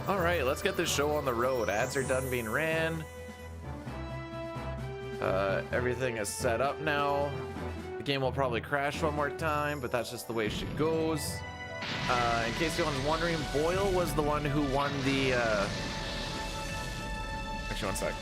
All right, let's get this show on the road. Ads are done being ran. Everything is set up now. The game will probably crash one more time, but that's just the way shit goes. In case anyone's wondering, Boyle was the one who won the actually, one sec.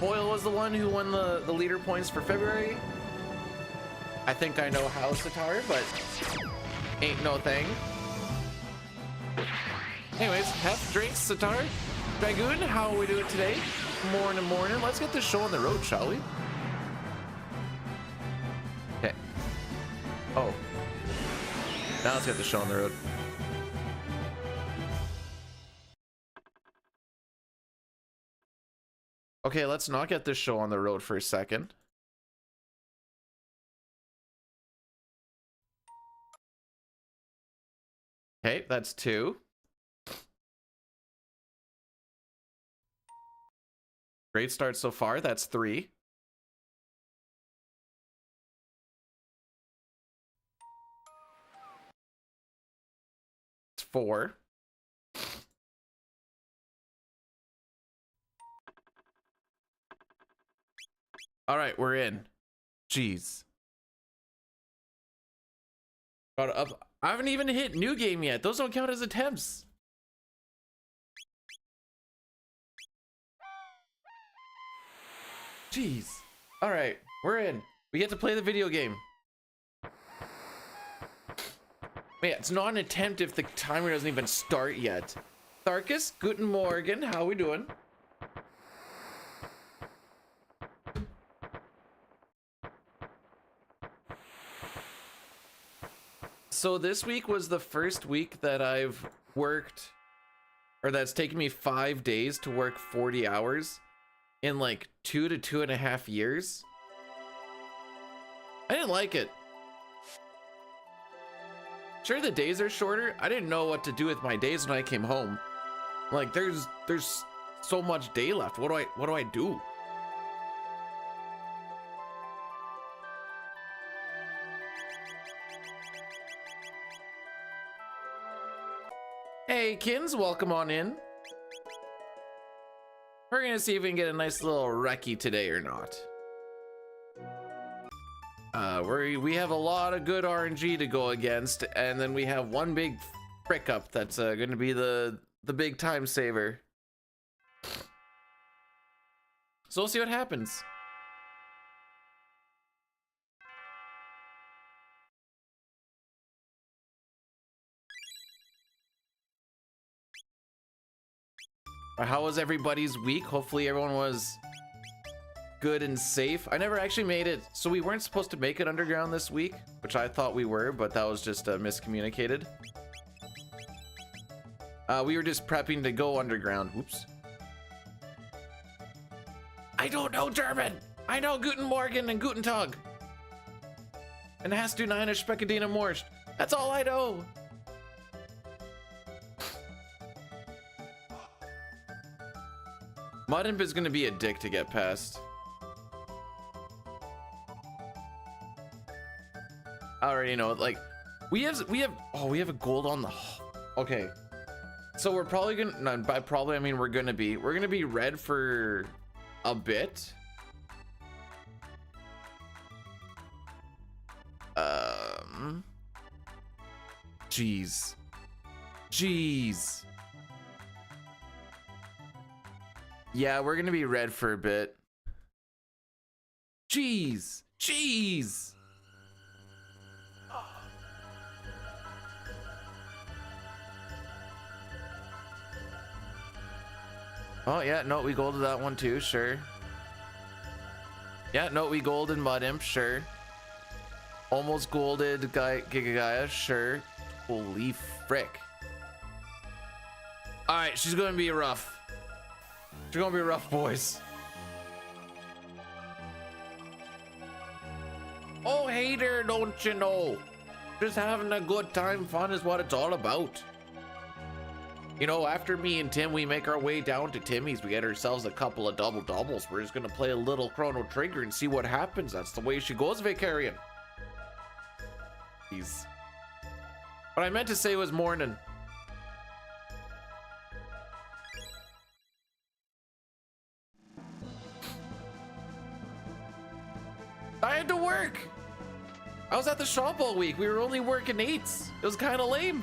Boyle was the one who won the leader points for February. I think I know how, Sitar, but ain't no thing. Anyways, have drinks, Sitar. Dragoon, how are we doing today? Morning. Let's get this show on the road, shall we? Okay. Oh. Now let's get the show on the road. Okay, let's not get this show on the road for a second. Okay, that's 2. Great start so far. That's 3. It's 4. All right, we're in. Jeez. Got up. I haven't even hit new game yet. Those don't count as attempts. Jeez. All right, we're in. We get to play the video game. Wait, it's not an attempt if the timer doesn't even start yet. Tharkus, guten Morgen. How we doing? So this week was the first week that I've worked, or that's taken me 5 days to work 40 hours in like 2 to 2.5 years. I didn't like it. Sure, the days are shorter. I didn't know what to do with my days when I came home. Like there's so much day left. What do I do? Hey, Kins, welcome on in. We're gonna see if we can get a nice little recce today or not. We have a lot of good RNG to go against, and then we have one big frick up that's gonna be the big time saver. So we'll see what happens. How was everybody's week? Hopefully everyone was good and safe. I never actually made it. So we weren't supposed to make it underground this week, which I thought we were, but that was just miscommunicated. We were just prepping to go underground. Oops. I don't know German. I know Guten Morgen and Guten Tag. And hast du eine Speckadina Morscht. That's all I know. Mudimp is gonna be a dick to get past. I already know, like, we have a gold on the, okay. So we're probably gonna, no, by probably I mean we're gonna be red for a bit. Jeez. Yeah, we're gonna be red for a bit. Jeez. Oh yeah, no, we golded that one too, sure. Yeah, no, we golded Mudimp, sure. Almost golded Gigagaia, sure. Holy frick. Alright, she's gonna be rough. She's gonna be rough, boys. Oh, hey there, don't you know? Just having a good time, fun is what it's all about. You know, after me and Tim, we make our way down to Timmy's, we get ourselves a couple of double-doubles. We're just gonna play a little Chrono Trigger and see what happens. That's the way she goes, Vicarian. Jeez. What I meant to say was morning. I had to work. I was at the shop all week. We were only working 8s. It was kind of lame.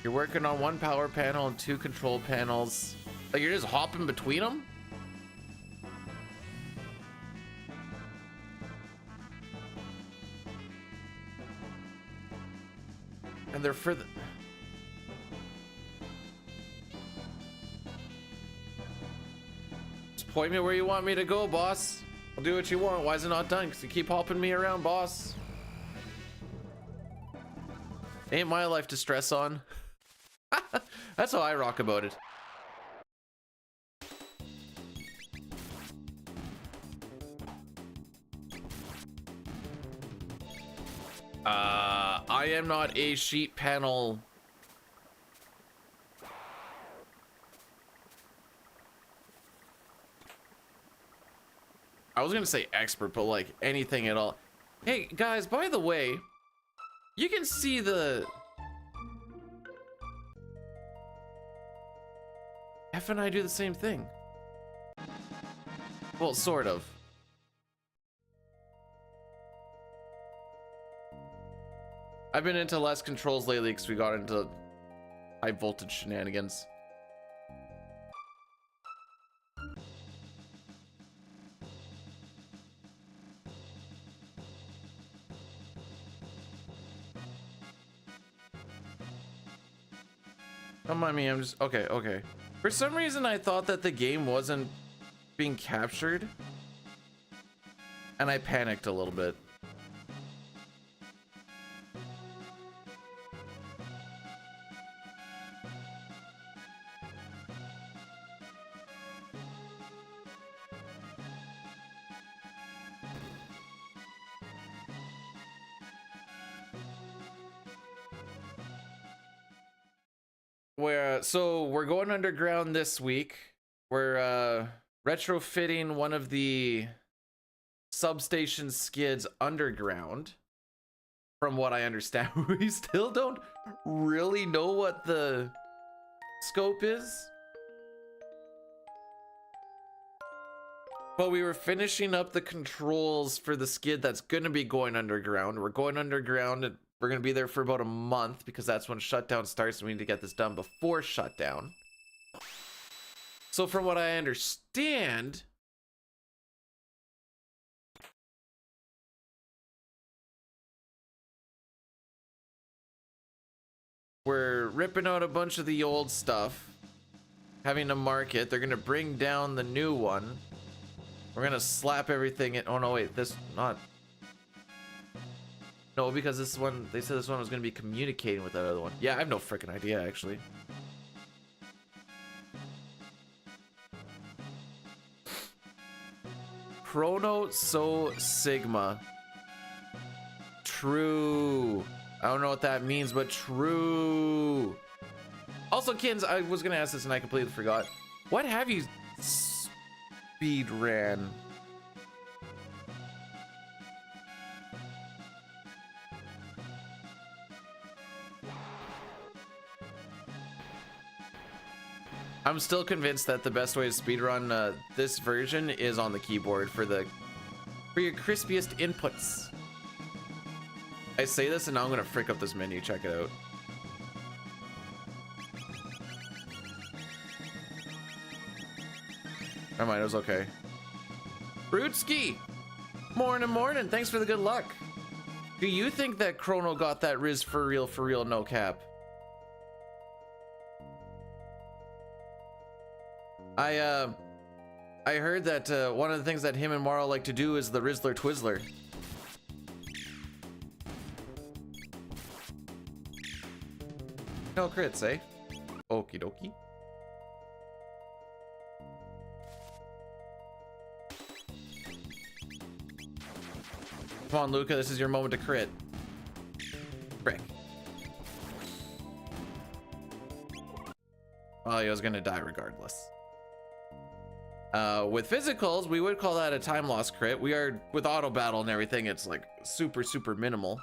You're working on 1 power panel and 2 control panels. Like you're just hopping between them? And they're for the... Just point me where you want me to go, boss. I'll do what you want. Why is it not done? Because you keep hopping me around, boss. Ain't my life to stress on. That's how I rock about it. I am not a sheet panel. I was gonna say expert, but like anything at all. Hey guys, by the way, you can see the F and I do the same thing. Well, sort of. I've been into less controls lately because we got into high voltage shenanigans. Don't mind me, I'm just... Okay. For some reason, I thought that the game wasn't being captured. And I panicked a little bit. So we're going underground this week. We're retrofitting one of the substation skids underground, from what I understand. We still don't really know what the scope is, but we were finishing up the controls for the skid that's going to be going underground. We're going underground and we're going to be there for about a month because that's when shutdown starts and we need to get this done before shutdown. So from what I understand, we're ripping out a bunch of the old stuff, having to mark it. They're going to bring down the new one. We're going to slap everything in. Oh no, wait, this not... No, because this one, they said this one was going to be communicating with that other one. Yeah, I have no freaking idea, actually. Chrono so Sigma. True. I don't know what that means, but true. Also, Kins, I was going to ask this and I completely forgot. What have you speedrun? I'm still convinced that the best way to speedrun this version is on the keyboard for your crispiest inputs. I say this and now I'm gonna frick up this menu. Check it out. Never mind, it was okay. Brootski! Morning. Thanks for the good luck. Do you think that Chrono got that Riz for real, no cap? I heard that one of the things that him and Morrow like to do is the Rizzler Twizzler. No crits, eh? Okie dokie. Come on, Luca, this is your moment to crit. Frick. Well, he was gonna die regardless. With physicals, we would call that a time loss crit. We are, with auto battle and everything, it's like super, super minimal.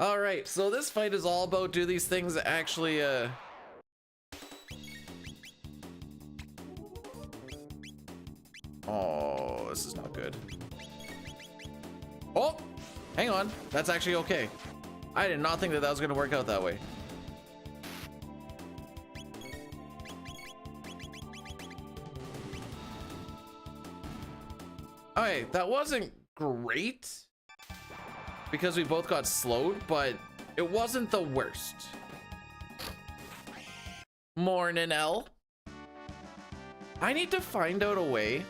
All right, so this fight is all about, do these things actually, oh, this is not good. Oh, hang on. That's actually okay. I did not think that that was going to work out that way. Okay, that wasn't great because we both got slowed, but it wasn't the worst. Morning, L. I need to find out a way.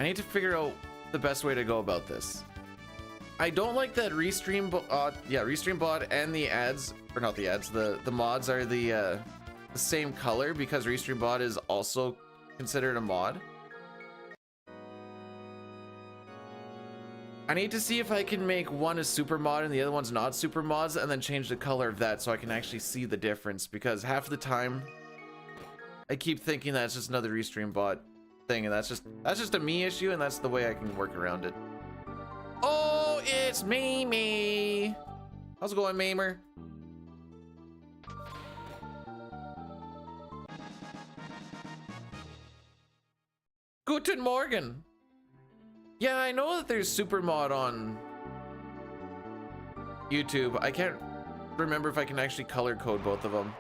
I need to figure out the best way to go about this. I don't like that Restream bot and the ads, or not the ads, the mods are the same color because Restream bot is also considered a mod. I need to see if I can make one a super mod and the other one's not super mods, and then change the color of that so I can actually see the difference, because half the time I keep thinking that it's just another Restream bot thing, and that's just a me issue, and that's the way I can work around it. Oh, it's Mimi. How's it going, Mamer? Guten Morgen. Yeah, I know that there's super mod on YouTube. I can't remember if I can actually color code both of them.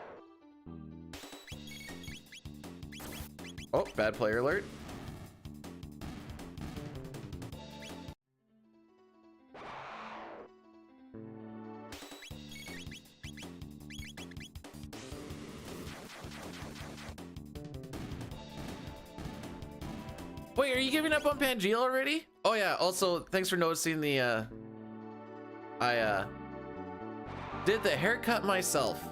Oh, bad player alert. Wait, are you giving up on Pangea already? Oh yeah, also thanks for noticing the I did the haircut myself.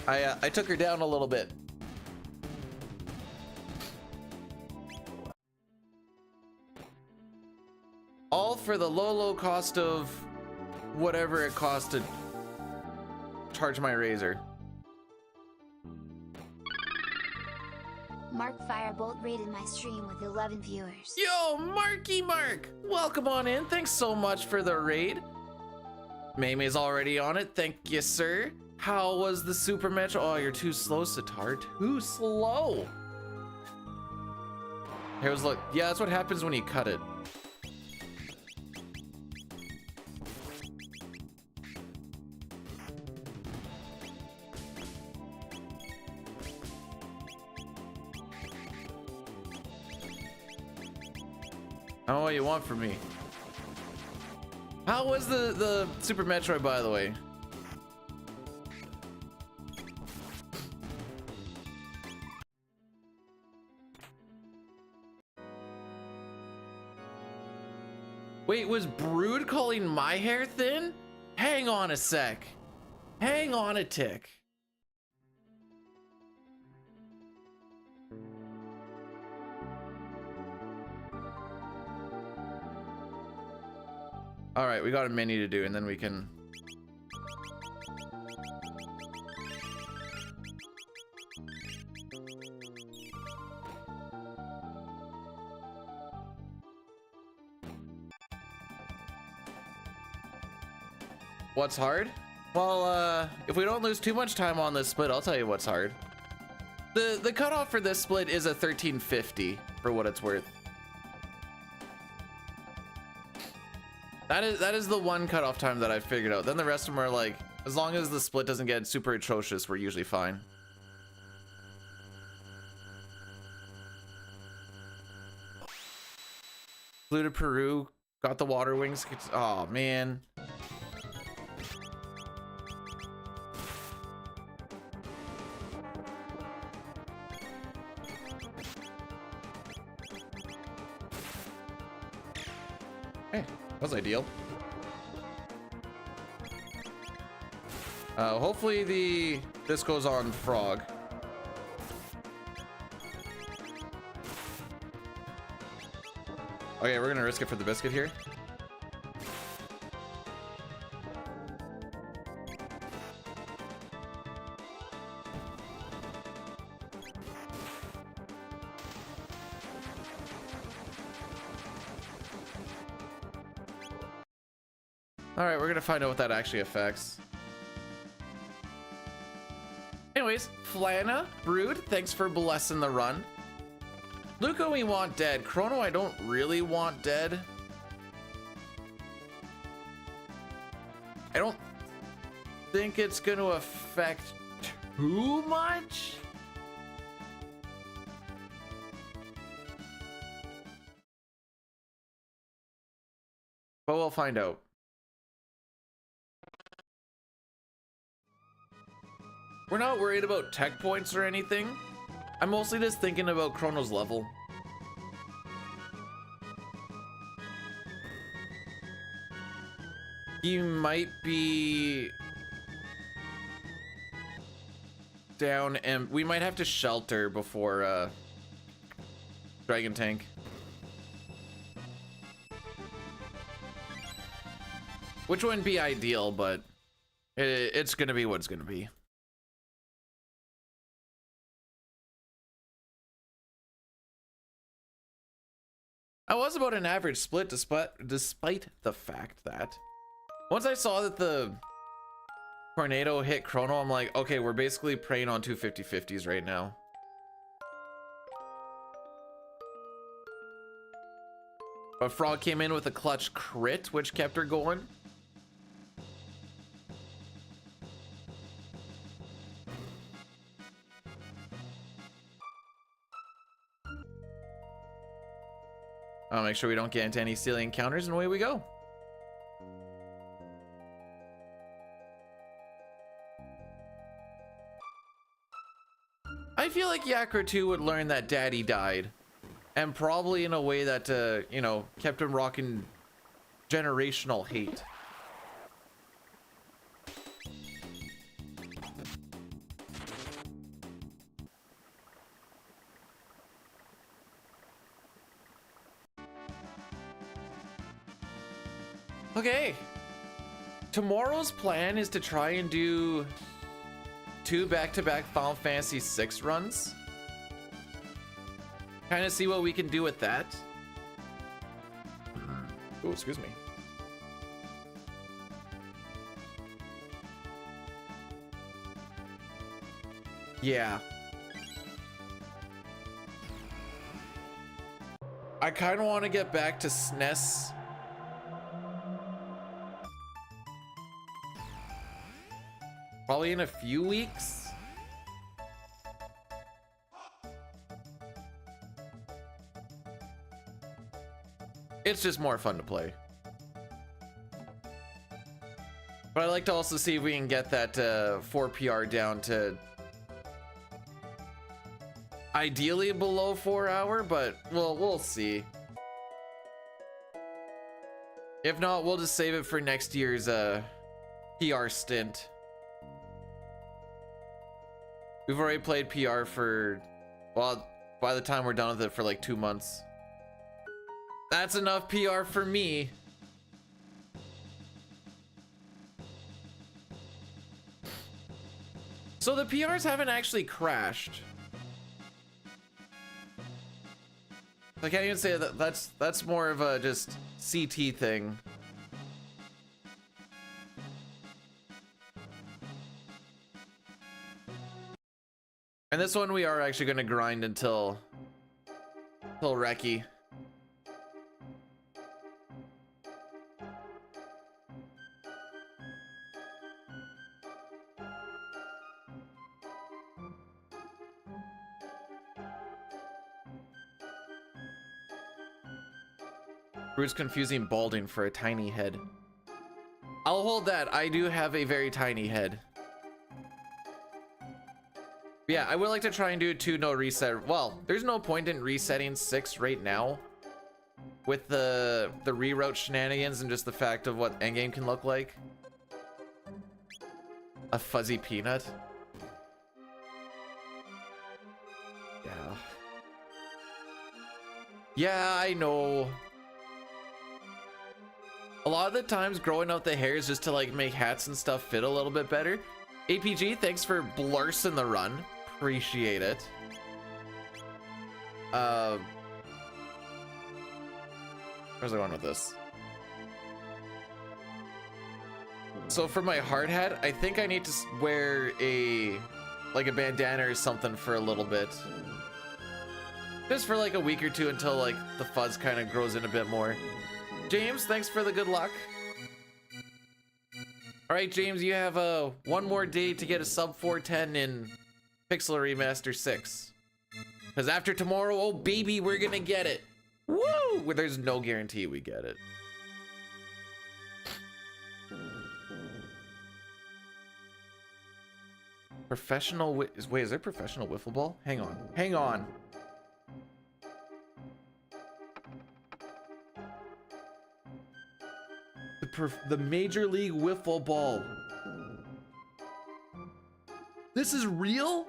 I took her down a little bit. All for the low cost of whatever it cost to charge my razor. Mark Firebolt rated my stream with 11 viewers. Yo, Marky Mark! Welcome on in. Thanks so much for the raid. Maymay's already on it. Thank you, sir. How was the Super Metro? Oh, you're too slow, Sitar. Too slow. Here's look. Yeah, that's what happens when you cut it. I don't know what you want from me. How was the Super Metroid, by the way? Wait, was Brood calling my hair thin? Hang on a sec. Hang on a tick. All right, we got a menu to do, and then we can... What's hard? Well, if we don't lose too much time on this split, I'll tell you what's hard. The cutoff for this split is a 1350, for what it's worth. That is the one cutoff time that I figured out. Then the rest of them are like, as long as the split doesn't get super atrocious, we're usually fine. Flew to Peru, got the water wings. Oh man. Hey, that was ideal. Hopefully this goes on frog. Okay, we're gonna risk it for the biscuit here. All right, we're gonna find out what that actually affects. Anyways, Flana, Brood, thanks for blessing the run. Luca, we want dead. Chrono, I don't really want dead. I don't think it's going to affect too much. But we'll find out. We're not worried about tech points or anything. I'm mostly just thinking about Chrono's level. He might be down and we might have to shelter before Dragon Tank. Which wouldn't be ideal, but it's gonna be what it's gonna be. I was about an average split despite the fact that once I saw that the tornado hit Chrono, I'm like, okay, we're basically preying on two 50-50s right now. But Frog came in with a clutch crit, which kept her going. I'll make sure we don't get into any silly encounters, and away we go. I feel like Yakra 2 would learn that Daddy died, and probably in a way that, you know, kept him rocking generational hate. Okay, tomorrow's plan is to try and do 2 back-to-back Final Fantasy VI runs. Kind of see what we can do with that. Oh, excuse me. Yeah. I kind of want to get back to SNES. Probably in a few weeks. It's just more fun to play. But I'd like to also see if we can get that 4 PR down to ideally below 4 hour, but we'll see. If not, we'll just save it for next year's PR stint. We've already played PR for, well, by the time we're done with it, for like 2 months. That's enough PR for me. So the PRs haven't actually crashed. I can't even say that that's more of a just CT thing. And this one we are actually going to grind until Reki. Bruce confusing balding for a tiny head. I'll hold that. I do have a very tiny head. Yeah, I would like to try and do 2 no reset. Well, there's no point in resetting 6 right now. with the reroute shenanigans and just the fact of what endgame can look like. A fuzzy peanut. Yeah. Yeah, I know. A lot of the times growing out the hair is just to like make hats and stuff fit a little bit better. APG, thanks for blursing the run. Appreciate it. Where's I going with this? So for my hard hat, I think I need to wear like a bandana or something for a little bit. Just for like a week or two until like the fuzz kind of grows in a bit more. James, thanks for the good luck. All right, James, you have one more day to get a sub 410 in Pixel Remaster 6. Because after tomorrow, oh baby, we're gonna get it. Woo! Well, there's no guarantee we get it. Professional wait, is there professional wiffle ball? Hang on. Hang on. The Major League Wiffle Ball. This is real?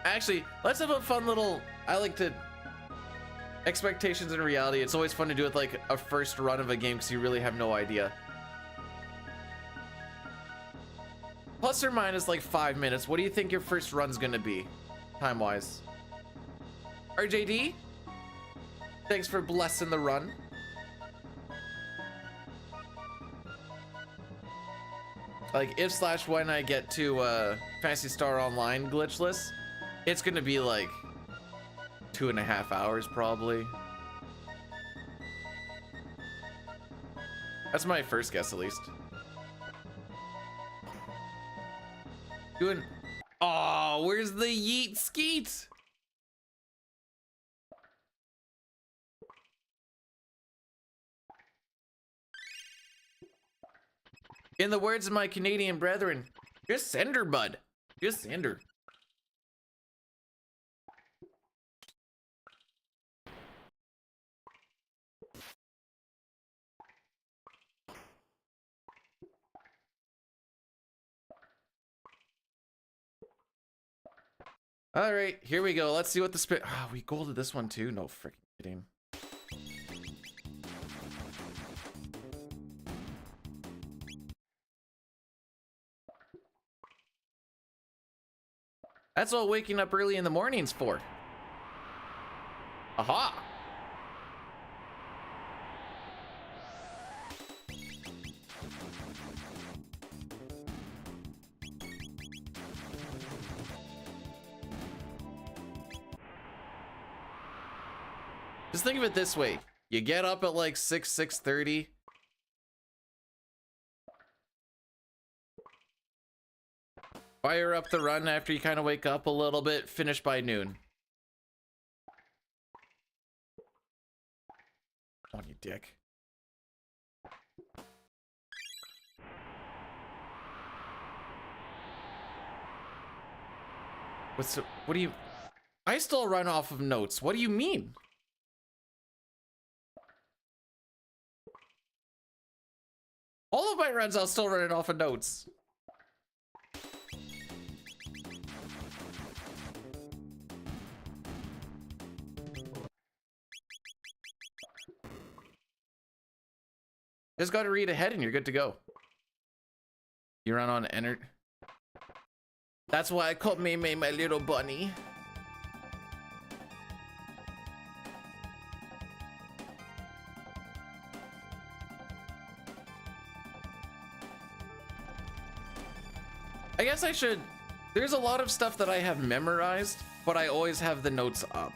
Actually, let's have a fun little, I like to, expectations and reality. It's always fun to do with like a first run of a game because you really have no idea. Plus or minus like 5 minutes. What do you think your first run's gonna be, time-wise? RJD, thanks for blessing the run. Like if/when I get to Fantasy Star Online glitchless, it's gonna be like 2.5 hours probably. That's my first guess at least. Doing, oh, where's the yeet skeet? In the words of my Canadian brethren, just send her, bud. Just send her. All right, here we go. Let's see what the spit. Oh, we golded this one too. No freaking kidding. That's what waking up early in the morning's for. Aha! Just think of it this way. You get up at like 6:30. Fire up the run after you kind of wake up a little bit, finish by noon. On you dick. What do you... I still run off of notes. What do you mean? All of my runs I'll still run it off of notes. Just gotta read ahead and you're good to go. You run on enter. That's why I called May May my little bunny. I guess I should. There's a lot of stuff that I have memorized, but I always have the notes up.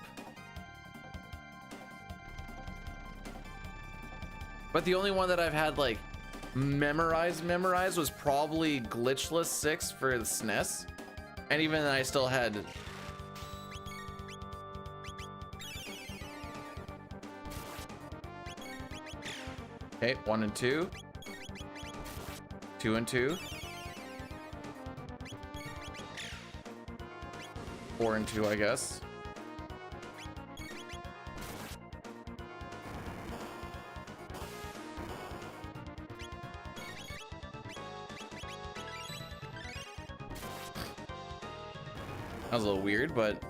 But the only one that I've had like memorized was probably Glitchless 6 for the SNES. And even then I still had... Okay, 1 and 2. 2 and 2. 4 and 2, I guess. That was a little weird, but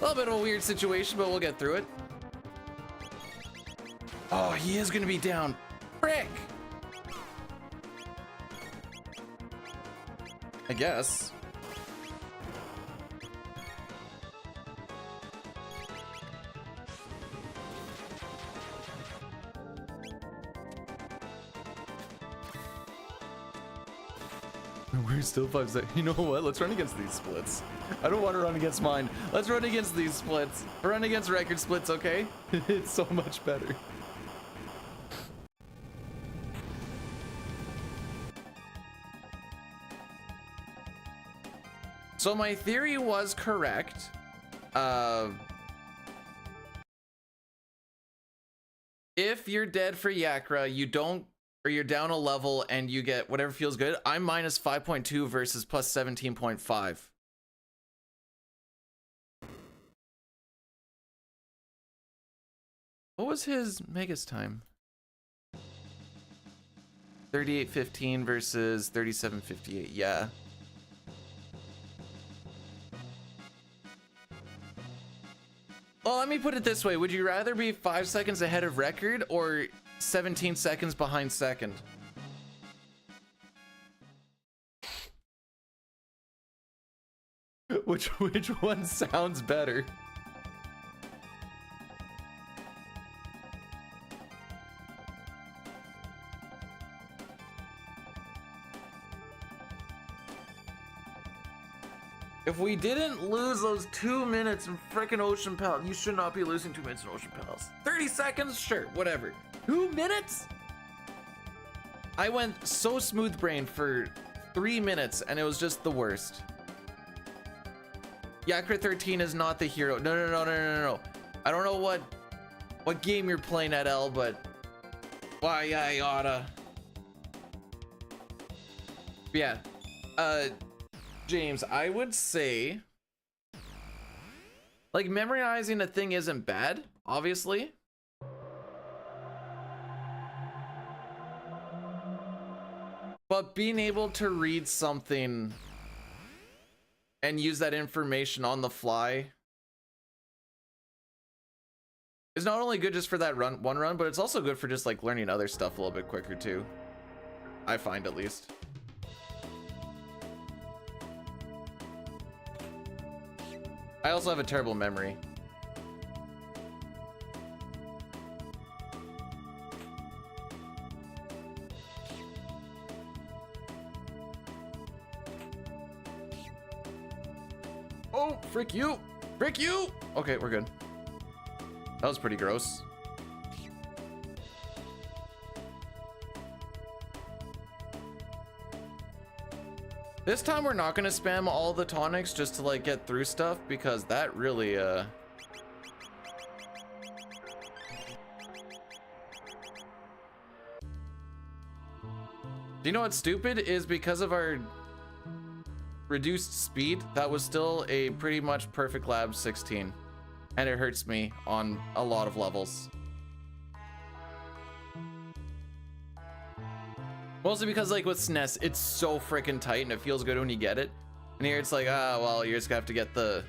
a little bit of a weird situation, but we'll get through it. Oh, he is gonna be down. Frick! I guess. We're still 5 seconds. You know what? Let's run against these splits. I don't want to run against mine. Let's run against these splits. Run against record splits, okay? It's so much better. So my theory was correct. If you're dead for Yakra, you don't, or you're down a level and you get whatever feels good. I'm minus 5.2 versus plus 17.5. What was his Megas time? 38.15 versus 37.58. Yeah. Well, let me put it this way. Would you rather be 5 seconds ahead of record or 17 seconds behind second? Which one sounds better? If we didn't lose those 2 minutes in frickin' Ocean Palace, you should not be losing 2 minutes in Ocean Palace. 30 seconds? Sure, whatever. 2 minutes? I went so smooth brain for 3 minutes and it was just the worst. Yakra 13 is not the hero. No. I don't know what game you're playing at, L, but why I oughta. Yeah. James, I would say, like, memorizing a thing isn't bad, obviously. But being able to read something and use that information on the fly is not only good just for that one run, but it's also good for just like learning other stuff a little bit quicker too. I find, at least. I also have a terrible memory. Oh, frick you! Frick you! Okay, we're good. That was pretty gross. This time we're not gonna spam all the tonics just to like get through stuff, because that really Do you know what's stupid is because of our reduced speed, that was still a pretty much perfect lab 16, and it hurts me on a lot of levels. Mostly because, like, with SNES, it's so freaking tight and it feels good when you get it. And here it's like, well, you're just gonna have to get the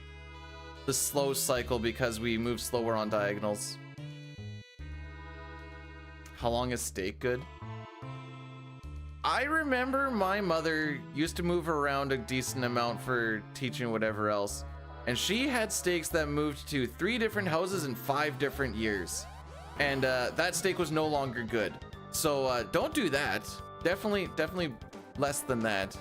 slow cycle because we move slower on diagonals. How long is steak good? I remember my mother used to move around a decent amount for teaching whatever else. And she had steaks that moved to 3 different houses in 5 different years. And that steak was no longer good. So don't do that. Definitely less than that.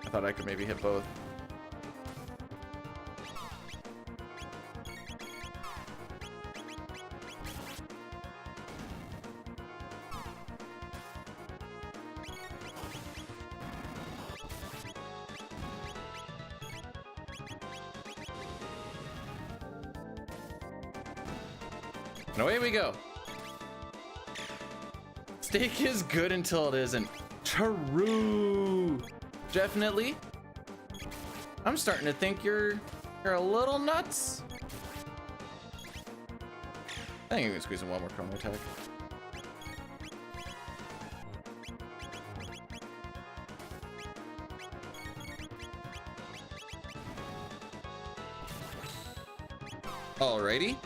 I thought I could maybe hit both. And away we go. Steak is good until it isn't. True. Definitely. I'm starting to think you're a little nuts. I think you can squeeze in one more Chrono attack. Alrighty.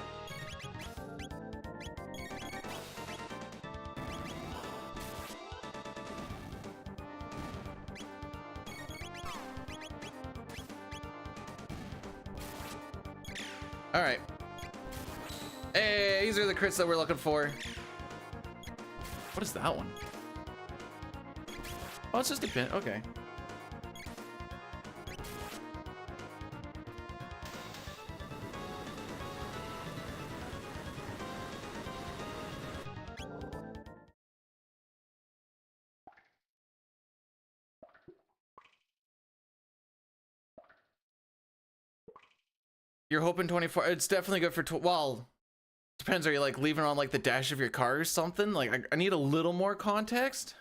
All right. Hey, these are the crits that we're looking for. What is that one? Oh, it's just a pin. Okay. You're hoping 24. It's definitely good for. Well, depends. Are you like leaving on like the dash of your car or something? Like, I need a little more context.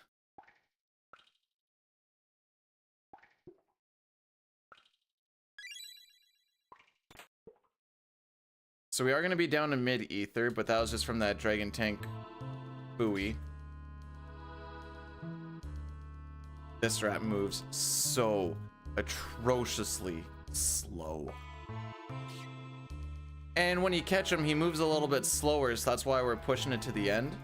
So we are going to be down to mid ether, but that was just from that dragon tank buoy. This rat moves so atrociously slow. And when you catch him, he moves a little bit slower, so that's why we're pushing it to the end.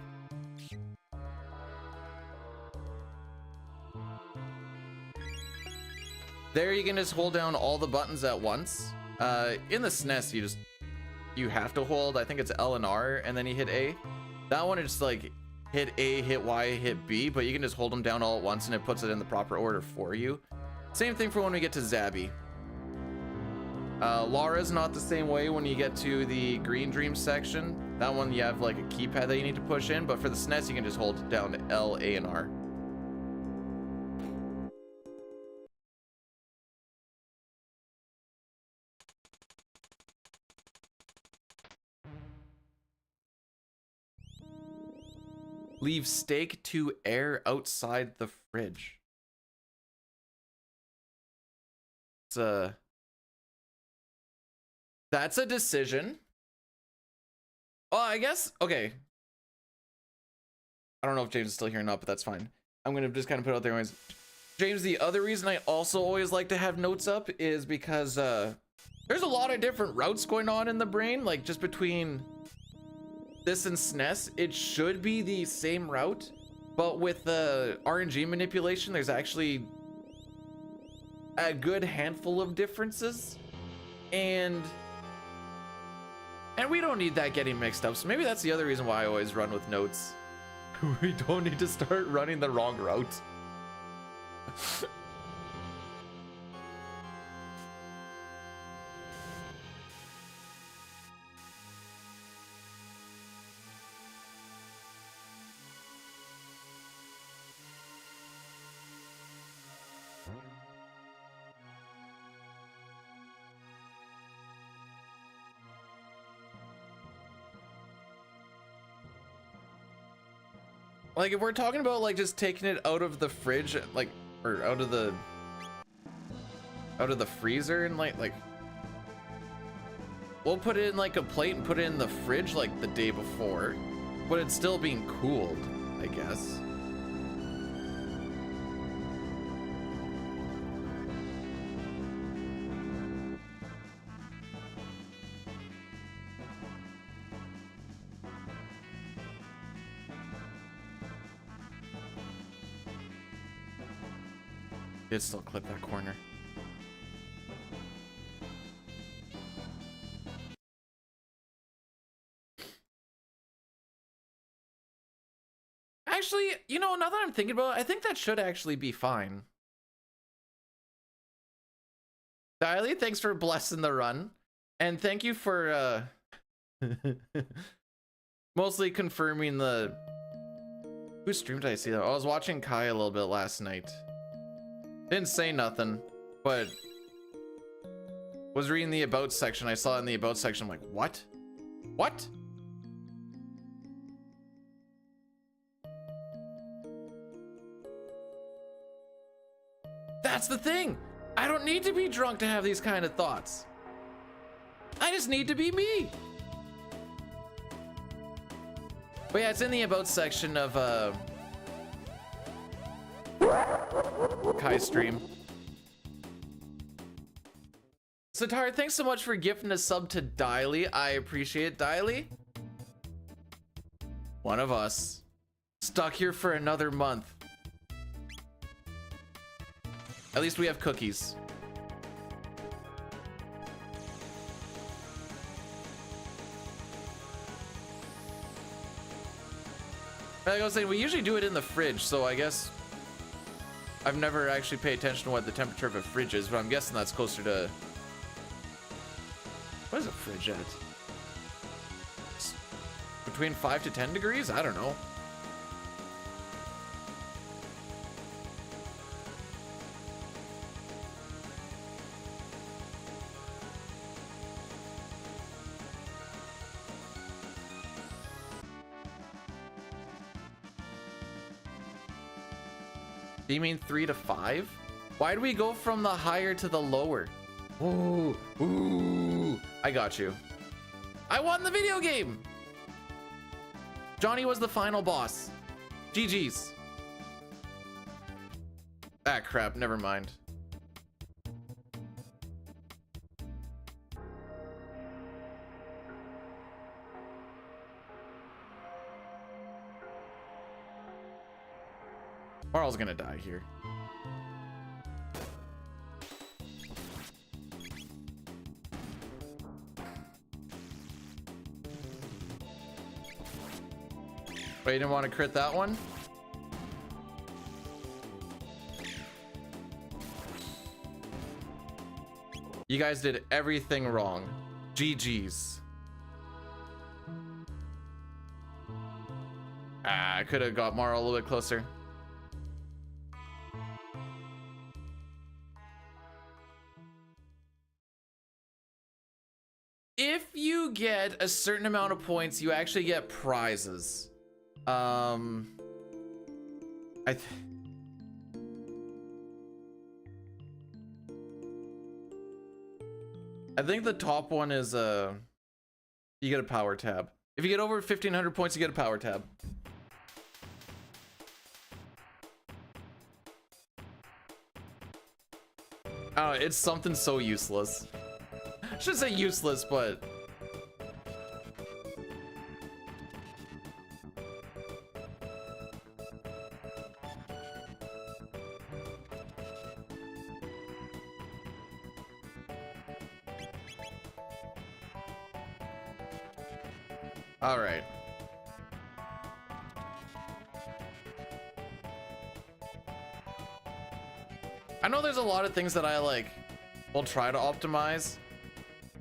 There you can just hold down all the buttons at once. In the SNES, you have to hold, I think it's L and R, and then you hit A. That one is like hit A, hit Y, hit B, but you can just hold them down all at once and it puts it in the proper order for you. Same thing for when we get to Zabby. Laura's not the same way when you get to the Green Dream section. That one you have like a keypad that you need to push in, but for the SNES you can just hold down L, A, and R. Leave steak to air outside the fridge. That's a decision. Oh, I guess, okay. I don't know if James is still here or not, but that's fine. I'm gonna just kind of put it out there anyways. James, the other reason I also always like to have notes up is because there's a lot of different routes going on in the brain, like just between this and SNES. It should be the same route, but with the RNG manipulation, there's actually a good handful of differences, and we don't need that getting mixed up. So maybe that's the other reason why I always run with notes. We don't need to start running the wrong route. Like, if we're talking about like just taking it out of the fridge, like, or out of the freezer, and like we'll put it in like a plate and put it in the fridge like the day before, but it's still being cooled, I guess. Did still clip that corner. Actually, you know, now that I'm thinking about it, I think that should actually be fine. Diley, thanks for blessing the run. And thank you for mostly confirming the... Whose stream did I see that? I was watching Kai a little bit last night. Didn't say nothing, but was reading the about section. I saw it in the about section. I'm like, what? What? That's the thing. I don't need to be drunk to have these kind of thoughts. I just need to be me. But yeah, it's in the about section of Kai's stream. Satar, thanks so much for gifting a sub to Diley. I appreciate it, Diley. One of us. Stuck here for another month. At least we have cookies. Like I was saying, we usually do it in the fridge, so I guess I've never actually paid attention to what the temperature of a fridge is, but I'm guessing that's closer to... What is a fridge at? It's between 5 to 10 degrees? I don't know. Do you mean 3 to 5? Why do we go from the higher to the lower? Ooh, ooh, I got you. I won the video game. Johnny was the final boss. GG's. Ah, crap, never mind. Marl's gonna die here. Wait, you didn't want to crit that one? You guys did everything wrong. GG's. Ah, I could have got Marl a little bit closer. If you get a certain amount of points, you actually get prizes. I think the top one is you get a power tab. If you get over 1,500 points, you get a power tab. Oh, it's something so useless. I shouldn't say useless, but all right. I know there's a lot of things that I will try to optimize.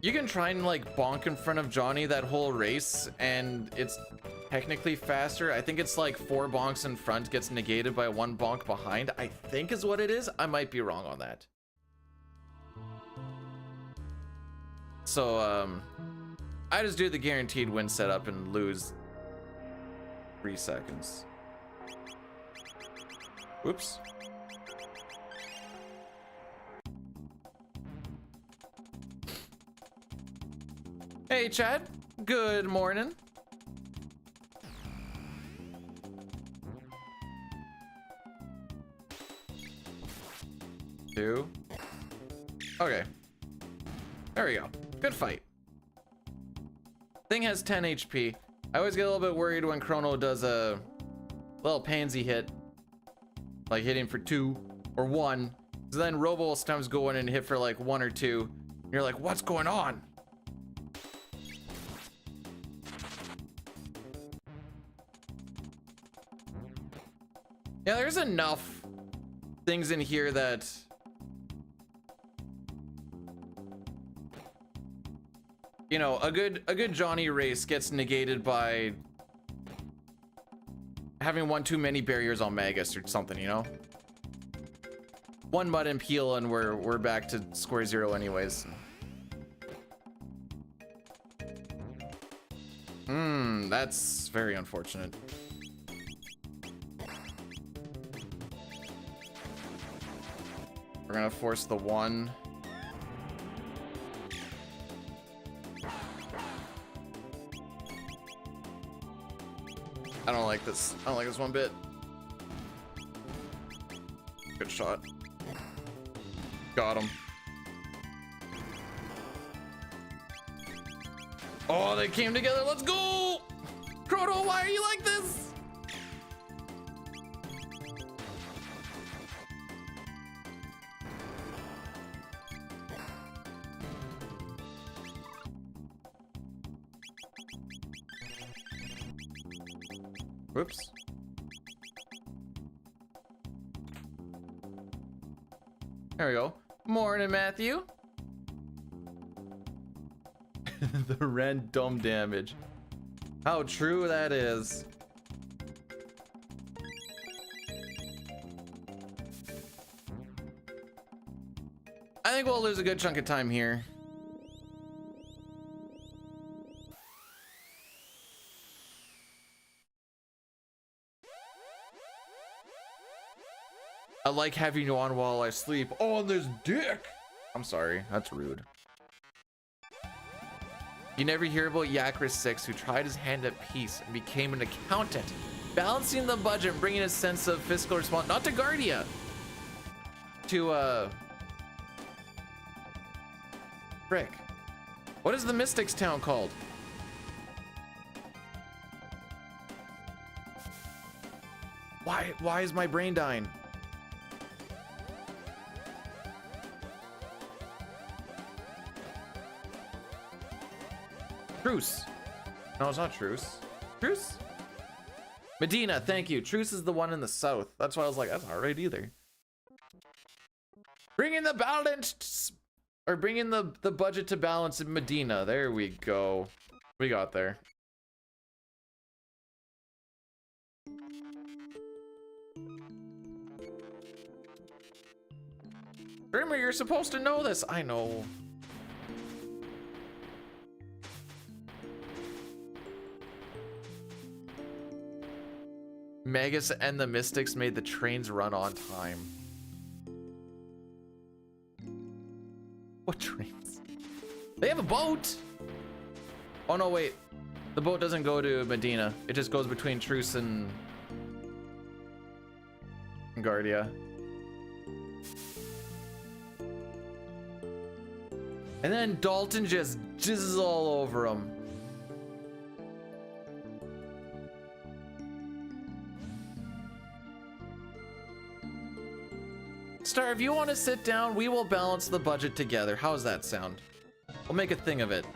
You can try and bonk in front of Johnny that whole race and it's technically faster. I think it's 4 bonks in front gets negated by 1 bonk behind, I think is what it is. I might be wrong on that. So I just do the guaranteed win setup and lose 3 seconds. Whoops. Hey Chad, good morning. Two. Okay. There we go. Good fight. Thing has 10 HP. I always get a little bit worried when Chrono does a little pansy hit, like hitting for 2 or 1. So then Robo will sometimes go in and hit for 1 or 2. And you're like, what's going on? Yeah, there's enough things in here that you know, a good Johnny race gets negated by having one too many barriers on Magus or something, you know? One mud and peel and we're back to square zero anyways. That's very unfortunate. We're gonna force the one. I don't like this. I don't like this one bit. Good shot. Got him. Oh, they came together. Let's go! Chrono, why are you like this? Whoops. There we go. Morning, Matthew. The random damage. How true that is. I think we'll lose a good chunk of time here. I like having you on while I sleep. Oh, and there's dick. I'm sorry, that's rude. You never hear about Yakris 6, who tried his hand at peace and became an accountant, balancing the budget and bringing a sense of fiscal response, not to Guardia, to frick. What is the Mystics town called? Why is my brain dying? Truce. No, it's not Truce. Truce? Medina, thank you. Truce is the one in the south. That's why I was like, that's not right either. Bringing the balance, or bringing the budget to balance in Medina. There we go. We got there. Grimmer, you're supposed to know this. I know. Magus and the Mystics made the trains run on time. What trains? They have a boat! Oh no, wait. The boat doesn't go to Medina. It just goes between Truce and Guardia. And then Dalton just jizzes all over him. Star, if you want to sit down, we will balance the budget together. How's that sound? We'll make a thing of it.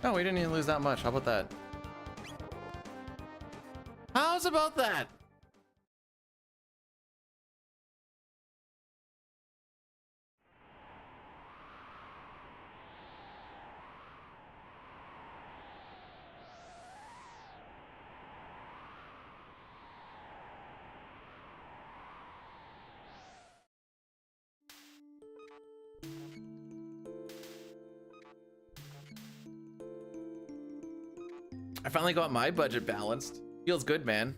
No, we didn't even lose that much. How about that? How's about that? I finally got my budget balanced. Feels good, man.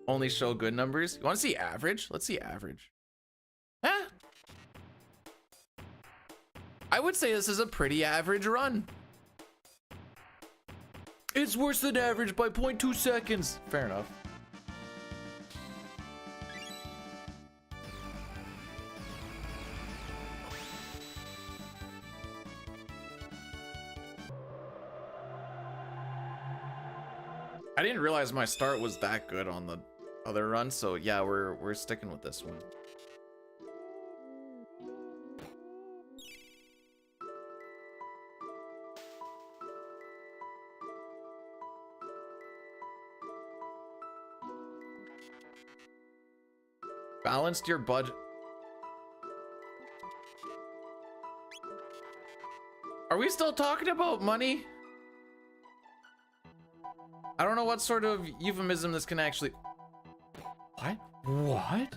Only show good numbers. You want to see average? Let's see average. Ah. I would say this is a pretty average run. It's worse than average by 0.2 seconds. Fair enough. I didn't realize my start was that good on the other run, so yeah, we're sticking with this one. Balanced your budget. Are we still talking about money? I don't know what sort of euphemism this can actually... What? What?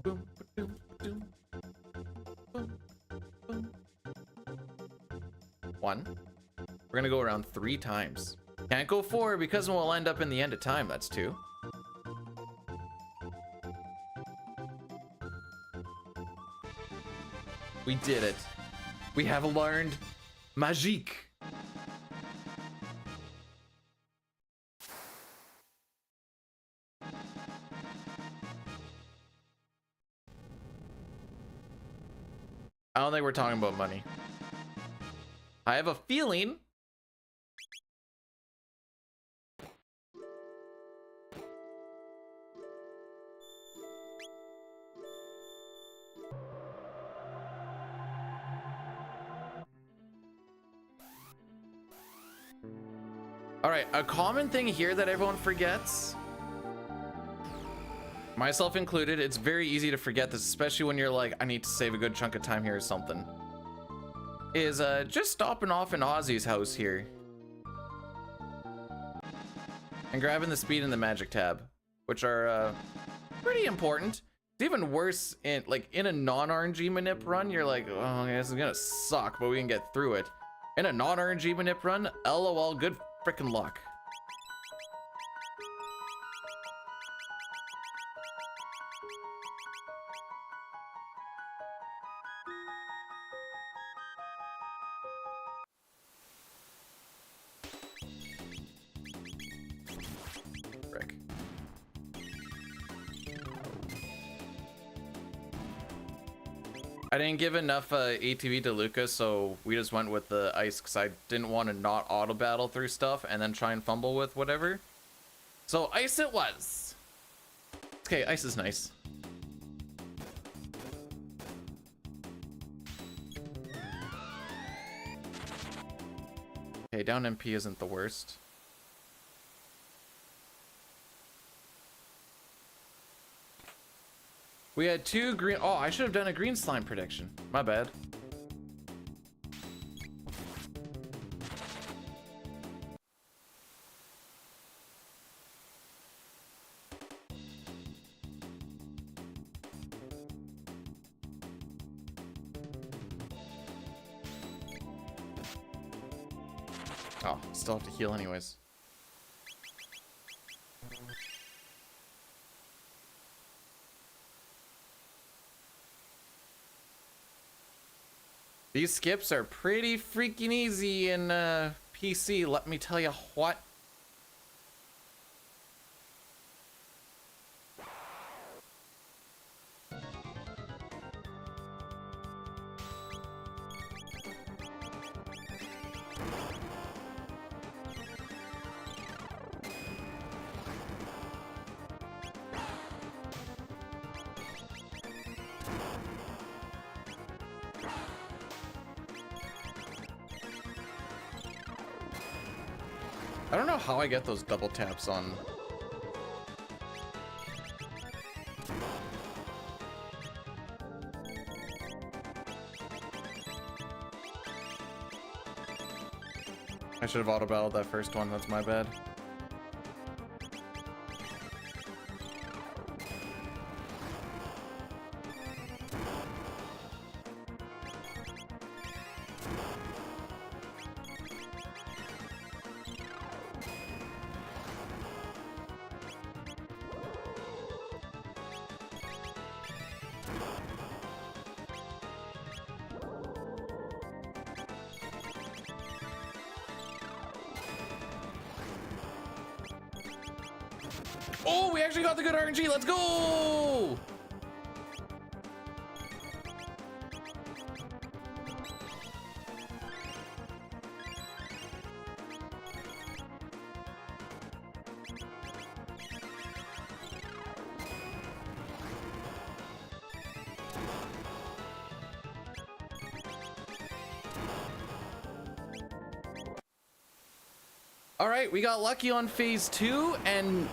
Boom, boom, boom, boom, boom. 1. We're gonna go around 3 times. Can't go 4 because we'll end up in the end of time. That's 2. We did it. We have learned magique. I don't think we're talking about money. I have a feeling. All right, a common thing here that everyone forgets, myself included, it's very easy to forget this, especially when you're like, I need to save a good chunk of time here or something, is just stopping off in Ozzy's house here and grabbing the speed and the magic tab, which are pretty important. It's even worse in a non-RNG manip run. You're like, oh, this is gonna suck, but we can get through it. In a non-RNG manip run, LOL, good frickin' luck. Frick. I didn't give enough ATV to Lucas, so we just went with the ice because I didn't want to not auto battle through stuff and then try and fumble with whatever. So ice it was. Okay, ice is nice. Okay, down MP isn't the worst. We had 2 green. Oh, I should have done a green slime prediction. My bad. Oh, still have to heal anyways. These skips are pretty freaking easy in PC, let me tell you what. I don't know how I get those double taps on. I should have auto battled that first one, that's my bad. Oh, we actually got the good RNG. Let's go. All right, we got lucky on phase 2, and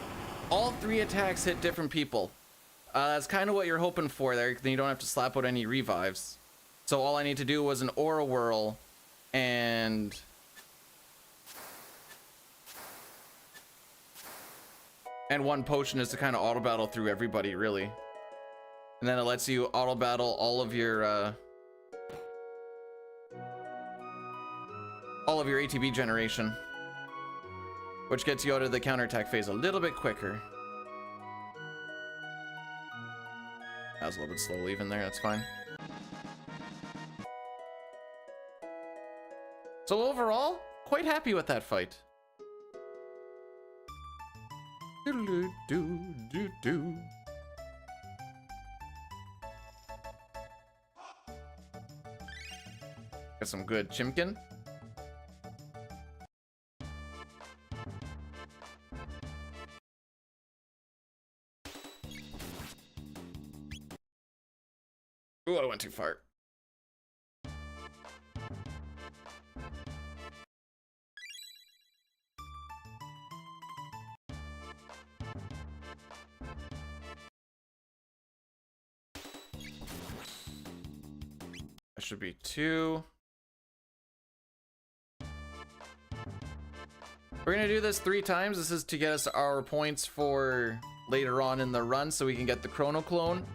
all 3 attacks hit different people. That's kind of what you're hoping for there. Then you don't have to slap out any revives. So all I need to do was an aura whirl, and one potion is to kind of auto battle through everybody, really. And then it lets you auto battle all of your ATB generation, which gets you out of the counterattack phase a little bit quicker. That was a little bit slow leaving there, that's fine. So overall, quite happy with that fight. Do-do-do-do-do. Got some good chimkin. Ooh, I went too far. That should be 2. We're gonna do this 3 times. This is to get us our points for later on in the run so we can get the Chrono clone.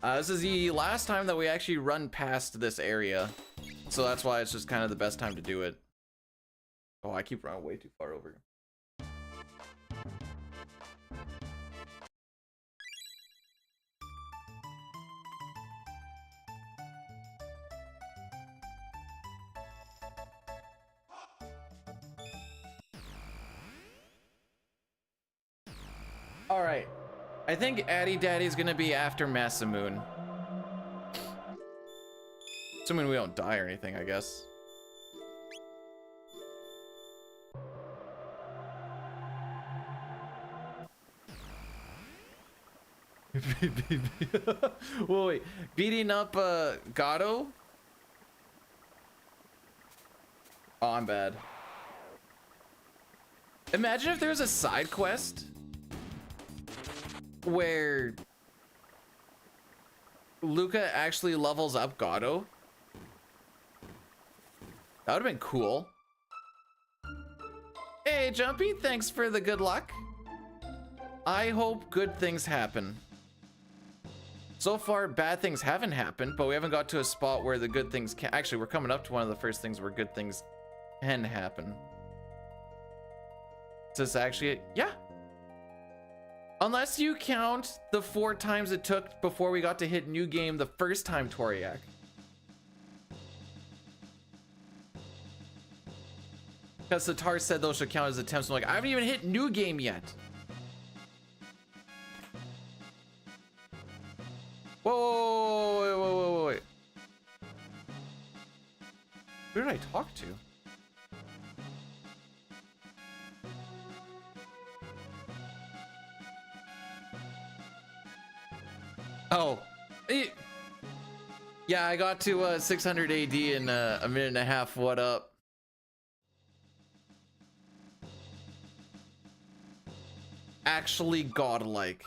This is the last time that we actually run past this area. So that's why it's just kind of the best time to do it. Oh, I keep running way too far over. All right. I think Addy Daddy's gonna be after Masamoon. Assuming we don't die or anything, I guess. Whoa, wait. Beating up Gato? Oh, I'm bad. Imagine if there was a side quest where Luca actually levels up Gato. That would have been cool. Hey, Jumpy, thanks for the good luck. I hope good things happen. So far, bad things haven't happened, but we haven't got to a spot where the good things can. Actually, we're coming up to one of the first things where good things can happen. Is this actually it? Yeah. Unless you count the 4 times it took before we got to hit new game the first time Toriak. Because Satar said those should count as attempts. I'm like, I haven't even hit new game yet. Whoa, wait. Who did I talk to? Oh, yeah, I got to 600 AD in a minute and a half. What up? Actually godlike.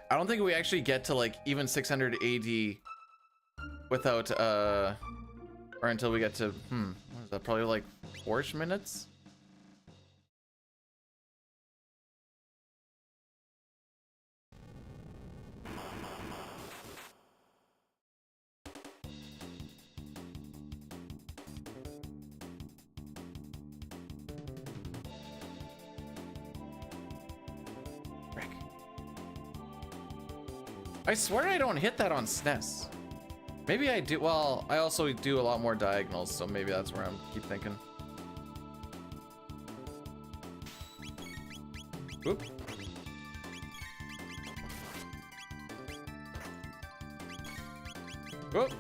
I don't think we actually get to like even 600 AD without or until we get to what is that, probably like 4-ish minutes. I swear I don't hit that on SNES. Maybe I do. Well, I also do a lot more diagonals, so maybe that's where I'm keep thinking. Oop. Oop.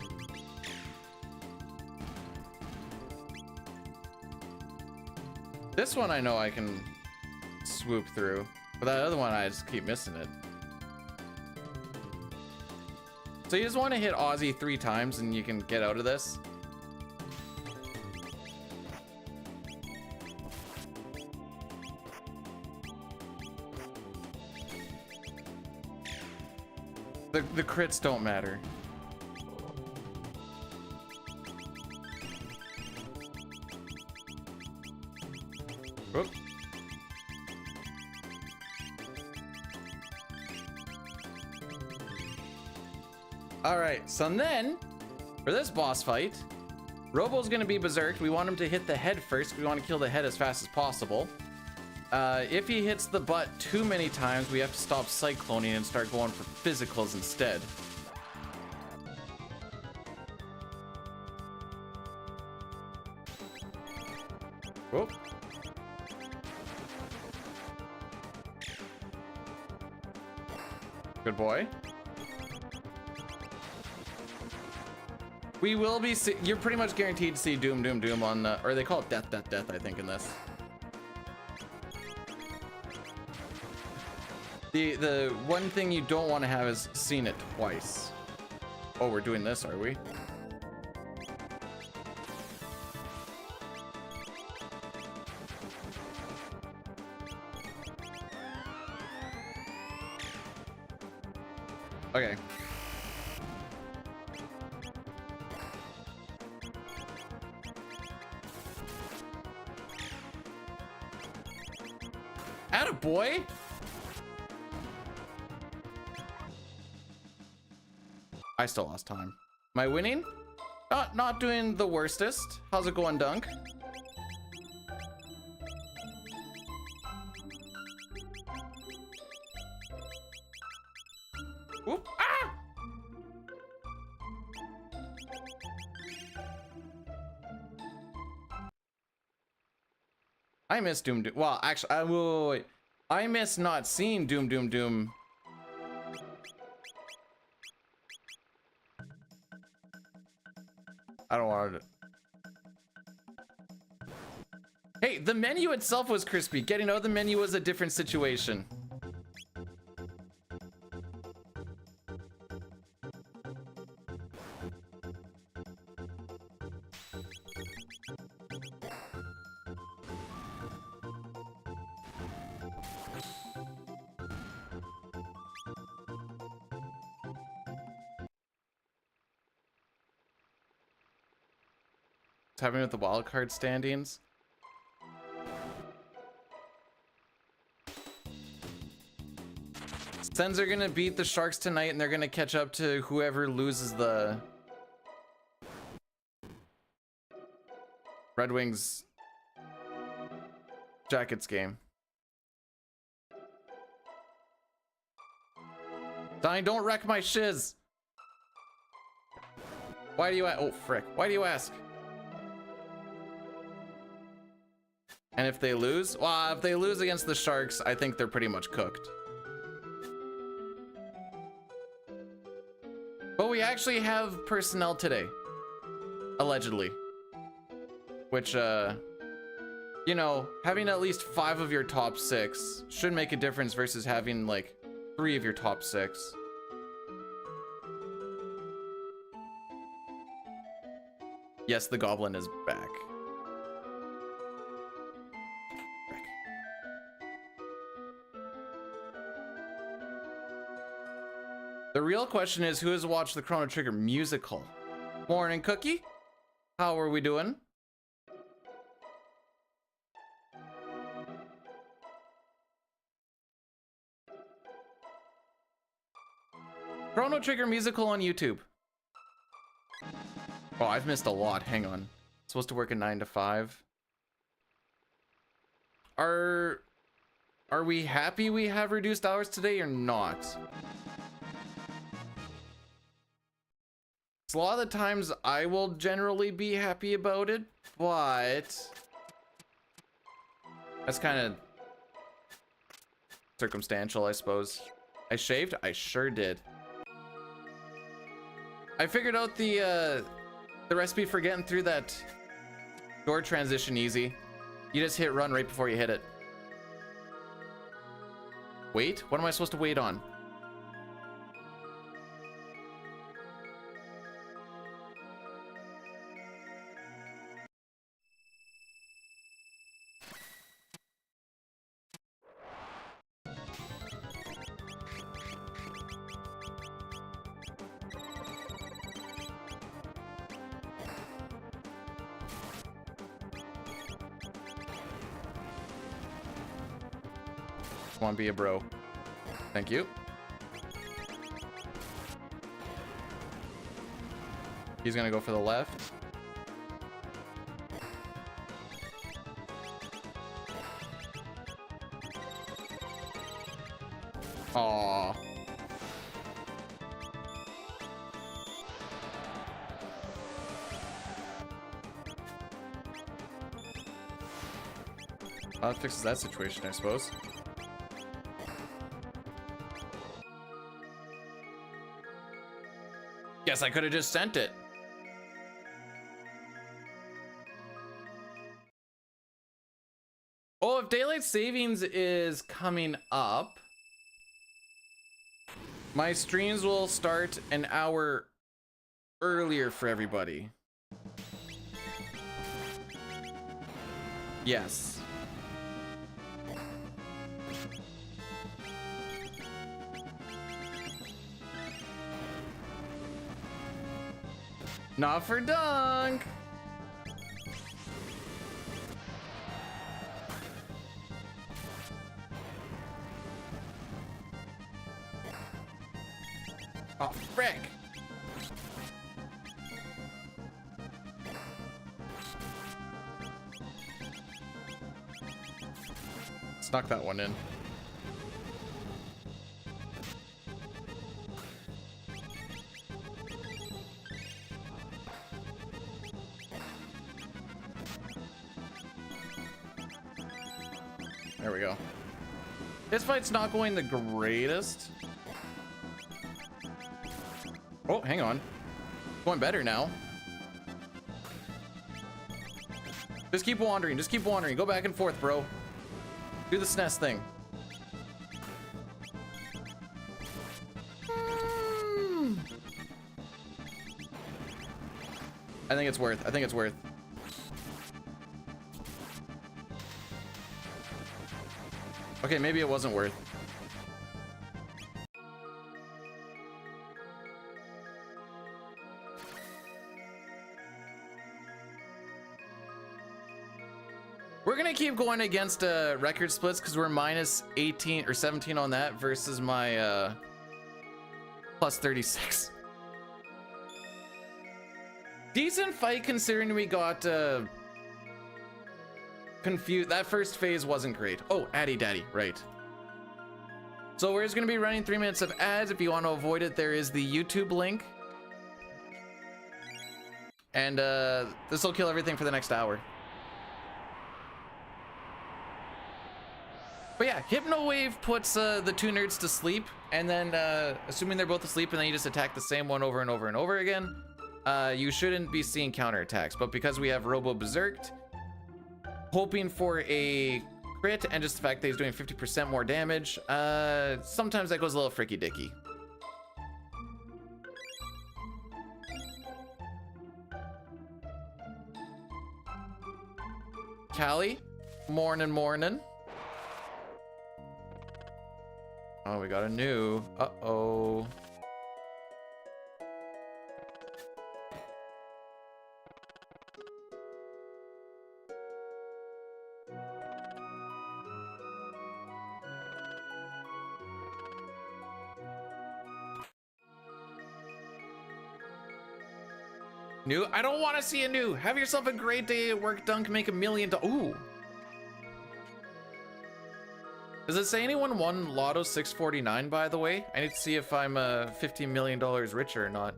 This one I know I can swoop through, but that other one I just keep missing it. So you just want to hit Aussie 3 times and you can get out of this. The crits don't matter. Whoop. Alright, so then, for this boss fight, Robo's gonna be berserked. We want him to hit the head first. We want to kill the head as fast as possible. If he hits the butt too many times, we have to stop cycloning and start going for physicals instead. Whoop. Good boy. We will be you're pretty much guaranteed to see Doom on the, or they call it Death, I think, in this. The one thing you don't want to have is seen it twice. Oh, we're doing this, are we? Okay. Attaboy! I still lost time. Am I winning? Not doing the worstest. How's it going, Dunk? Whoop! Ah! I miss Doom. Well, actually, wait. I miss not seeing Doom. I don't want it. Hey, the menu itself was crispy. Getting out of the menu was a different situation. What's happening with the wildcard standings? Sens are gonna beat the Sharks tonight, and they're gonna catch up to whoever loses the Red Wings Jackets game. Donnie, don't wreck my shiz. Why do you ask? Oh, frick. Why do you ask? And if they lose? Well, if they lose against the Sharks, I think they're pretty much cooked. But we actually have personnel today. Allegedly. Which, you know, having at least 5 of your top 6 should make a difference versus having, like, 3 of your top 6. Yes, the Goblin is back. The real question is, who has watched the Chrono Trigger musical? Morning, Cookie. How are we doing? Chrono Trigger musical on YouTube. Oh, I've missed a lot. Hang on. Supposed to work a 9 to 5. Are we happy we have reduced hours today or not? So a lot of the times I will generally be happy about it, but that's kind of circumstantial, I suppose. I shaved? I sure did. I figured out the recipe for getting through that door transition easy. You just hit run right before you hit it. Wait? What am I supposed to wait on? Come on, be a bro. Thank you. He's gonna go for the left. Aww. That fixes that situation, I suppose. Guess I could have just sent it. Oh, if daylight savings is coming up, my streams will start an hour earlier for everybody. Yes. Not for dunk. Oh, frick. Snuck that one in. There we go. This fight's not going the greatest. Oh, hang on. Going better now. Just keep wandering. Just keep wandering. Go back and forth, bro. Do the SNES thing. I think it's worth. I think it's worth. Okay, maybe it wasn't worth. We're gonna keep going against record splits because we're minus 18 or 17 on that versus my plus 36. Decent fight considering we got confused. That first phase wasn't great. Oh, Addy Daddy, right. So we're just gonna be running 3 minutes of ads. If you want to avoid it, there is the YouTube link. And this will kill everything for the next hour. But yeah, Hypno Wave puts the two nerds to sleep, and then assuming they're both asleep, and then you just attack the same one over and over and over again, you shouldn't be seeing counterattacks. But because we have Robo Berserked, hoping for a crit, and just the fact that he's doing 50% more damage, sometimes that goes a little fricky dicky. Callie, morning. Oh, we got a new. Uh-oh. New? I don't want to see a new. Have yourself a great day at work, Dunk. Make $1 million. Ooh. Does it say anyone won Lotto 649, by the way? I need to see if I'm $15 million richer or not.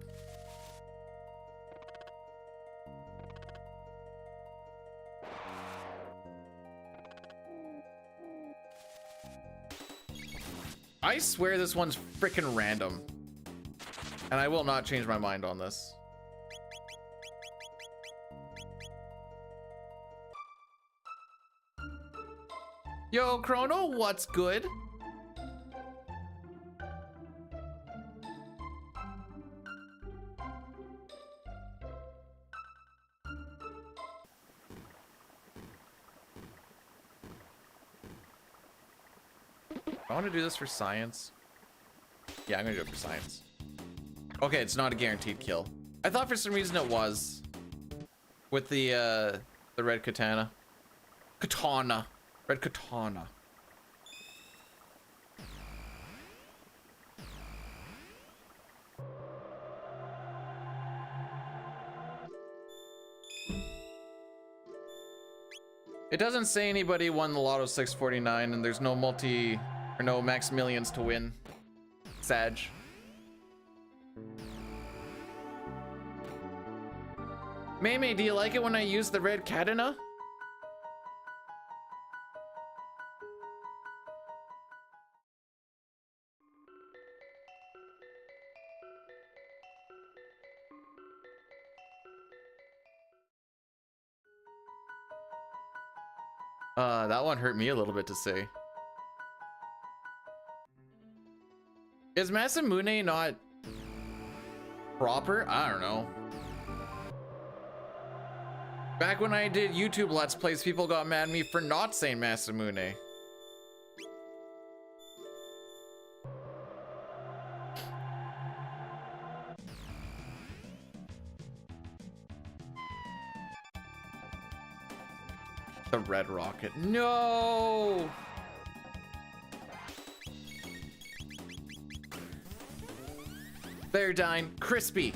I swear this one's freaking random. And I will not change my mind on this. Yo, Chrono, what's good? I want to do this for science. Yeah, I'm gonna do it for science. Okay, it's not a guaranteed kill. I thought for some reason it was with the red katana. Red katana. It doesn't say anybody won the Lotto 649 and there's no no max millions to win. Sag. Maymay, do you like it when I use the red katana? That one hurt me a little bit to say. Is Masamune not proper? I don't know. Back when I did YouTube Let's Plays, people got mad at me for not saying Masamune. The red rocket. No! Beardine, crispy.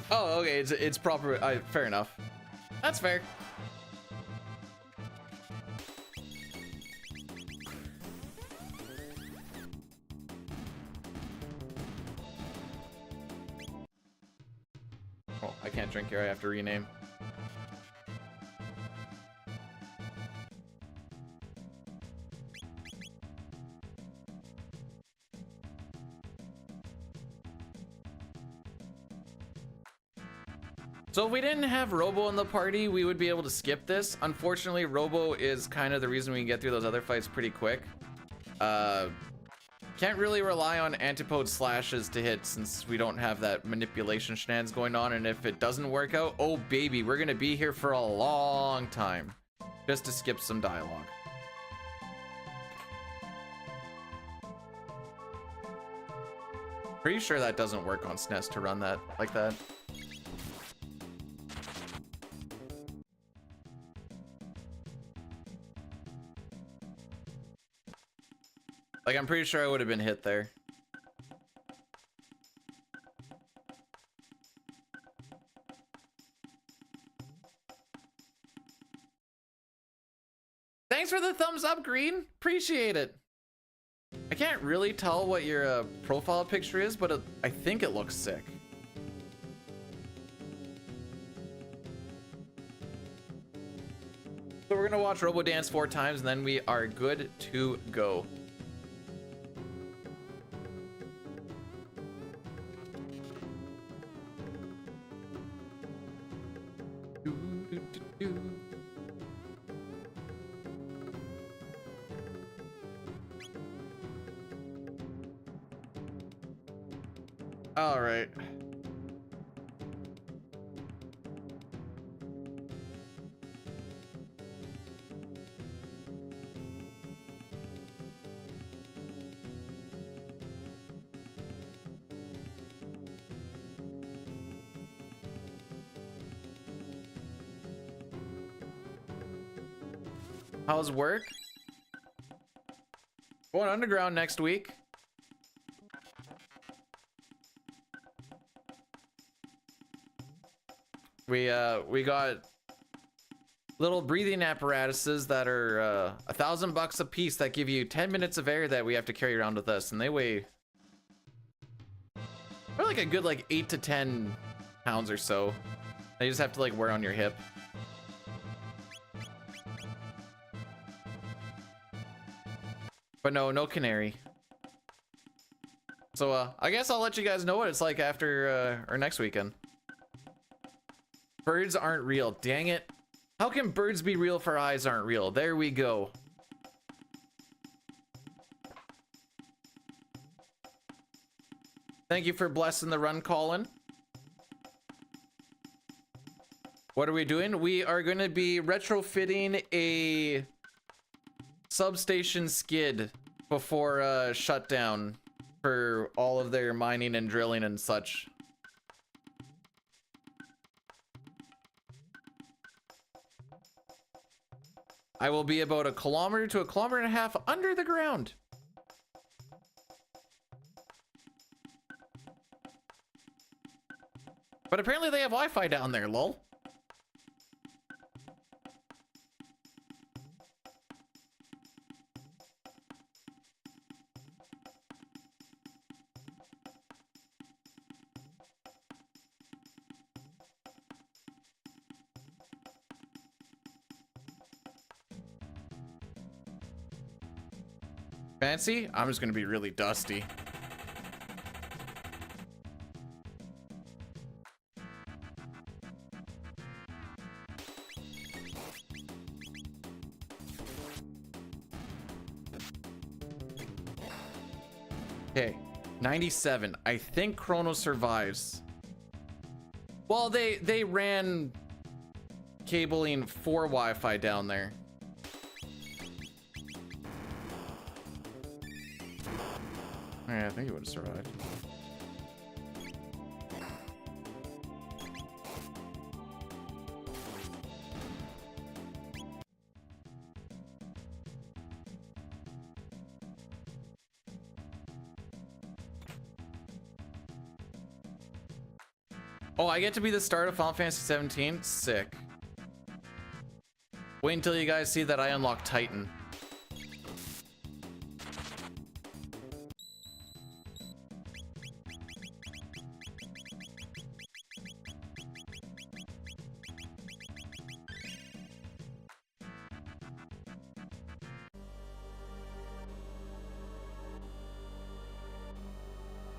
Oh, okay, it's proper. Fair enough. That's fair. Oh, I can't drink here. I have to rename. So if we didn't have Robo in the party, we would be able to skip this. Unfortunately, Robo is kind of the reason we can get through those other fights pretty quick. Can't really rely on antipode slashes to hit since we don't have that manipulation shenanigans going on. And if it doesn't work out, oh baby, we're gonna be here for a long time just to skip some dialogue. Pretty sure that doesn't work on SNES to run that like that. Like, I'm pretty sure I would have been hit there. Thanks for the thumbs up, Green. Appreciate it. I can't really tell what your profile picture is, but I think it looks sick. So we're gonna watch Robo Dance 4 times, and then we are good to go. All right. How's work? Going underground next week. We got little breathing apparatuses that are $1,000 a piece that give you 10 minutes of air that we have to carry around with us, and they weigh they're like a good like 8 to 10 pounds or so. They just have to like wear on your hip. But no canary. So I guess I'll let you guys know what it's like after or next weekend. Birds aren't real. Dang it. How can birds be real if our eyes aren't real? There we go. Thank you for blessing the run, Colin. What are we doing? We are going to be retrofitting a substation skid before shutdown for all of their mining and drilling and such. I will be about 1 kilometer to 1.5 kilometers under the ground. But apparently they have Wi-Fi down there, lol. Fancy? I'm just gonna be really dusty. Okay, 97. I think Chrono survives. Well, they ran cabling for Wi-Fi down there. Yeah, I think he would have survived. Oh, I get to be the start of Final Fantasy 17? Sick. Wait until you guys see that I unlock Titan.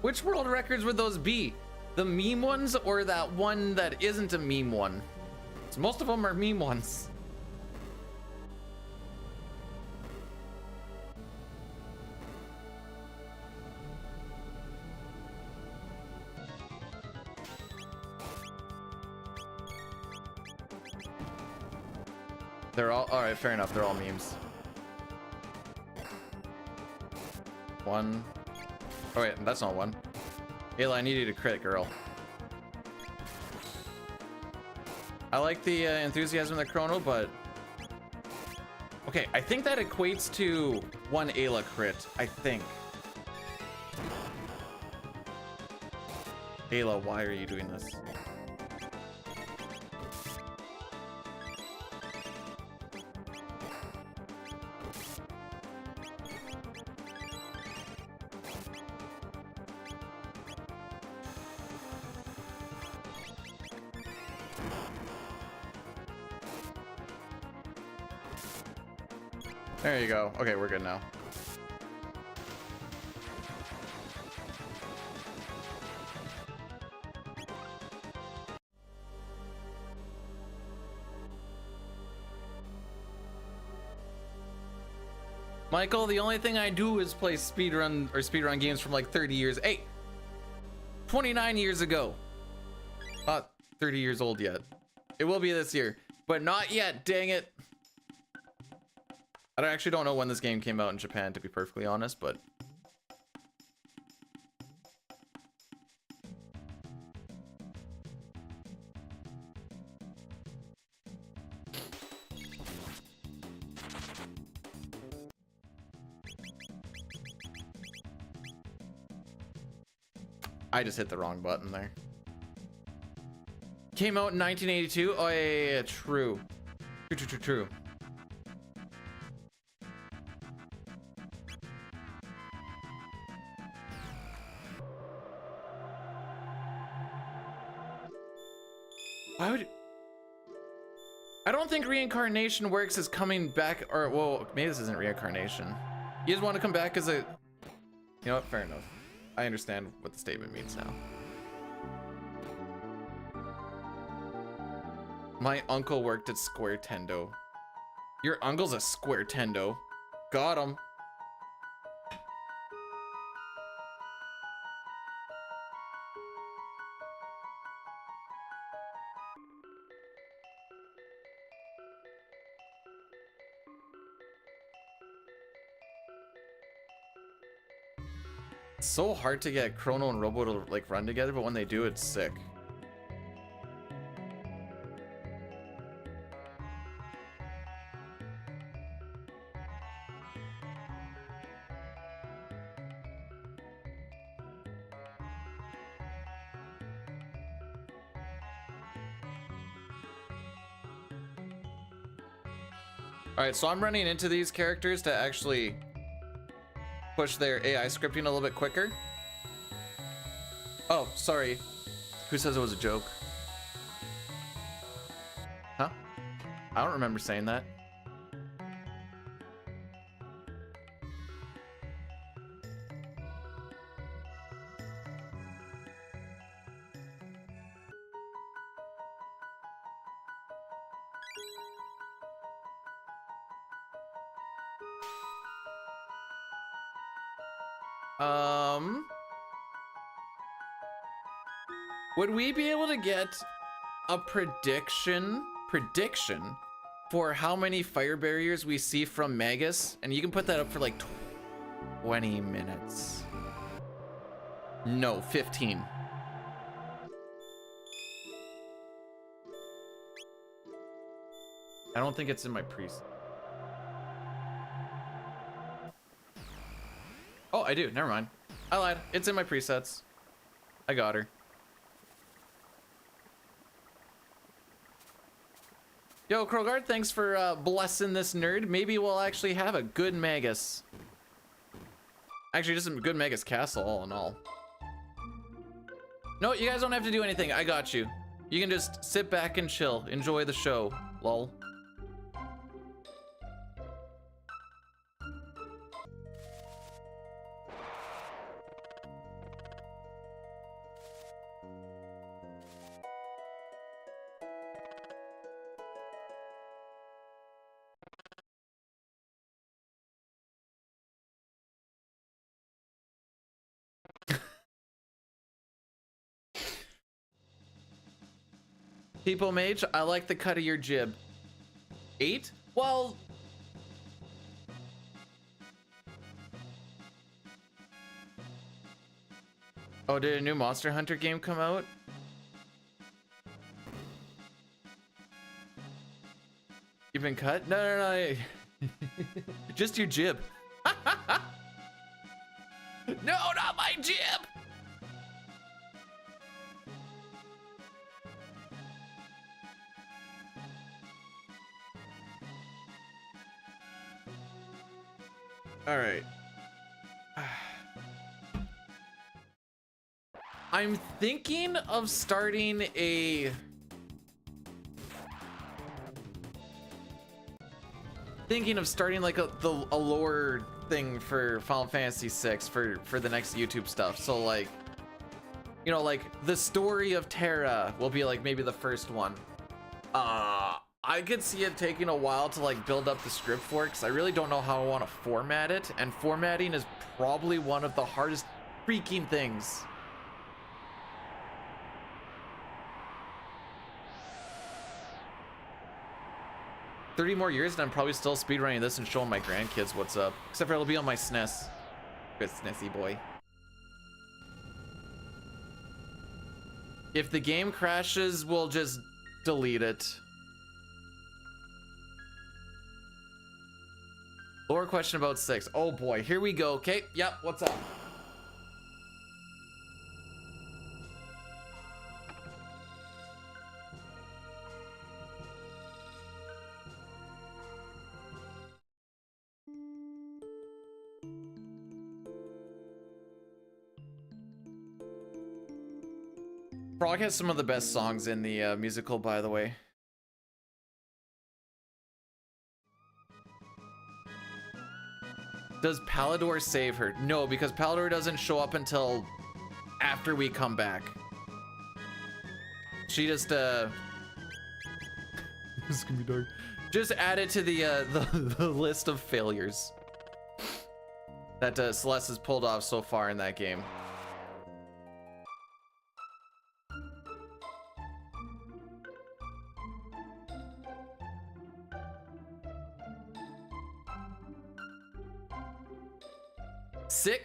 Which world records would those be? The meme ones or that one that isn't a meme one? So most of them are meme ones. They're all right, fair enough. They're all memes. One. Oh wait, that's not one. Ayla, I need you to crit, girl. I like the enthusiasm of the Chrono, but okay, I think that equates to one Ayla crit. I think. Ayla, why are you doing this? There you go. Okay, we're good now. Michael, the only thing I do is play speedrun games from like 30 years. Hey, 29 years ago. Not 30 years old yet. It will be this year, but not yet. Dang it. I actually don't know when this game came out in Japan, to be perfectly honest, but I just hit the wrong button there. Came out in 1982. Oh yeah, true. True. Why would... I don't think reincarnation works as coming back, or well, maybe this isn't reincarnation. You just want to come back as a... You know what? Fair enough. I understand what the statement means now. My uncle worked at Square Tendo. Your uncle's a Square Tendo. Got him. It's so hard to get Chrono and Robo to like run together, but when they do, it's sick. All right, so I'm running into these characters to actually push their AI scripting a little bit quicker. Oh, sorry. Who says it was a joke? Huh? I don't remember saying that. Would we be able to get a prediction for how many fire barriers we see from Magus? And you can put that up for like 20 minutes. No, 15. I don't think it's in my preset. Oh, I do. Never mind. I lied. It's in my presets. I got her. Yo, Krogard, thanks for blessing this nerd. Maybe we'll actually have a good Magus. Actually, just a good Magus castle, all in all. No, you guys don't have to do anything. I got you. You can just sit back and chill. Enjoy the show. Lol. People Mage, I like the cut of your jib. 8? Well... Oh, did a new Monster Hunter game come out? You've been cut? No. Just your jib. No, not my jib! All right. I'm thinking of starting a... like a lore thing for Final Fantasy VI for the next YouTube stuff. So like, you know, like the story of Terra will be like maybe the first one. I could see it taking a while to like build up the script for it because I really don't know how I want to format it, and formatting is probably one of the hardest freaking things. "30 more years and I'm probably still speedrunning this and showing my grandkids what's up. Except for it'll be on my SNES. Good SNESy boy. If the game crashes, we'll just delete it. Lore question about 6. Oh boy, here we go. Okay, yep, what's up? Frog has some of the best songs in the musical, by the way. Does Palador save her? No, because Palador doesn't show up until after we come back. She just this is gonna be dark. Just add it to the list of failures that Celeste has pulled off so far in that game.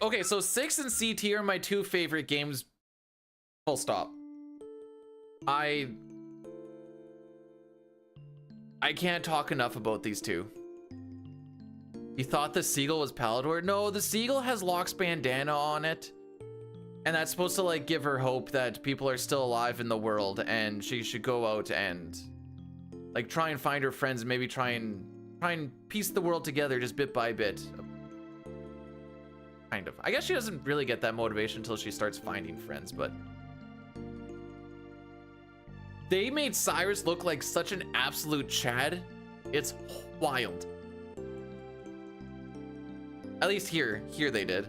Okay, so 6 and CT are my two favorite games. Full stop. I can't talk enough about these two. You thought the seagull was Palador? No, the seagull has Locke's bandana on it. And that's supposed to like give her hope that people are still alive in the world and she should go out and like try and find her friends and maybe try and try and piece the world together just bit by bit. Kind of. I guess she doesn't really get that motivation until she starts finding friends, but they made Cyrus look like such an absolute Chad. It's wild. At least here they did.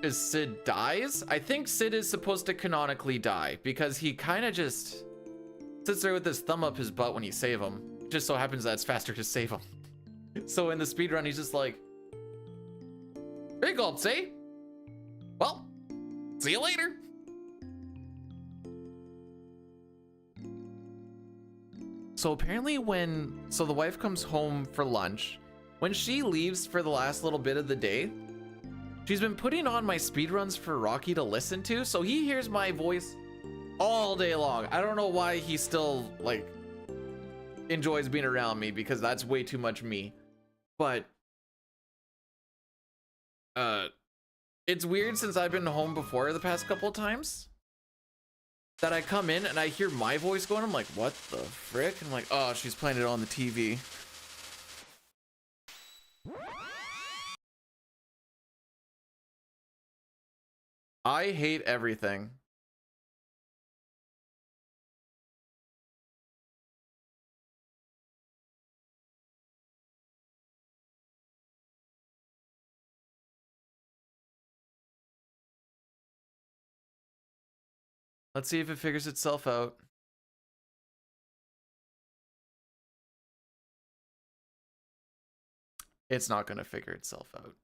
Is Sid dies? I think Sid is supposed to canonically die because he kind of just sits there with his thumb up his butt when you save him. It just so happens that it's faster to save him. So in the speedrun, he's just like, big gulp, say? Well, see you later. So apparently so the wife comes home for lunch, when she leaves for the last little bit of the day, she's been putting on my speedruns for Rocky to listen to, so he hears my voice all day long. I don't know why he still, like, enjoys being around me, because that's way too much me. But, it's weird since I've been home before the past couple of times, that I come in and I hear my voice going, I'm like, what the frick? And I'm like, oh, she's playing it on the TV. I hate everything. Let's see if it figures itself out. It's not gonna figure itself out.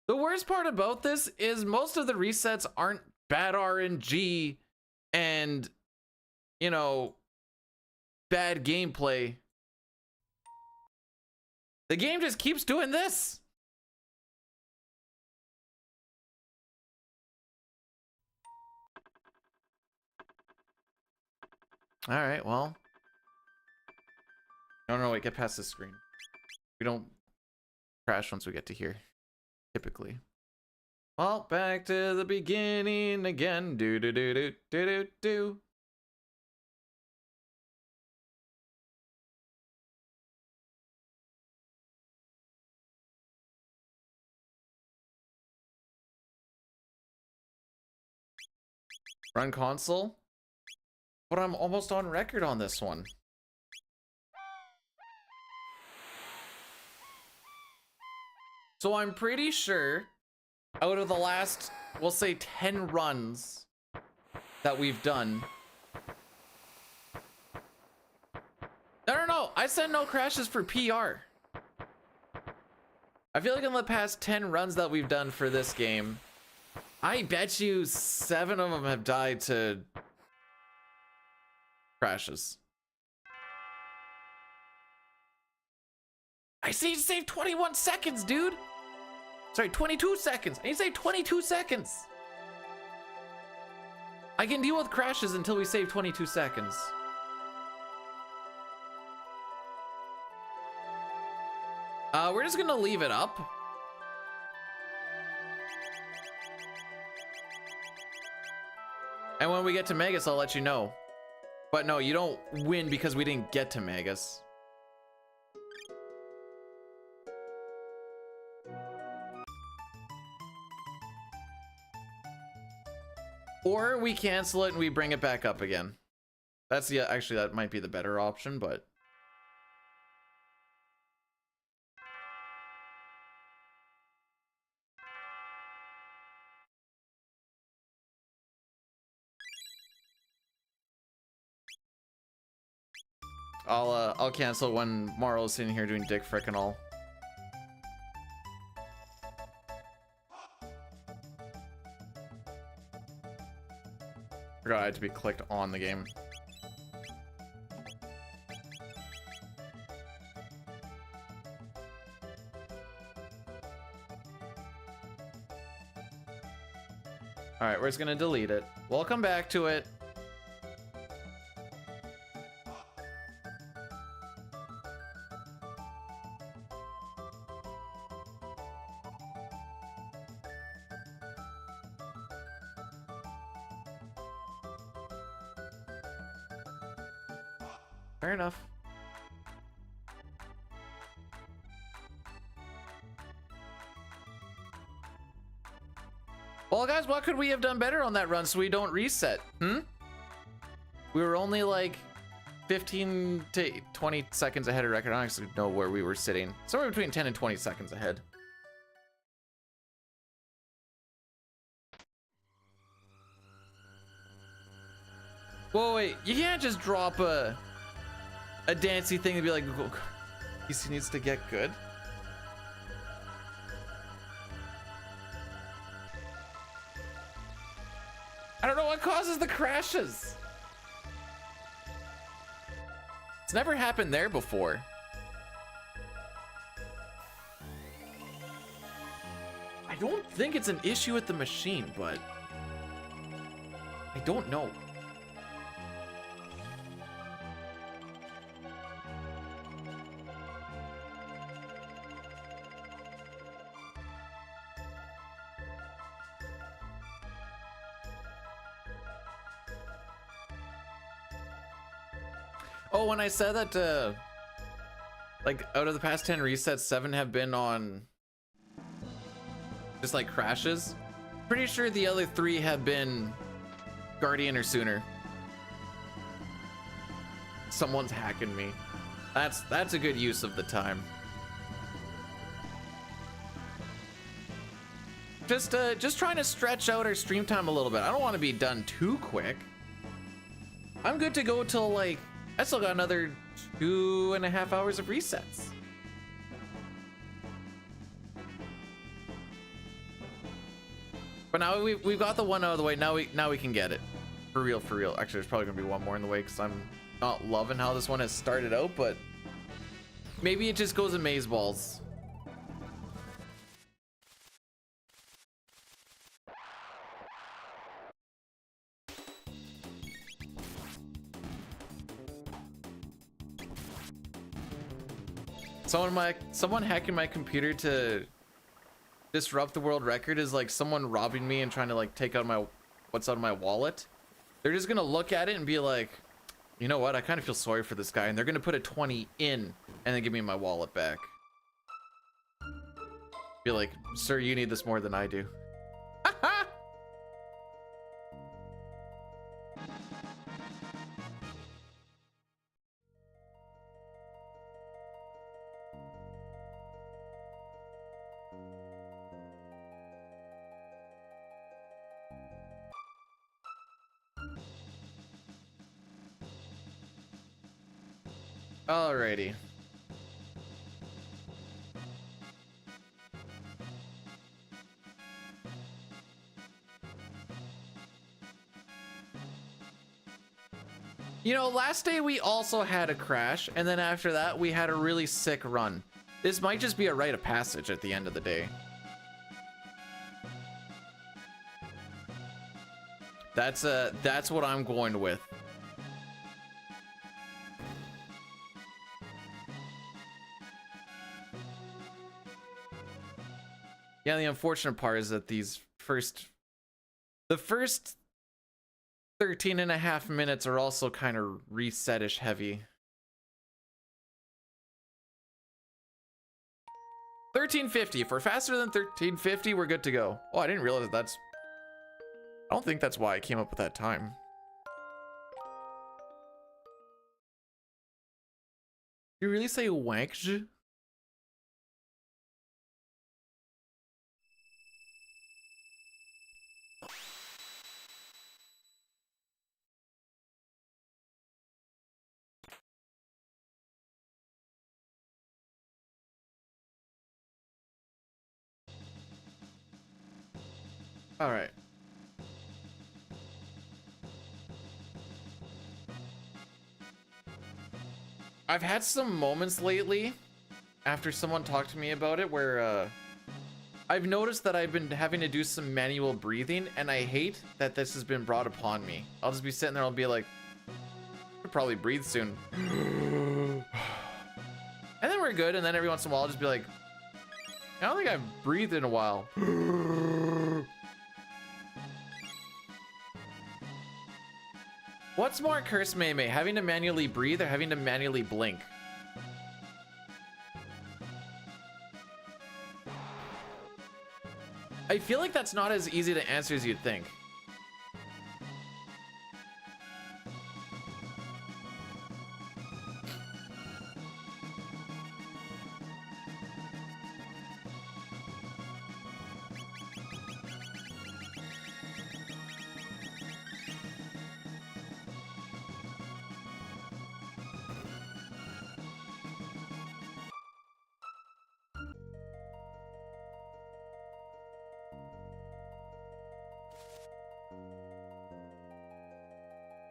The worst part about this is most of the resets aren't bad RNG and, you know, bad gameplay. The game just keeps doing this. All right, well. No, wait, get past this screen. We don't crash once we get to here, typically. Well, back to the beginning again. Do do do do do do do. Run console? But I'm almost on record on this one. So I'm pretty sure out of the last, we'll say 10 runs that we've done. No, I said no crashes for PR. I feel like in the past 10 runs that we've done for this game, I bet you 7 of them have died to crashes. I see you saved 21 seconds, dude. Sorry, 22 seconds. I need to save 22 seconds. I can deal with crashes until we save 22 seconds. We're just gonna leave it up. And when we get to Megas, I'll let you know. But no, you don't win because we didn't get to Megas. Or we cancel it and we bring it back up again. That's the, actually that might be the better option, but I'll cancel when Marlo's sitting here doing dick frick and all. Forgot I had to be clicked on the game. All right, we're just gonna delete it. We'll come back to it. Fair enough. Well, guys, what could we have done better on that run so we don't reset? We were only like 15 to 20 seconds ahead of record. I don't actually know where we were sitting. Somewhere between 10 and 20 seconds ahead. Whoa, wait. You can't just drop a dancy thing and be like, he needs to get good. I don't know what causes the crashes. It's never happened there before. I don't think it's an issue with the machine, but I don't know. Oh, when I said that, like, out of the past 10 resets, 7 have been on just like crashes. Pretty sure the other 3 have been Guardian or Sooner. Someone's hacking me. That's a good use of the time. Just trying to stretch out our stream time a little bit. I don't want to be done too quick. I'm good to go till like, I still got another 2.5 hours of resets. But now we've got the one out of the way. Now we can get it. For real, for real. Actually, there's probably gonna be one more in the way because I'm not loving how this one has started out, but maybe it just goes amazeballs. Someone hacking my computer to disrupt the world record is like someone robbing me and trying to like take out what's out of my wallet. They're just gonna look at it and be like, you know what, I kind of feel sorry for this guy, and they're gonna put a 20 in and then give me my wallet back. Be like, sir, you need this more than I do. Alrighty. You know, last day we also had a crash, and then after that we had a really sick run. This might just be a rite of passage at the end of the day. That's what I'm going with. Yeah, the unfortunate part is that the first 13.5 minutes are also kind of reset-ish heavy. 1350. If we're faster than 1350, we're good to go. Oh, I didn't realize that's... I don't think that's why I came up with that time. You really say wankj? All right. I've had some moments lately after someone talked to me about it where I've noticed that I've been having to do some manual breathing, and I hate that this has been brought upon me. I'll just be sitting there, I'll be like, I'll probably breathe soon. And then we're good, and then every once in a while I'll just be like, I don't think I've breathed in a while. What's more cursed, Mei, having to manually breathe or having to manually blink? I feel like that's not as easy to answer as you'd think.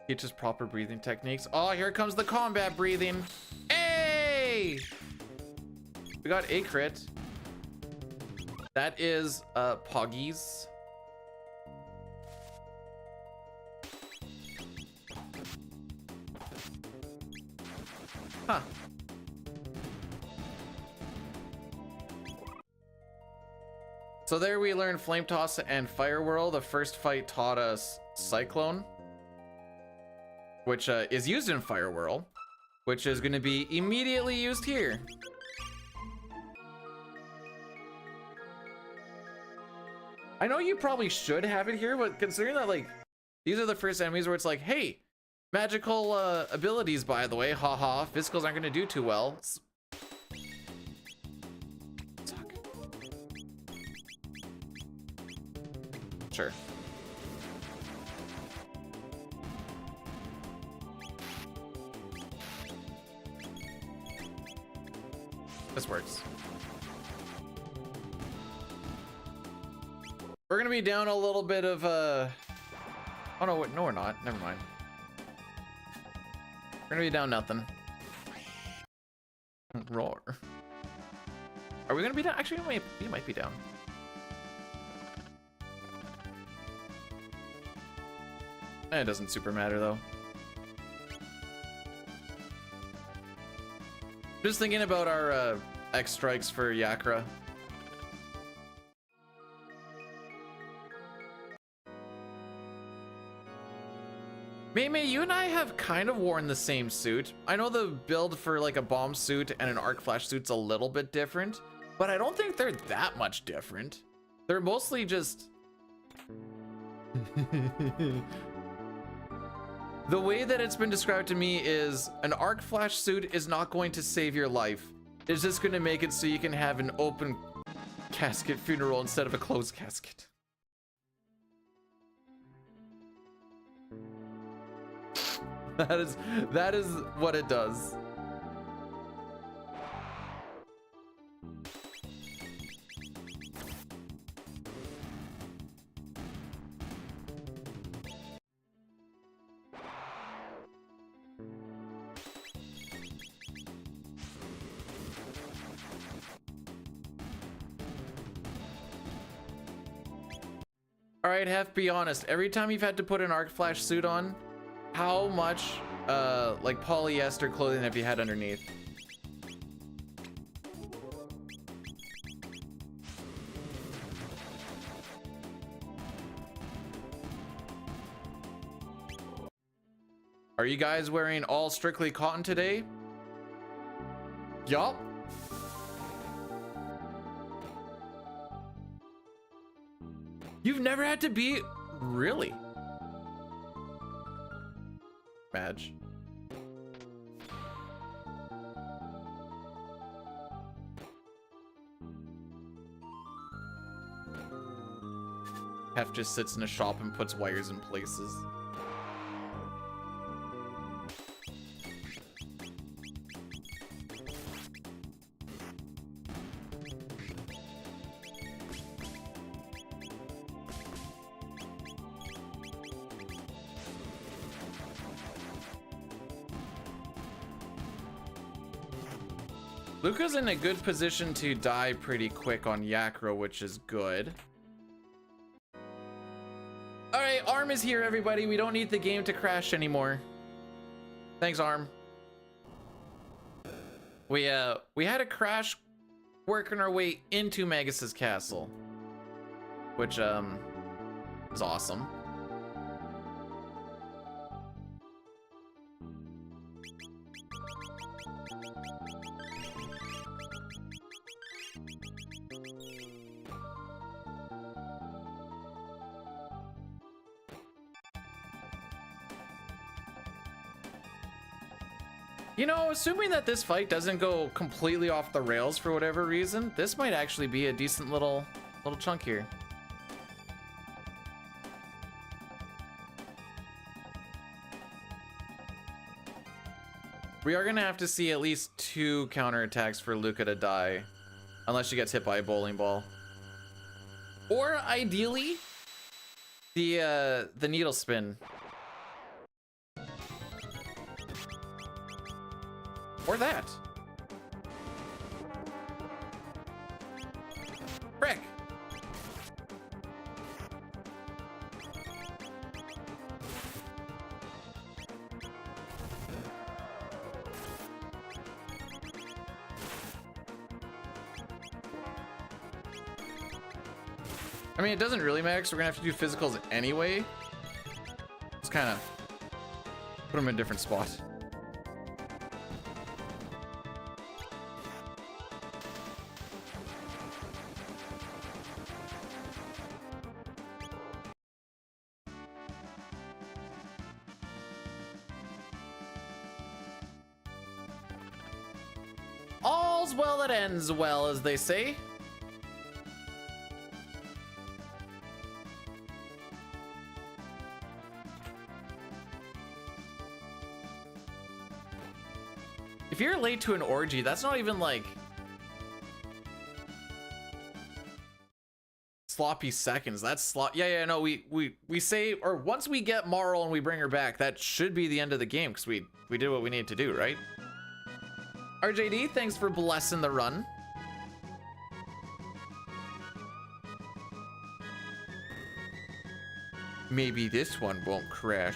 Teaches proper breathing techniques. Oh, here comes the combat breathing. Hey! We got a crit. That is Poggies. Huh. So there we learned Flame Toss and Fire Whirl. The first fight taught us Cyclone, which is used in Fire Whirl, which is going to be immediately used here. I know you probably should have it here, but considering that, like, these are the first enemies where it's like, hey, magical abilities, by the way, haha, physicals aren't going to do too well. Suck. Sure. This works. We're gonna be down a little bit of oh no, wait, no we're not. Never mind. We're gonna be down nothing. Roar. Are we gonna be down? Actually, we might be down. It doesn't super matter though. Just thinking about our X strikes for Yakra. Mei, you and I have kind of worn the same suit. I know the build for like a bomb suit and an arc flash suit's a little bit different, but I don't think they're that much different. They're mostly just... The way that it's been described to me is an arc flash suit is not going to save your life. It's just going to make it so you can have an open casket funeral instead of a closed casket. That is what it does. All right, Hef, be honest. Every time you've had to put an arc flash suit on, how much like polyester clothing have you had underneath? Are you guys wearing all strictly cotton today? Yup. You've never had to be... Really? Madge. Hef just sits in a shop and puts wires in places. Luca's in a good position to die pretty quick on Yakro, which is good. All right, Arm is here, everybody. We don't need the game to crash anymore. Thanks, Arm. We had a crash working our way into Magus's castle, which is awesome. You know, assuming that this fight doesn't go completely off the rails for whatever reason, this might actually be a decent little chunk here. We are gonna have to see at least 2 counterattacks for Luca to die, unless she gets hit by a bowling ball. Or ideally, the needle spin. Or that. Frick. I mean, it doesn't really matter because we're gonna have to do physicals anyway. Let's kind of put them in a different spot. All's well that ends well, as they say. If you're late to an orgy, that's not even like sloppy seconds. That's yeah, no, we say, or once we get Marl and we bring her back, that should be the end of the game because we did what we needed to do, right? RJD, thanks for blessing the run. Maybe this one won't crash.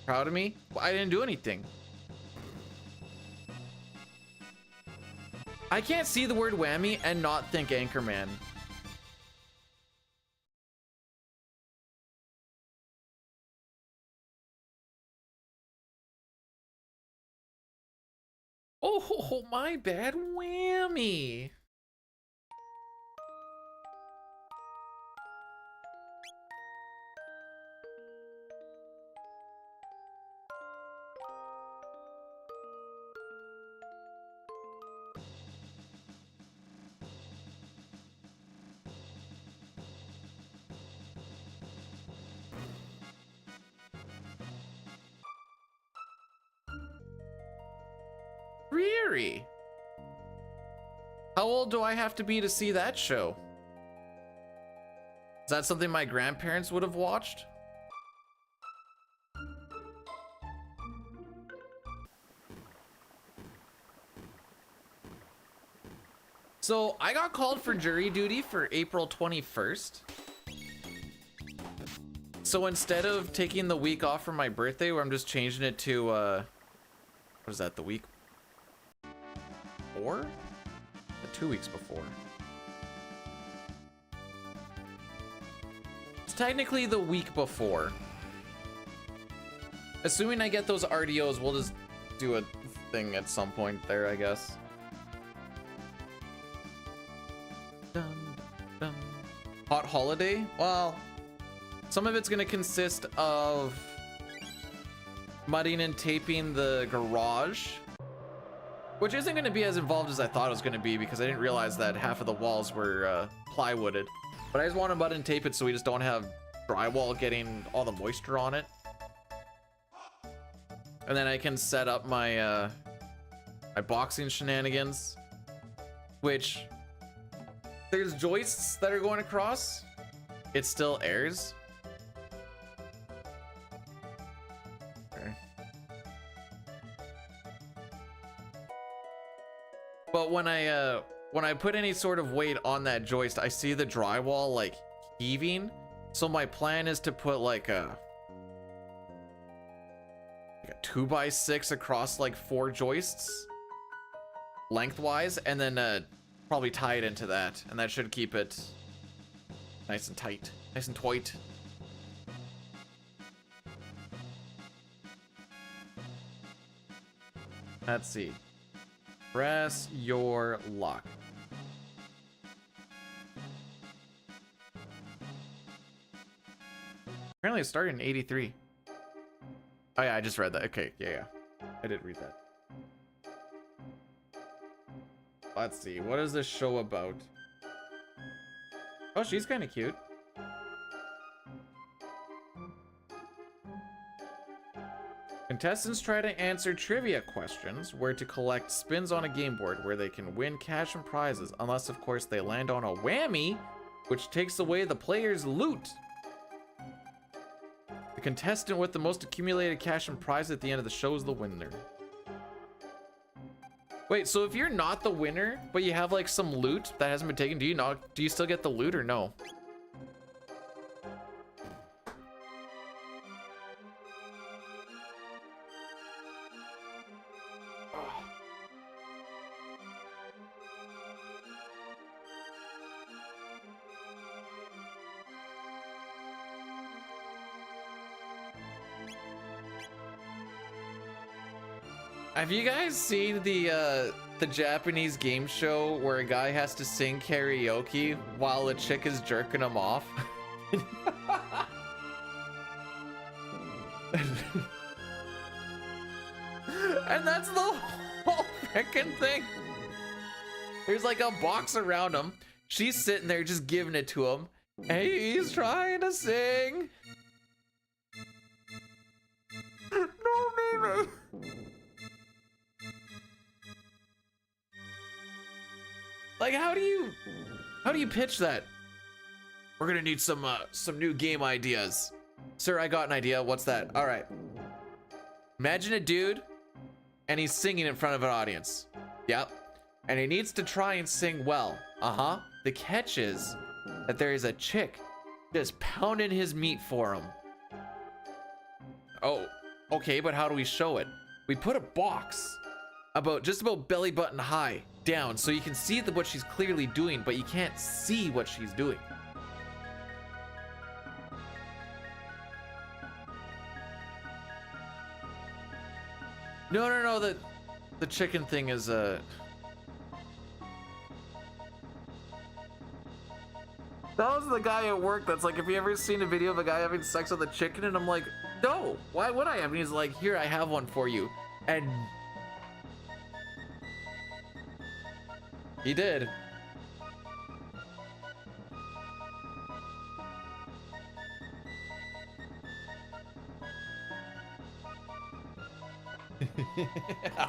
Proud of me? Well, I didn't do anything. I can't see the word whammy and not think Anchorman. Oh, my bad. Whammy. Really? How old do I have to be to see that show? Is that something my grandparents would have watched? So I got called for jury duty for April 21st. So instead of taking the week off for my birthday, where I'm just changing it to, what is that, the week? Or 2 weeks before. It's technically the week before. Assuming I get those RDOs, we'll just do a thing at some point there, I guess. Dun, dun. Hot holiday? Well, some of it's gonna consist of mudding and taping the garage, which isn't going to be as involved as I thought it was going to be because I didn't realize that half of the walls were plywooded. But I just want to mud and tape it so we just don't have drywall getting all the moisture on it. And then I can set up my my boxing shenanigans, which there's joists that are going across. It still airs. when I put any sort of weight on that joist, I see the drywall like heaving. So my plan is to put like a 2x6 across like 4 joists lengthwise, and then probably tie it into that, and that should keep it nice and tight, nice and tight. Let's see. Press your luck. Apparently it started in 83. Oh yeah, I just read that. Okay, yeah. I did read that. Let's see. What is this show about? Oh, she's kind of cute. Contestants try to answer trivia questions where to collect spins on a game board where they can win cash and prizes, unless of course they land on a whammy, which takes away the player's loot. The contestant with the most accumulated cash and prize at the end of the show is the winner. Wait, so if you're not the winner, but you have like some loot that hasn't been taken, do you still get the loot or no? Have you guys seen the Japanese game show where a guy has to sing karaoke while a chick is jerking him off? And that's the whole freaking thing. There's like a box around him. She's sitting there just giving it to him. Hey, he's trying to sing. No, baby. Like, how do you pitch that? We're gonna need some new game ideas. Sir, I got an idea. What's that? All right. Imagine a dude, and he's singing in front of an audience. Yep. And he needs to try and sing well. Uh-huh. The catch is that there is a chick just pounding his meat for him. Oh, okay, but how do we show it? We put a box just about belly button high down so you can see what she's clearly doing, but you can't see what she's doing. No, the chicken thing is that was the guy at work that's like, have you ever seen a video of a guy having sex with a chicken? And I'm like, no, why would I have? And he's like, here, I have one for you. And he did.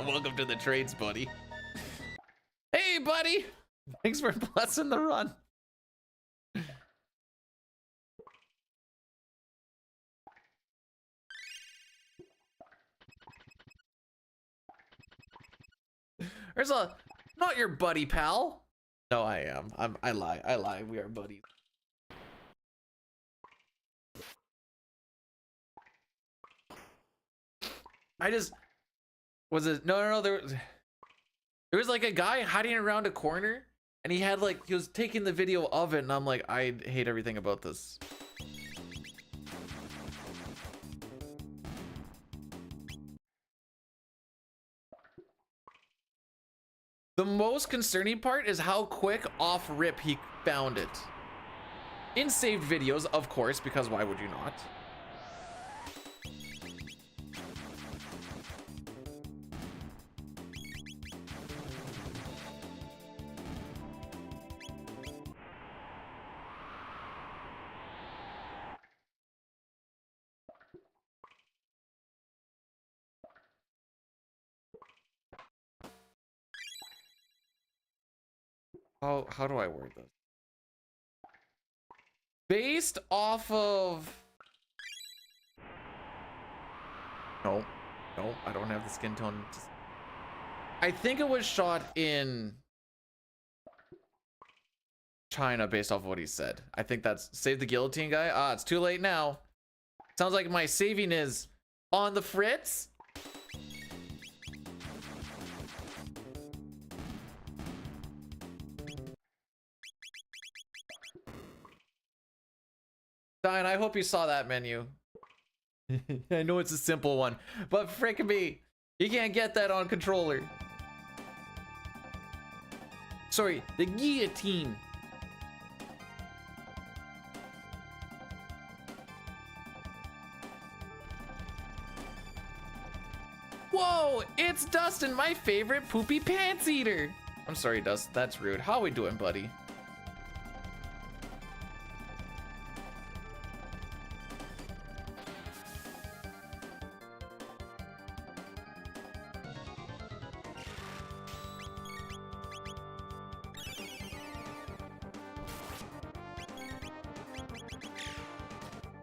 Welcome to the trades, buddy. Hey, buddy. Thanks for blessing the run. There's not your buddy, pal. No, I am. I lie. We are buddies. No, there was like a guy hiding around a corner, and he was taking the video of it, and I'm like, I hate everything about this. The most concerning part is how quick off rip he found it. In saved videos, of course, because why would you not? How do I word this? Based off of... No, I don't have the skin tone. I think it was shot in China based off of what he said. I think that's save the guillotine guy. Ah, it's too late now. Sounds like my saving is on the fritz. Diane, I hope you saw that menu. I know it's a simple one, but frick me, you can't get that on controller. Sorry, the guillotine. Whoa, it's Dustin, my favorite poopy pants eater. I'm sorry, Dustin, that's rude. How we doing, buddy?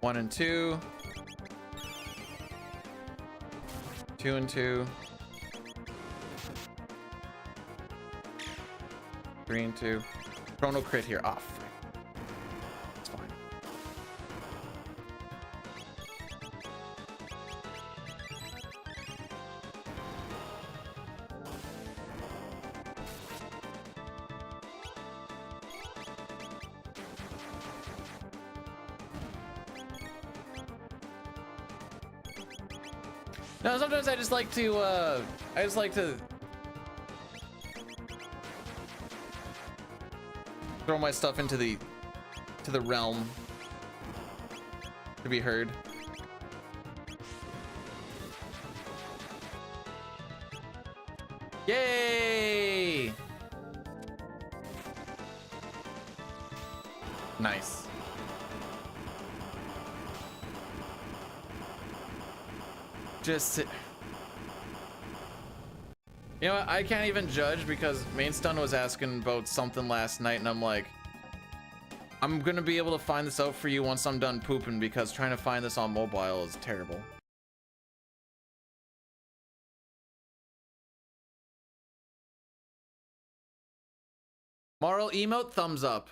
One and two. 2 and 2. 3 and 2. Chrono crit here. Ah, frick. It's fine. No, sometimes I just like to throw my stuff into the realm to be heard. Yay! Nice. Just sit. You know what? I can't even judge because Mainstun was asking about something last night and I'm like, I'm gonna be able to find this out for you once I'm done pooping because trying to find this on mobile is terrible. Marl emote, thumbs up.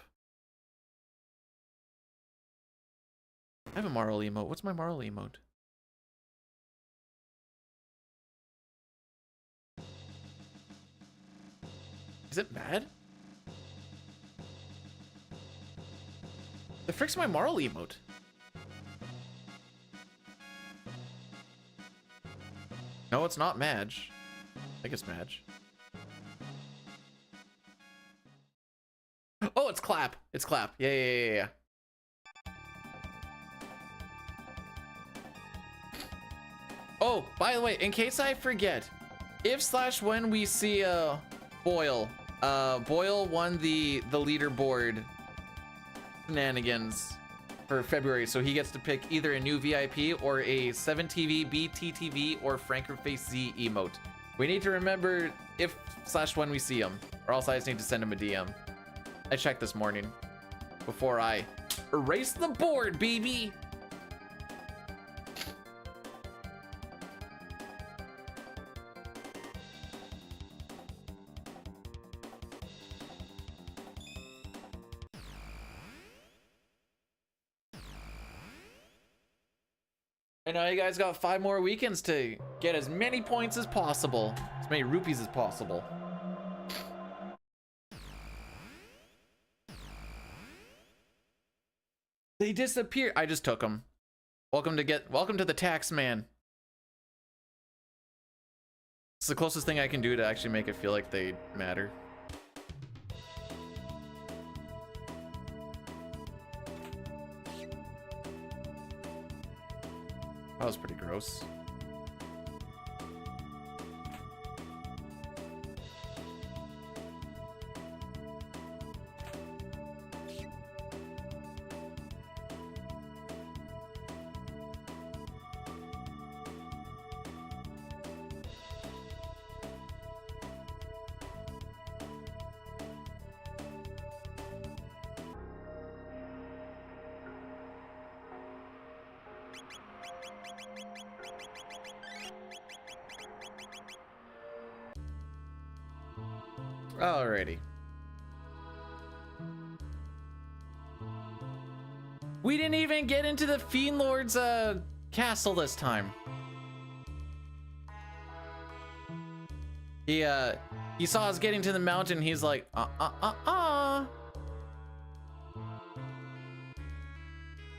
I have a Marl emote. What's my Marl emote? Is it mad? The frick's my Marl emote? No, it's not Madge. I think it's Madge. Oh, it's Clap. It's Clap. Yeah. Oh, by the way, in case I forget, if/when we see Boyle, Boyle won the leaderboard shenanigans for February, so he gets to pick either a new VIP or a 7TV, BTTV, or Frankerface Z emote. We need to remember if/when we see him, or else I just need to send him a DM. I checked this morning before I erase the board, baby. I know you guys got 5 more weekends to get as many points as possible, as many rupees as possible. They disappear. I just took them. Welcome to the tax man. It's the closest thing I can do to actually make it feel like they matter. That was pretty gross. Alrighty. We didn't even get into the Fiend Lord's castle this time. He saw us getting to the mountain. He's like,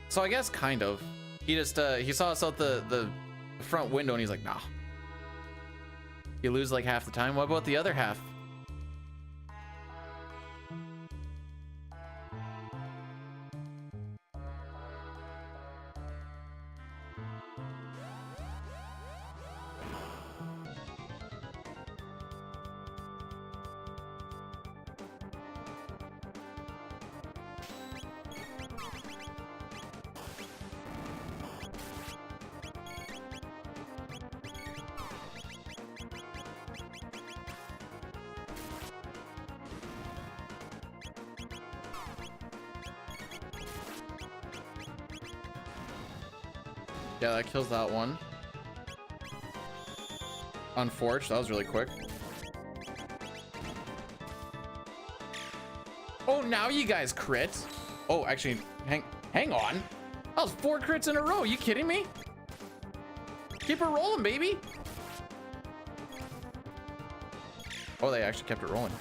So I guess kind of. He just he saw us out the front window and he's like, nah. You lose like half the time. What about the other half? Yeah, that kills that one. Unforged, that was really quick. Oh, now you guys crit. Oh, actually, hang on. That was 4 crits in a row. You kidding me? Keep it rolling, baby. Oh, they actually kept it rolling.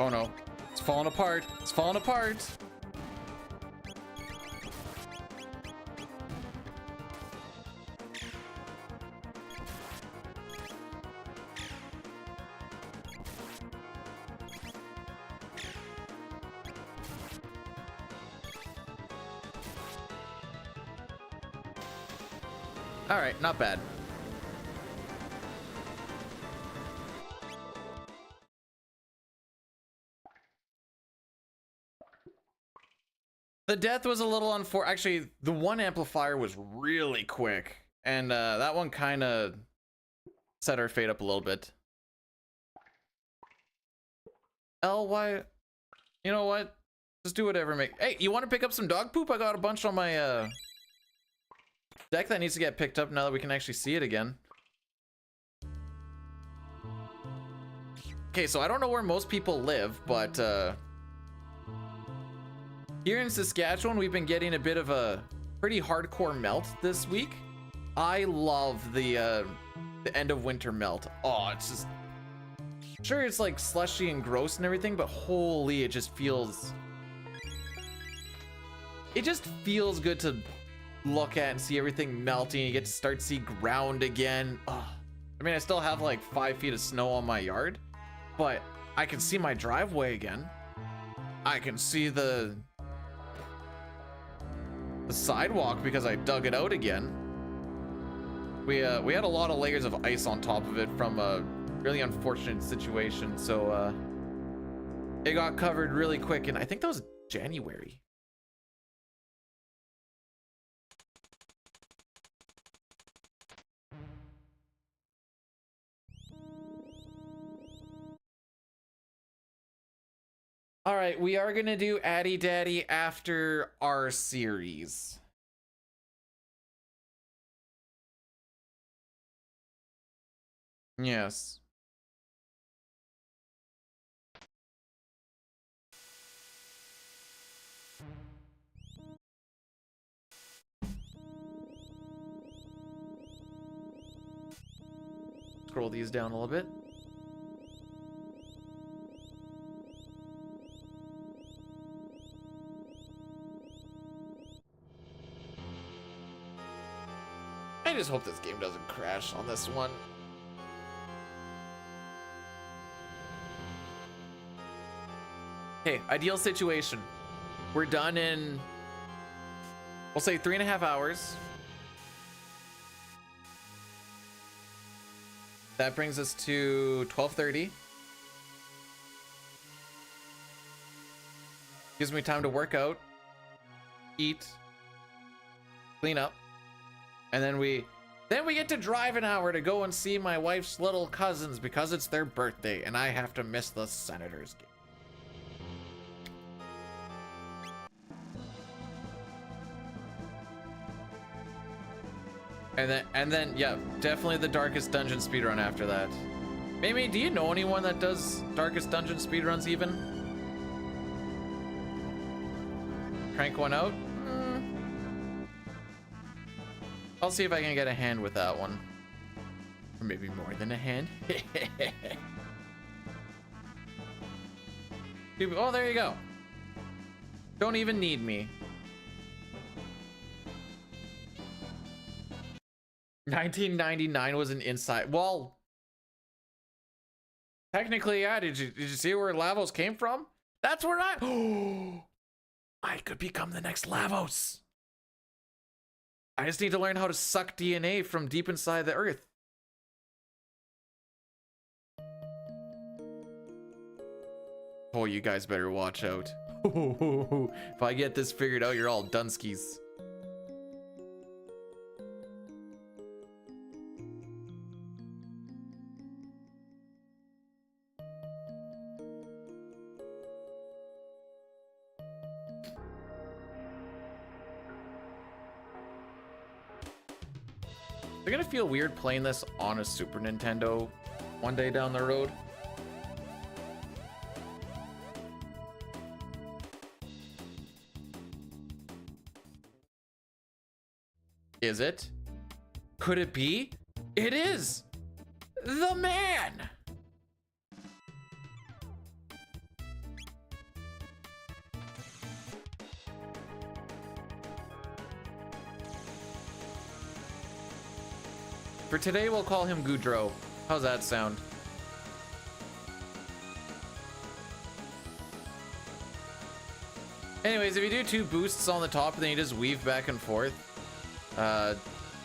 Oh no, it's falling apart. It's falling apart. All right, not bad. The death was a little unfortunate. Actually, the one amplifier was really quick, and that one kind of set our fate up a little bit. why? You know what? Just do whatever. Hey, you want to pick up some dog poop? I got a bunch on my deck that needs to get picked up now that we can actually see it again. Okay, so I don't know where most people live, but here in Saskatchewan, we've been getting a bit of a pretty hardcore melt this week. I love the end of winter melt. Oh, it's just... Sure, it's like slushy and gross and everything, but holy, it just feels... It just feels good to look at and see everything melting. You get to start to see ground again. Oh. I mean, I still have like 5 feet of snow on my yard, but I can see my driveway again. I can see the sidewalk because I dug it out again. We had a lot of layers of ice on top of it from a really unfortunate situation, so it got covered really quick, and I think that was January. All right, we are gonna do Addy Daddy after our series. Yes. Scroll these down a little bit. I just hope this game doesn't crash on this one. Okay, ideal situation. We're done in, we'll say 3.5 hours. That brings us to 12:30. Gives me time to work out, eat, clean up, and then we Then we get to drive an hour to go and see my wife's little cousins because it's their birthday and I have to miss the Senators game. And then, yeah, definitely the Darkest Dungeon speedrun after that. Mimi, do you know anyone that does Darkest Dungeon speedruns even? Crank one out? I'll see if I can get a hand with that one. Or maybe more than a hand. Oh, there you go. Don't even need me. 1999 was an inside. Well, technically, yeah. Did you see where Lavos came from? That's where I could become the next Lavos. I just need to learn how to suck DNA from deep inside the earth. Oh, you guys better watch out. If I get this figured out, you're all Dunskies. They're gonna feel weird playing this on a Super Nintendo one day down the road. Is it? Could it be? It is! The man! For today, we'll call him Goudreau. How's that sound? Anyways, if you do 2 boosts on the top and then you just weave back and forth,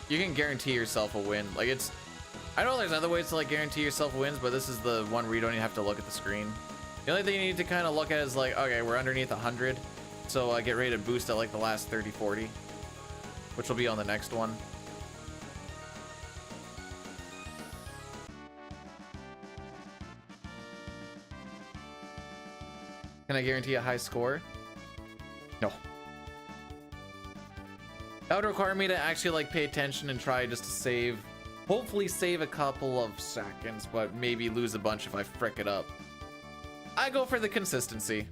you can guarantee yourself a win. Like, it's... I know there's other ways to, like, guarantee yourself wins, but this is the one where you don't even have to look at the screen. The only thing you need to kind of look at is, like, okay, we're underneath 100, so get ready to boost at, like, the last 30, 40, which will be on the next one. Can I guarantee a high score? No. That would require me to actually like pay attention and try just to save, hopefully save a couple of seconds, but maybe lose a bunch if I frick it up. I go for the consistency.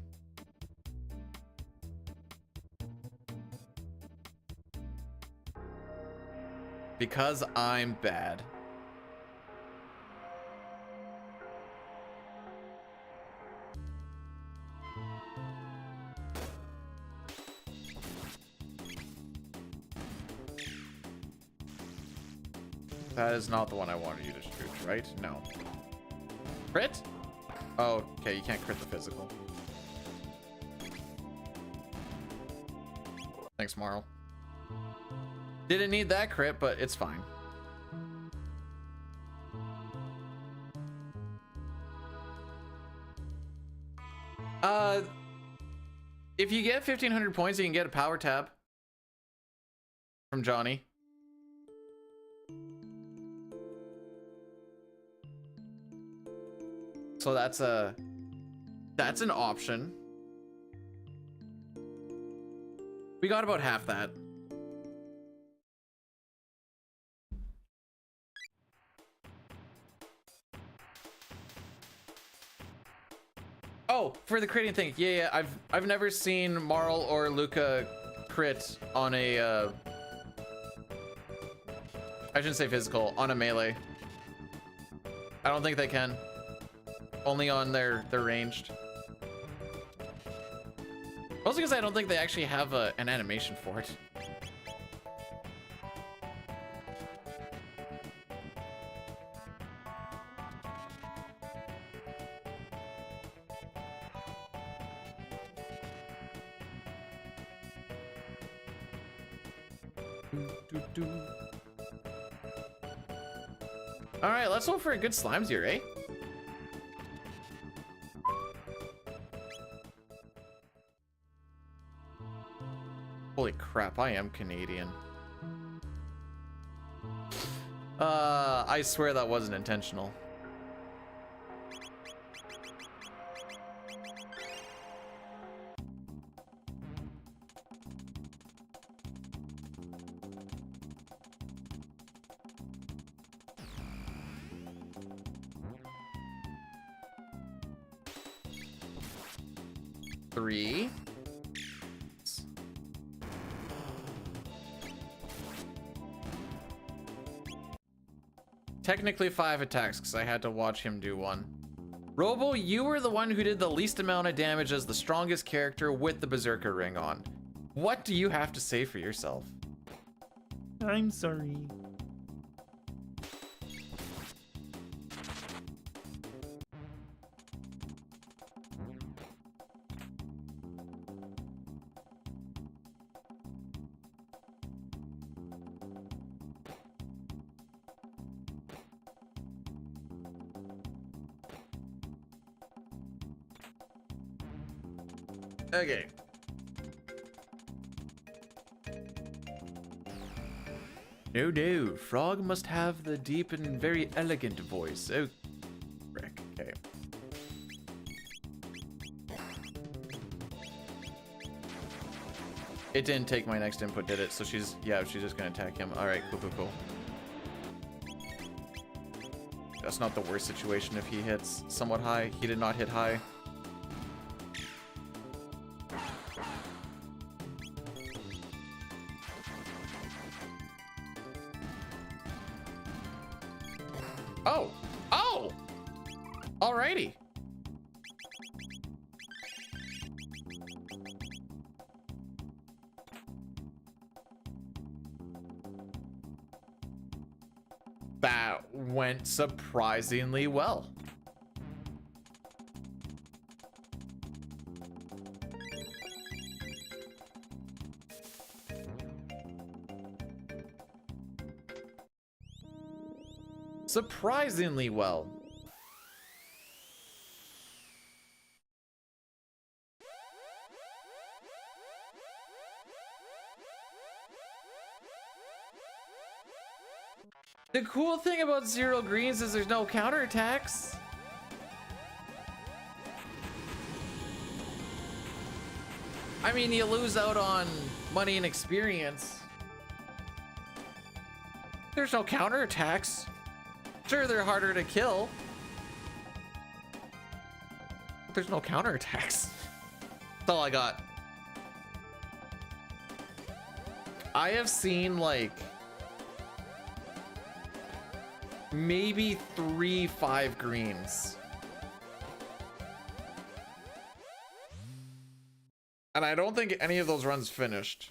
Because I'm bad. That is not the one I wanted you to shoot, right? No. Crit? Oh, okay, you can't crit the physical. Thanks, Marl. Didn't need that crit, but it's fine. If you get 1,500 points, you can get a power tab from Johnny. So that's an option. We got about half that. Oh, for the critting thing. Yeah, I've never seen Marl or Luca crit on a I shouldn't say physical, on a melee. I don't think they can. Only on their ranged. Also because I don't think they actually have an animation for it. All right, let's hope for a good slimes here, eh? Holy crap, I am Canadian. I swear that wasn't intentional. Three. Technically 5 attacks because I had to watch him do one. Robo, you were the one who did the least amount of damage as the strongest character with the Berserker ring on. What do you have to say for yourself? I'm sorry. Okay. No, Frog must have the deep and very elegant voice. Oh, frick. Okay. It didn't take my next input, did it? So she's just gonna attack him. All right, cool. That's not the worst situation if he hits somewhat high. He did not hit high. Oh! Alrighty. That went surprisingly well. Surprisingly well. The cool thing about zero greens is there's no counterattacks. I mean, you lose out on money and experience. There's no counterattacks. Sure, they're harder to kill. But there's no counterattacks. That's all I got. I have seen like maybe 3 5 greens. And I don't think any of those runs finished.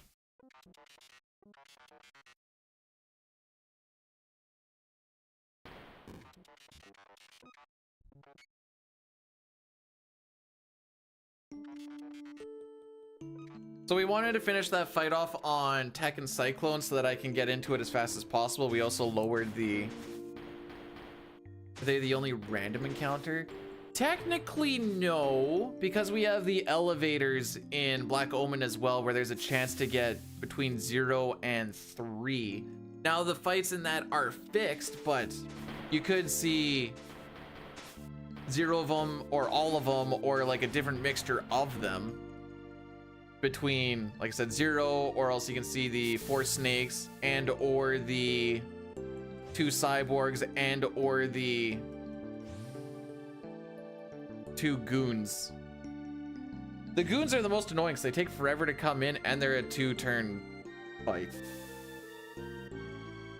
So we wanted to finish that fight off on Tech and Cyclone so that I can get into it as fast as possible. We also lowered the... Are they the only random encounter? Technically, no, because we have the elevators in Black Omen as well, where there's a chance to get between 0 and 3. Now, the fights in that are fixed, but you could see 0 of them or all of them or like a different mixture of them between, like I said, 0, or else you can see the 4 snakes and or the 2 cyborgs and or the 2 goons. The goons are the most annoying because they take forever to come in and they're a 2-turn fight.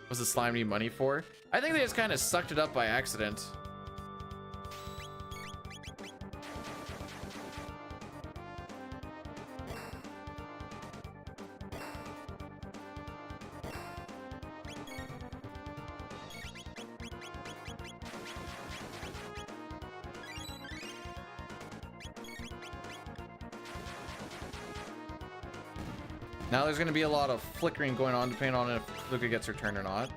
What's the slime need money for? I think they just kind of sucked it up by accident. Now there's going to be a lot of flickering going on depending on if Luca gets her turn or not.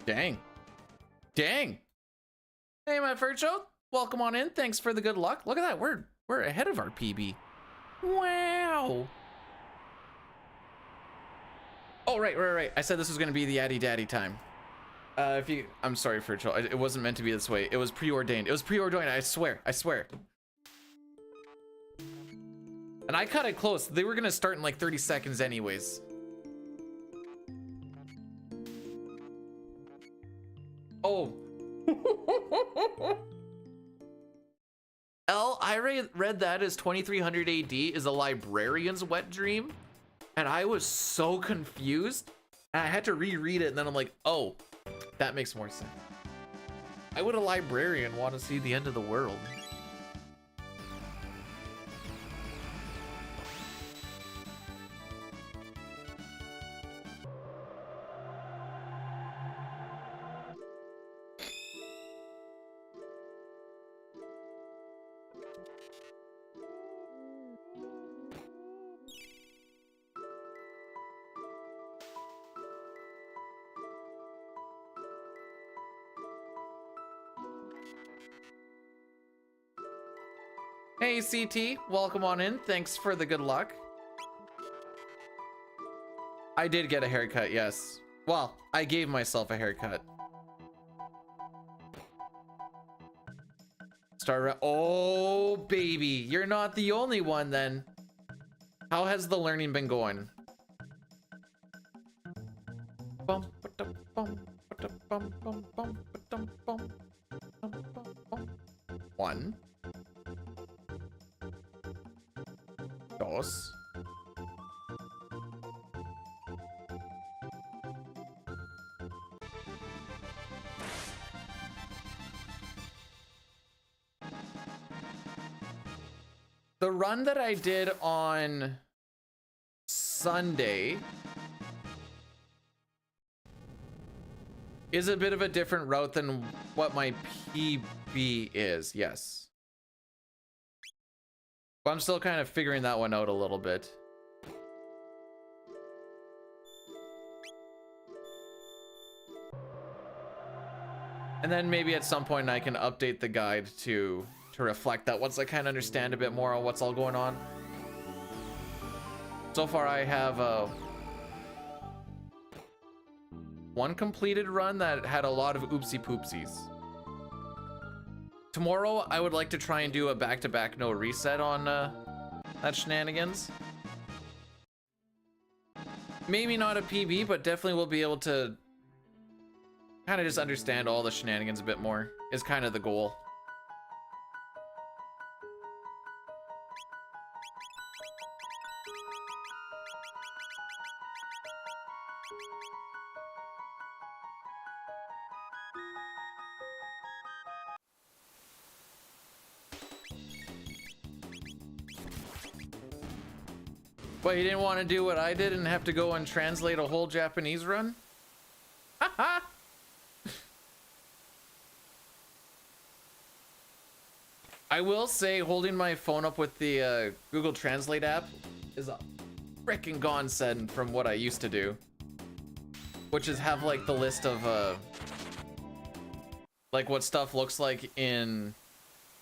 Dang. Dang. Hey, my Furcho. welcome on in. Thanks for the good luck. Look at that. We're ahead of our PB. Wow. Oh, right. I said this was going to be the Addy Daddy time. I'm sorry for it wasn't meant to be this way. It was preordained. I swear. And I cut it close. They were going to start in like 30 seconds anyways. Oh. I read that as 2300 AD is a librarian's wet dream. And I was so confused. And I had to reread it. And then I'm like, oh, that makes more sense. Why would a librarian want to see the end of the world? Hey CT, welcome on in. Thanks for the good luck. I did get a haircut, yes. Well, I gave myself a haircut. Oh, baby, you're not the only one then. How has the learning been going? One. Dos. The run that I did on Sunday is a bit of a different route than what my PB is, yes. But I'm still kind of figuring that one out a little bit. And then maybe at some point I can update the guide to reflect that once I kind of understand a bit more on what's all going on. So far I have one completed run that had a lot of oopsie poopsies. Tomorrow I would like to try and do a back-to-back no reset on that shenanigans. Maybe not a PB, but definitely we'll be able to kind of just understand all the shenanigans a bit more is kind of the goal. What, you didn't want to do what I did and have to go and translate a whole Japanese run? Haha! I will say holding my phone up with the Google Translate app is a frickin' godsend from what I used to do. Which is have like the list of like what stuff looks like in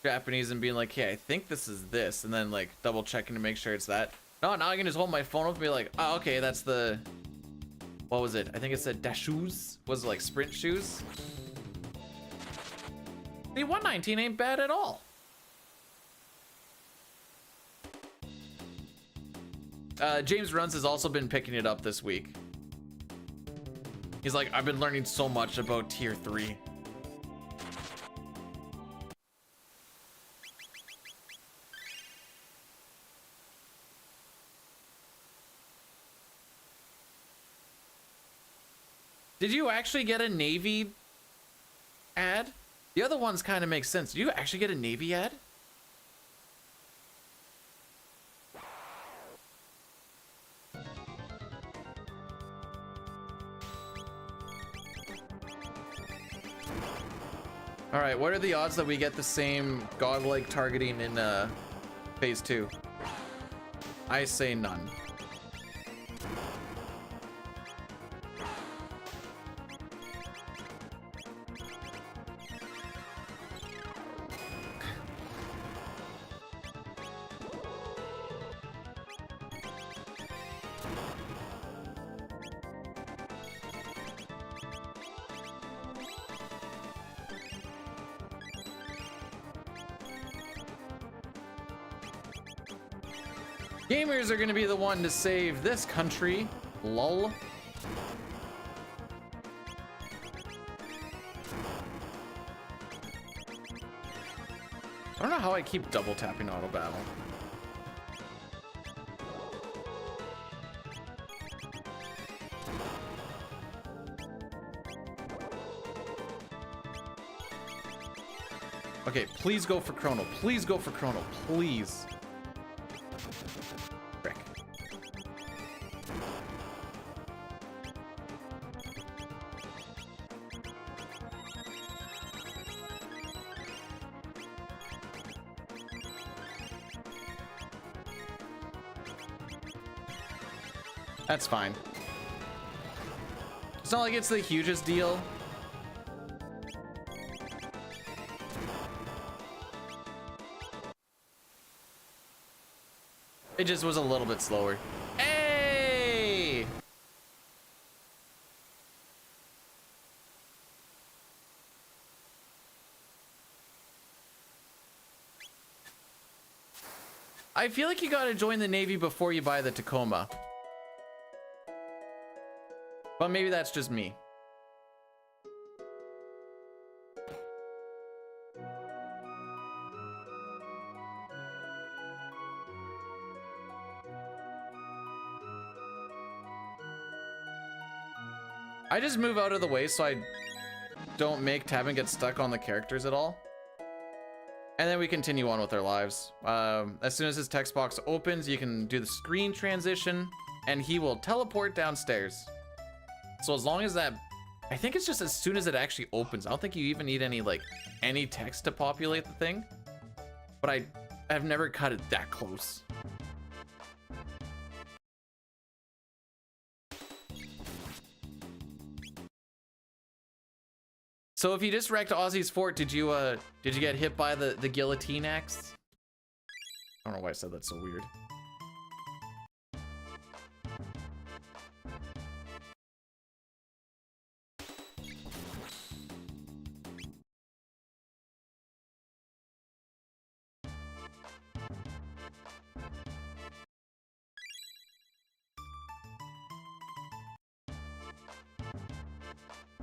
Japanese and being like, hey, I think this is this, and then like double checking to make sure it's that. No, now I can just hold my phone up and be like, oh, okay, that's the, what was it? I think it said dashoes. Was it like sprint shoes? The 119 ain't bad at all. James Runs has also been picking it up this week. He's like, I've been learning so much about tier 3. Did you actually get a Navy ad? The other ones kind of make sense. Did you actually get a Navy ad? All right, what are the odds that we get the same godlike targeting in phase 2? I say none. Gamers are gonna be the one to save this country. Lol. I don't know how I keep double tapping auto battle. Okay, please go for Chrono. Please go for Chrono. Please. Frick. That's fine. It's not like it's the hugest deal. It just was a little bit slower. Hey! I feel like you gotta join the Navy before you buy the Tacoma. But maybe that's just me. I just move out of the way so I don't make tabbing get stuck on the characters at all. And then we continue on with our lives. As soon as his text box opens, you can do the screen transition and he will teleport downstairs. So as long as that, I think it's just as soon as it actually opens. I don't think you even need any text to populate the thing. But I have never cut it that close. So if you just wrecked Ozzy's fort, did you get hit by the guillotine axe? I don't know why I said that so weird.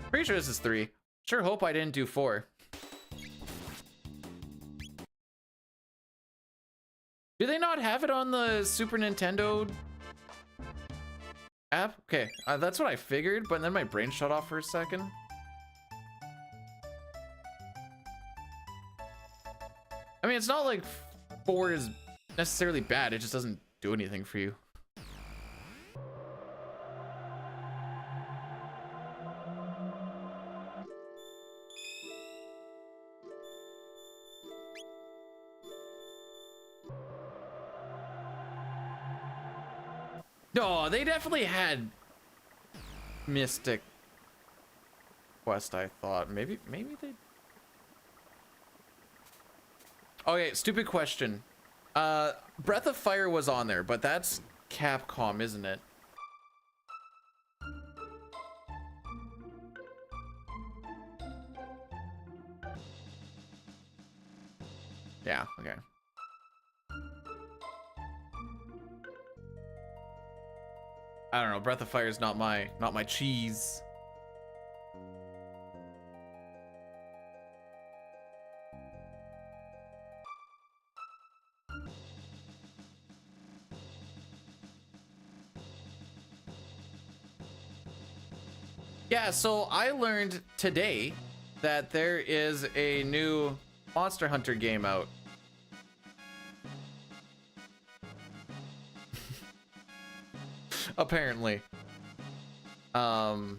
Pretty sure this is 3. Sure hope I didn't do 4. Do they not have it on the Super Nintendo app? Okay, that's what I figured, but then my brain shut off for a second. I mean, it's not like 4 is necessarily bad, it just doesn't do anything for you. No, they definitely had Mystic Quest, I thought. Maybe they... Okay, stupid question. Breath of Fire was on there, but that's Capcom, isn't it? Yeah, okay. I don't know, Breath of Fire is not my cheese. Yeah, so I learned today that there is a new Monster Hunter game out. Apparently. I'm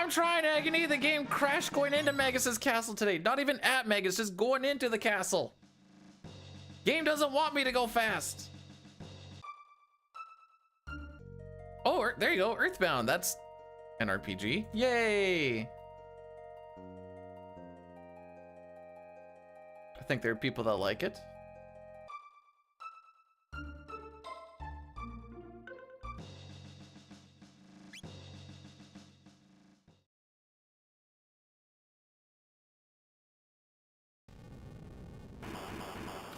trying agony. The game crashed going into Magus's castle today. Not even at Magus, just going into the castle. Game doesn't want me to go fast. Oh, there you go, Earthbound. That's an RPG. Yay! I think there are people that like it.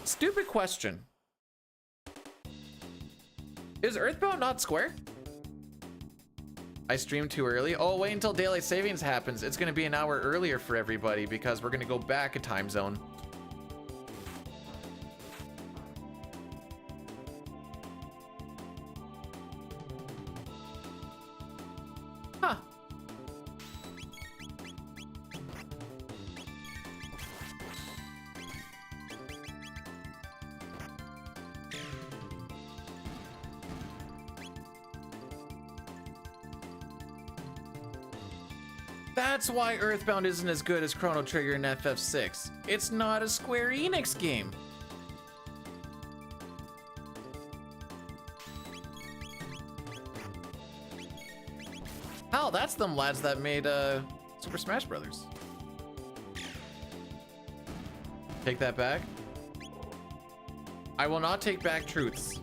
Stupid question. Is Earthbound not square? I streamed too early. Oh, wait until daylight savings happens. It's gonna be an hour earlier for everybody because we're gonna go back a time zone. Huh. That's why Earthbound isn't as good as Chrono Trigger and FF6. It's not a Square Enix game. Hell, that's them lads that made Super Smash Brothers. Take that back. I will not take back truths.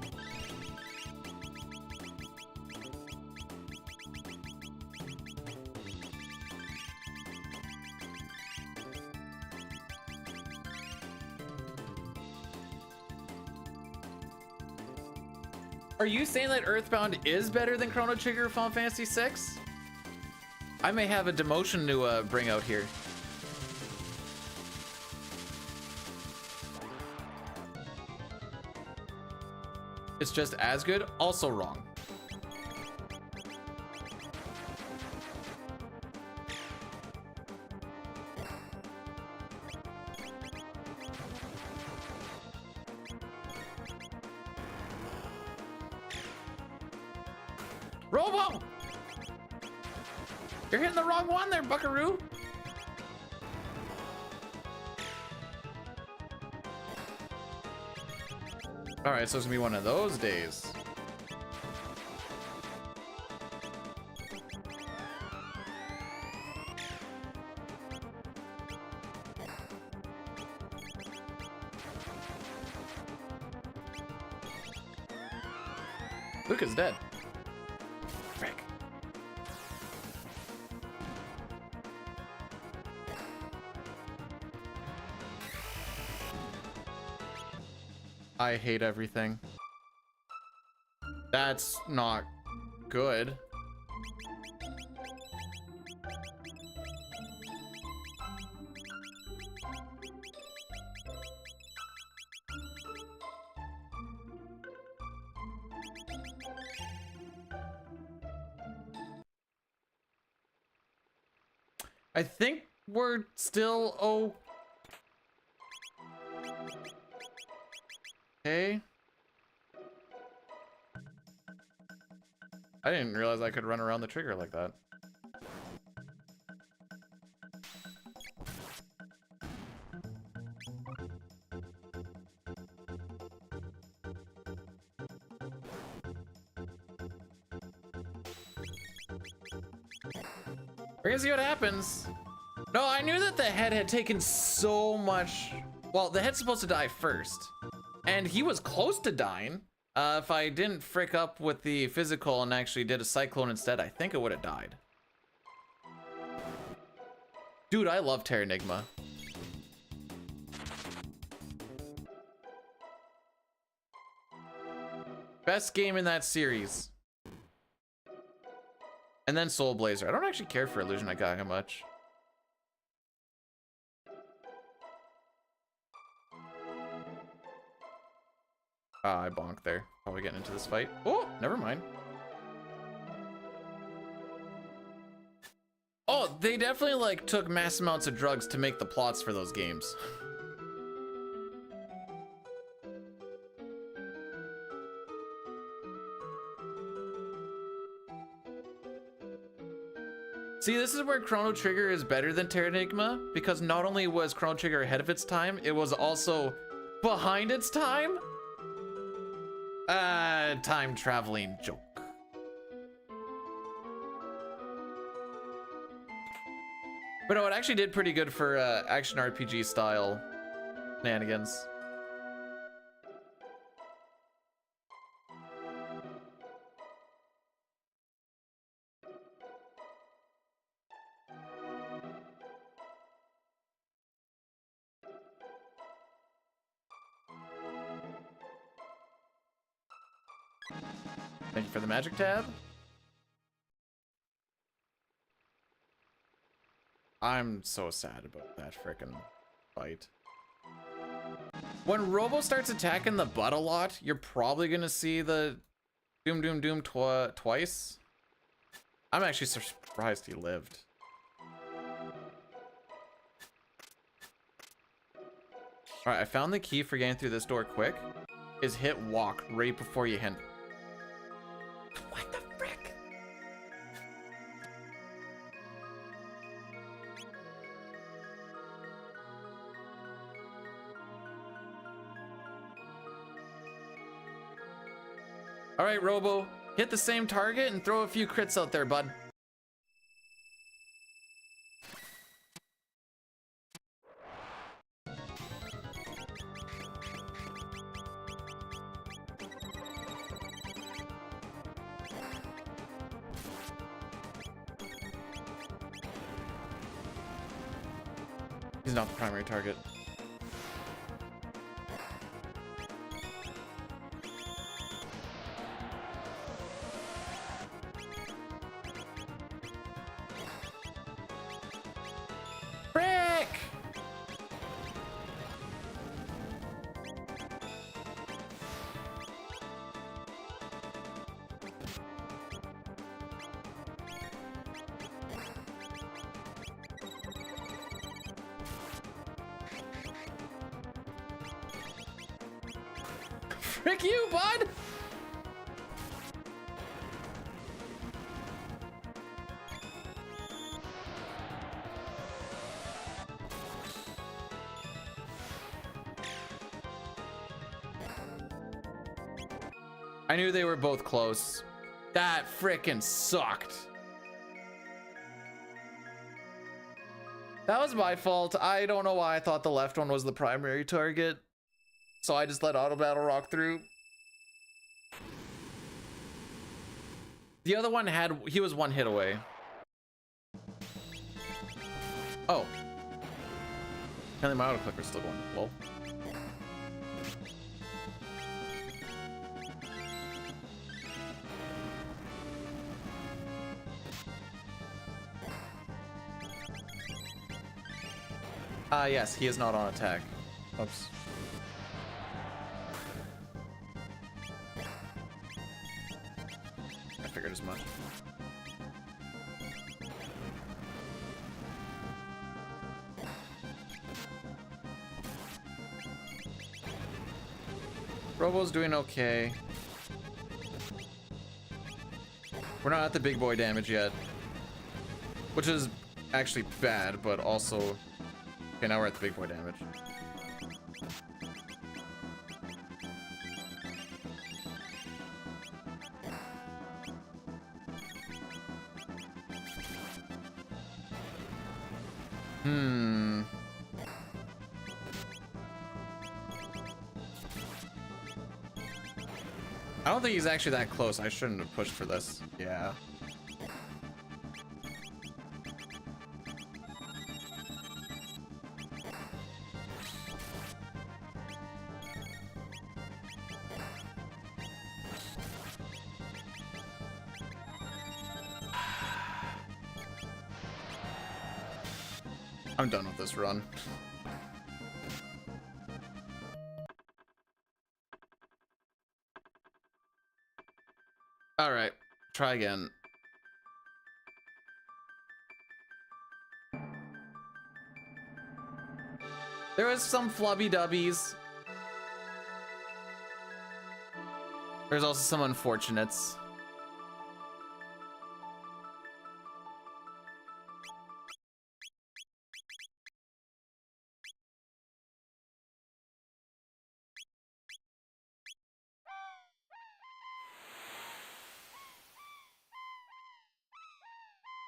Are you saying that Earthbound is better than Chrono Trigger or Final Fantasy VI? I may have a demotion to bring out here. It's just as good, also wrong. Robo! You're hitting the wrong one there, buckaroo. All right, so it's gonna be one of those days. Luca's dead. Frick. I hate everything. That's not good. I think we're still okay. I didn't realize I could run around the trigger like that. We're gonna see what happens. No, I knew that the head had taken so much. Well, the head's supposed to die first, and he was close to dying. If I didn't frick up with the physical and actually did a cyclone instead, I think it would have died. Dude, I love Terranigma. Best game in that series. And then Soul Blazer. I don't actually care for Illusion Gaga much. Ah, I bonked there. Probably getting into this fight. Oh, never mind. Oh, they definitely like took mass amounts of drugs to make the plots for those games. See, this is where Chrono Trigger is better than Terranigma, because not only was Chrono Trigger ahead of its time, it was also behind its time. Time traveling joke. But no, it actually did pretty good for action RPG style shenanigans. Thank you for the magic tab. I'm so sad about that frickin' fight. When Robo starts attacking the butt a lot, you're probably gonna see the Doom Doom Doom twice. I'm actually surprised he lived. Alright, I found the key for getting through this door quick. Is hit walk right before you hit. What the frick? Alright, Robo. Hit the same target and throw a few crits out there, bud. He's not the primary target. Frick! Frick you, bud! I knew they were both close. That frickin' sucked. That was my fault. I don't know why I thought the left one was the primary target. So I just let auto battle rock through. The other one he was one hit away. Oh. Apparently my auto clicker's still going. Lol. Yes, he is not on attack. Oops. I figured as much. Robo's doing okay. We're not at the big boy damage yet, which is actually bad, but also... Okay, now we're at the big boy damage. I don't think he's actually that close. I shouldn't have pushed for this. Yeah. I'm done with this run. All right, try again. There was some flubby dubbies. There's also some unfortunates.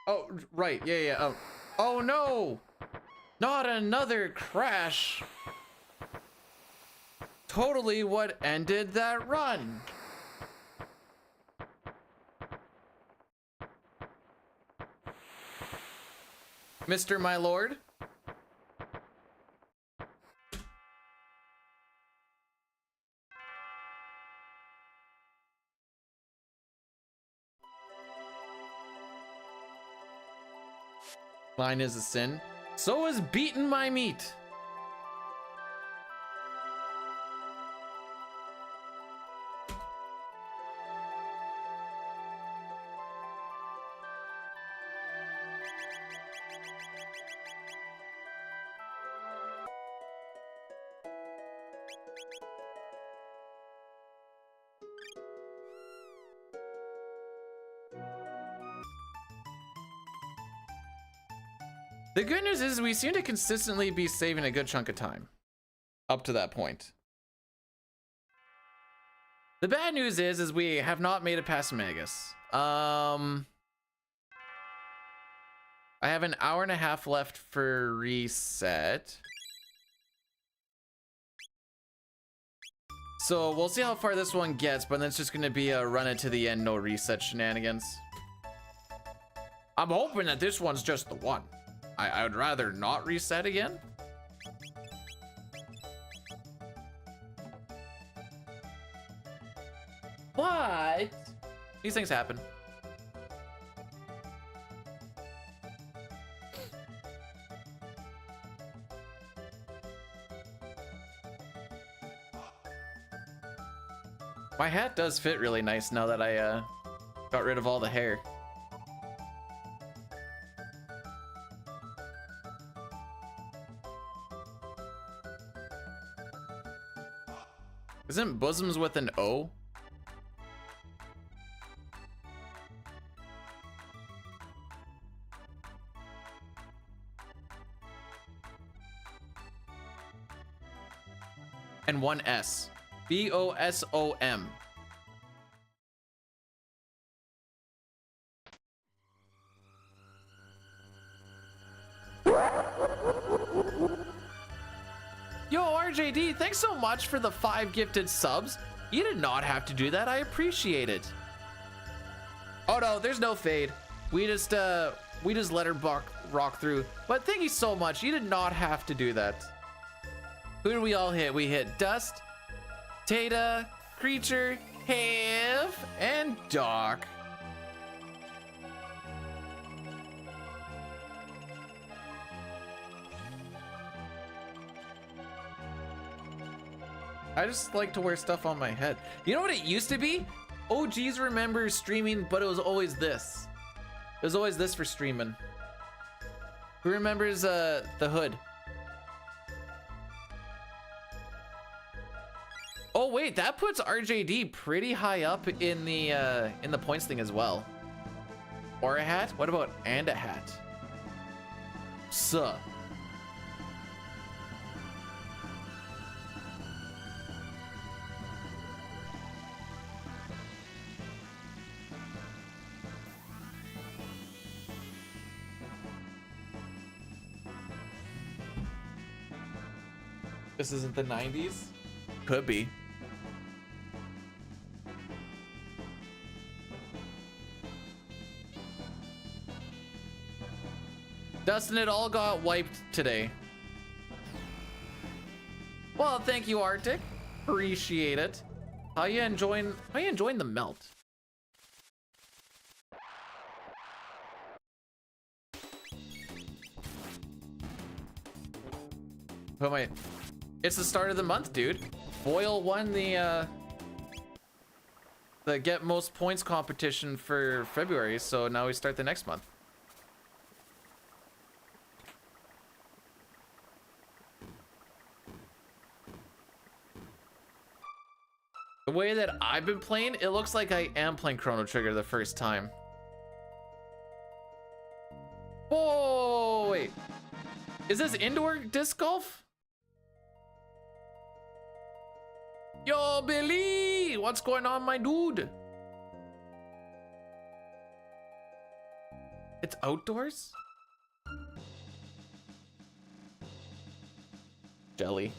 Oh, right. Yeah, yeah. Oh. Oh, no. Not another crash. Totally what ended that run. Mr. My Lord. Mine is a sin. So is beating my meat. The good news is we seem to consistently be saving a good chunk of time up to that point. The bad news is we have not made it past Magus. I have an hour and a half left for reset. So we'll see how far this one gets, but then it's just gonna be a run it to the end, no reset shenanigans. I'm hoping that this one's just the one. I would rather not reset again. But these things happen. My hat does fit really nice now that I got rid of all the hair. Isn't bosoms with an O? And one S. B-O-S-O-M. Yo, RJD, thanks so much for the 5 gifted subs. You did not have to do that. I appreciate it. Oh no, there's no fade. We just let her rock through. But thank you so much. You did not have to do that. Who did we all hit? We hit Dust, Tata, Creature, Have, and Doc. I just like to wear stuff on my head. You know what it used to be? OGs remember streaming, but it was always this. It was always this for streaming. Who remembers the hood? Oh wait, that puts RJD pretty high up in the points thing as well. Or a hat? What about and a hat? Suh. This isn't the 90s? Could be. Dustin, it all got wiped today. Well, thank you, Arctic. Appreciate it. How you enjoying the melt? Who am I? It's the start of the month, dude. Boyle won the get most points competition for February, so now we start the next month. The way that I've been playing, it looks like I am playing Chrono Trigger the first time. Oh, wait. Is this indoor disc golf? Yo, Billy! What's going on, my dude? It's outdoors? Jelly.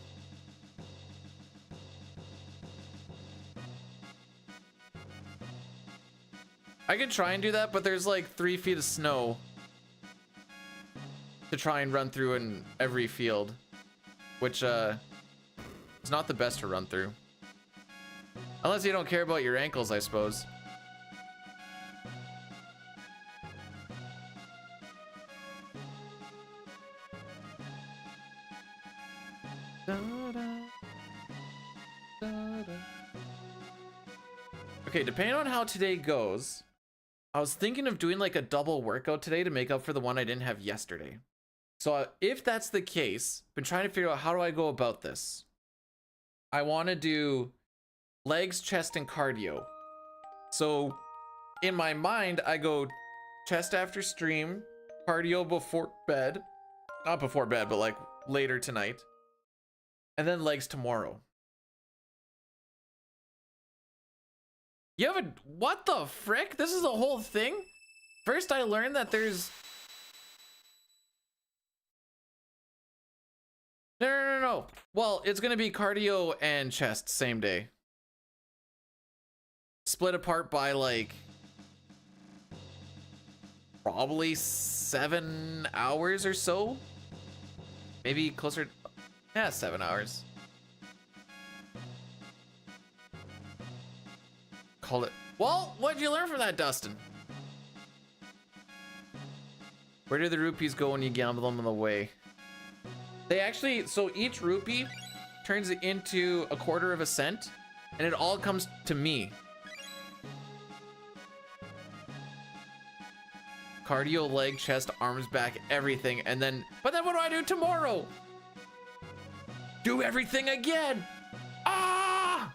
I could try and do that, but there's like 3 feet of snow to try and run through in every field, which is not the best to run through. Unless you don't care about your ankles, I suppose. Okay, depending on how today goes, I was thinking of doing like a double workout today to make up for the one I didn't have yesterday. So if that's the case, been trying to figure out how do I go about this. I want to do legs, chest, and cardio. So in my mind, I go chest after stream, cardio before bed. Not before bed, but like later tonight. And then legs tomorrow. You have a... What the frick? This is a whole thing? First I learned that there's... No. Well, it's gonna be cardio and chest same day. Split apart by like... probably 7 hours or so. Maybe closer... Yeah, 7 hours. Call it... Well, what'd you learn from that, Dustin? Where do the rupees go when you gamble them on the way? They actually... So each rupee turns it into a quarter of a cent, and it all comes to me. Cardio, leg, chest, arms, back, everything, and then... But then what do I do tomorrow? Do everything again! Ah!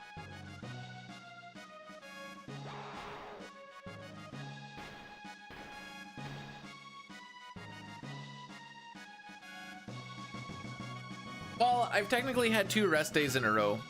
Well, I've technically had 2 rest days in a row.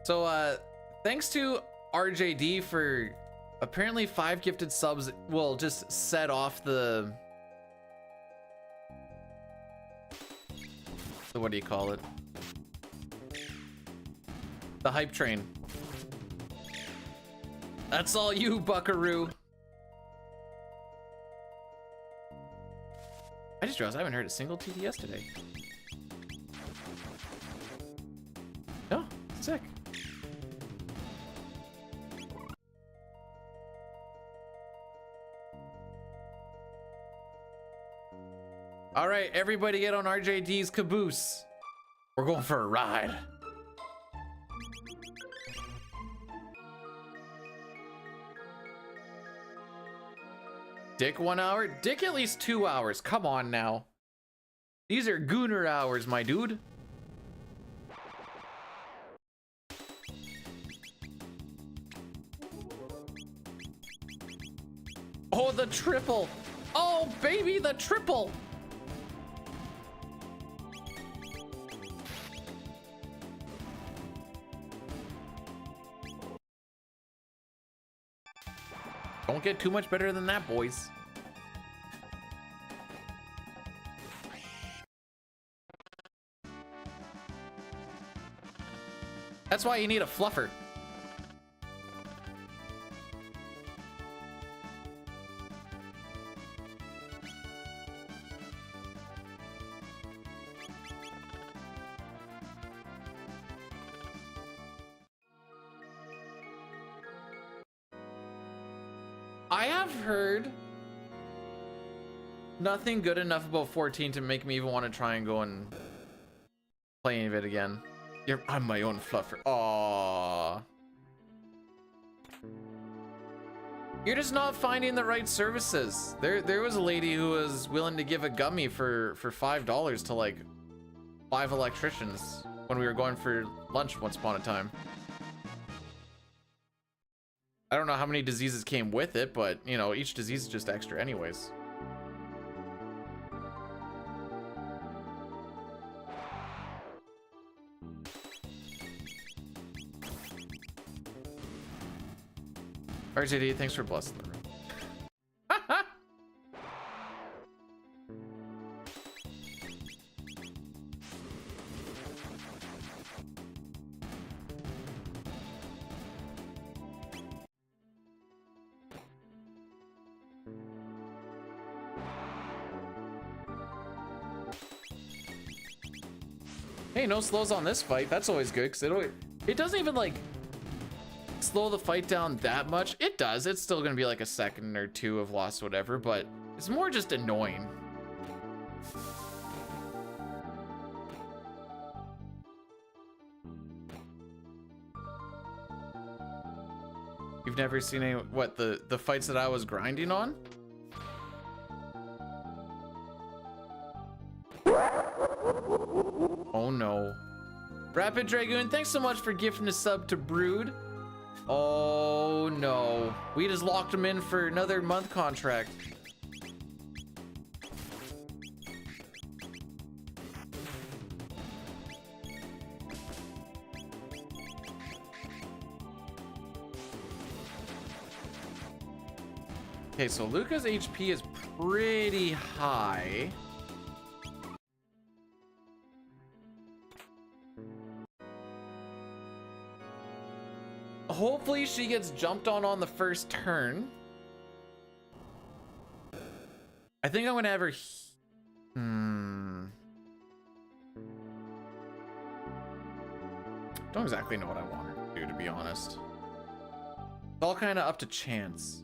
So, thanks to RJD for apparently 5 gifted subs will just set off the what do you call it? The hype train. That's all you, Buckaroo. I just realized I haven't heard a single TDS today. Oh, sick. All right, everybody get on RJD's caboose. We're going for a ride. Dick 1 hour? Dick at least 2 hours. Come on now. These are gooner hours, my dude. Oh, the triple. Oh, baby, the triple. Don't get too much better than that, boys. That's why you need a fluffer. I have heard nothing good enough about 14 to make me even want to try and go and play any of it again. I'm my own fluffer. Aww. You're just not finding the right services. There was a lady who was willing to give a gummy for $5 to like 5 electricians when we were going for lunch once upon a time. I don't know how many diseases came with it, but you know, each disease is just extra anyways. RJD, thanks for blessing the room. Hey, no slows on this fight. That's always good because it doesn't even like slow the fight down that much. It does. It's still gonna be like a second or two of loss, whatever, but it's more just annoying. You've never seen any what the fights that I was grinding on? Oh no. Rapid Dragoon, thanks so much for gifting a sub to Brood. Oh no. We just locked him in for another month contract. Okay, so Luca's HP is pretty high. Hopefully she gets jumped on the first turn. I think I'm gonna have her. Don't exactly know what I want her to do, to be honest. It's all kind of up to chance.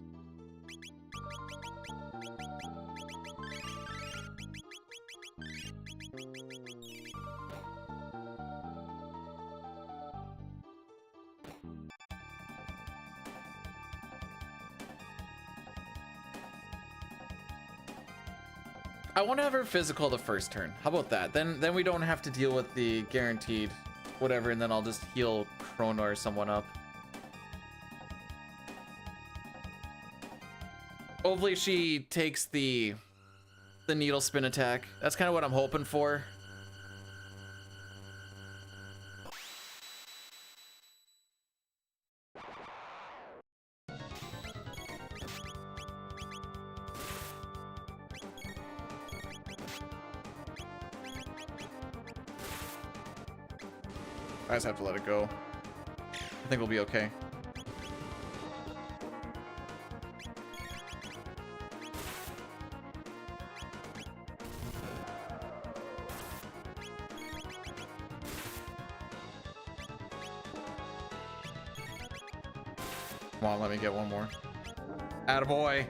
I want to have her physical the first turn. How about that? Then we don't have to deal with the guaranteed whatever, and then I'll just heal Chrono or someone up. Hopefully she takes the needle spin attack. That's kind of what I'm hoping for. I just have to let it go. I think we'll be okay. Come on, let me get one more. Attaboy.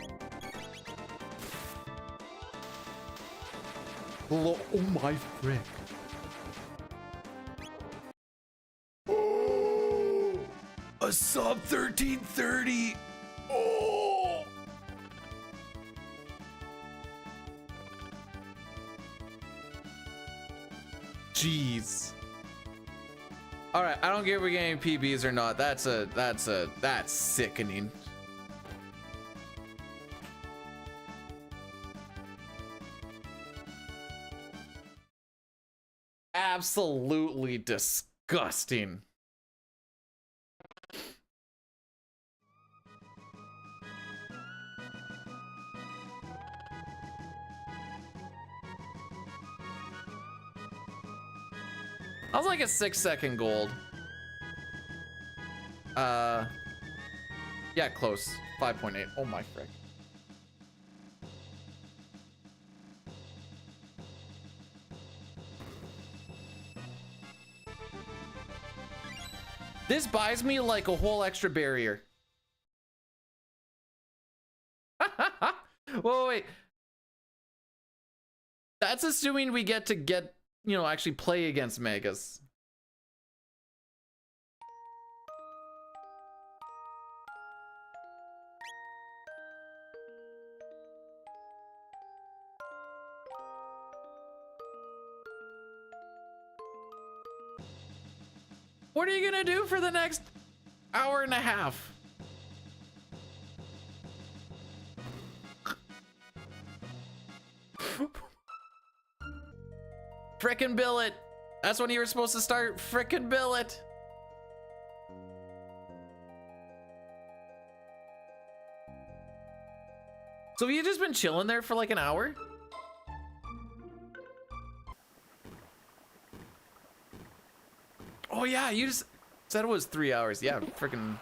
Oh my frick. A sub 1330. Oh. Jeez. All right, I don't care if we're getting PBs or not. That's sickening. Absolutely disgusting. I was like a 6-second gold. Yeah, close. 5.8. Oh my frick. This buys me like a whole extra barrier. Whoa, wait. That's assuming we get, you know, actually play against Megas. What are you gonna do for the next hour and a half? Frickin' billet. That's when you were supposed to start. Frickin' billet. So have you just been chilling there for like an hour? Oh yeah, you just said it was 3 hours. Yeah, frickin'.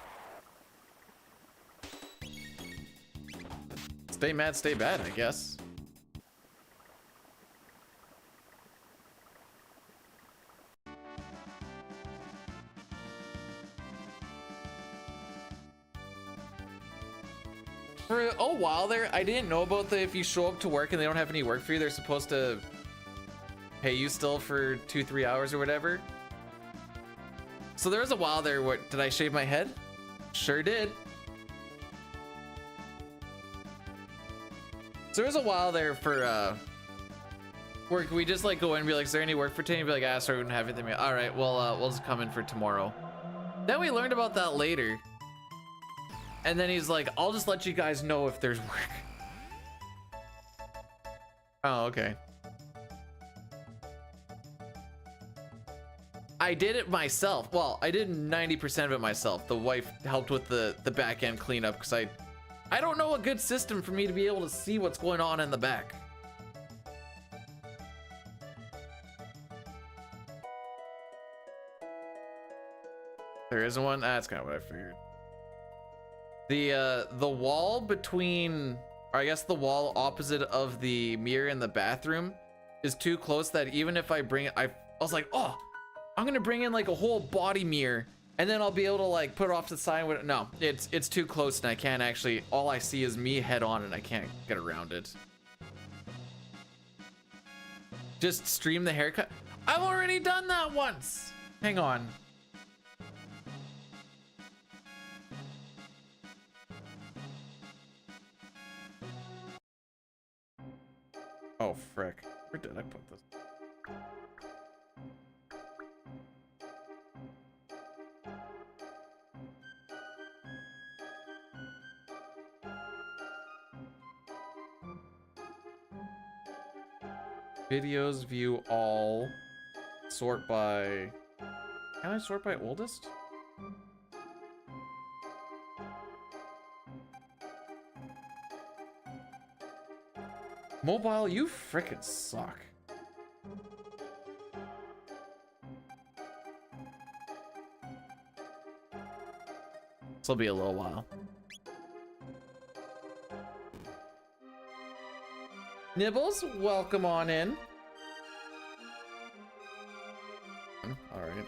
Stay mad, stay bad, I guess. For a while there, I didn't know about the if you show up to work and they don't have any work for you, they're supposed to pay you still for 2-3 hours or whatever. So there was a while there where, did I shave my head? Sure did. So there was a while there for work. We just like go in and be like, is there any work for today? And be like, ah, sorry, we don't have anything. All right, well, we'll just come in for tomorrow. Then we learned about that later. And then he's like, I'll just let you guys know if there's work. Oh, okay. I did it myself. Well, I did 90% of it myself. The wife helped with the back end cleanup because I don't know a good system for me to be able to see what's going on in the back. There isn't one? That's kind of what I figured. The wall between, or I guess the wall opposite of the mirror in the bathroom is too close that even if I bring it, I was like, oh, I'm gonna bring in like a whole body mirror and then I'll be able to like put it off to the side with it. No, it's too close and I can't actually, all I see is me head on and I can't get around it. Just stream the haircut. I've already done that once. Hang on. Oh, frick. Where did I put this? Videos, view all, sort by, can I sort by oldest? Mobile, you frickin' suck. This'll be a little while. Nibbles, welcome on in. All right.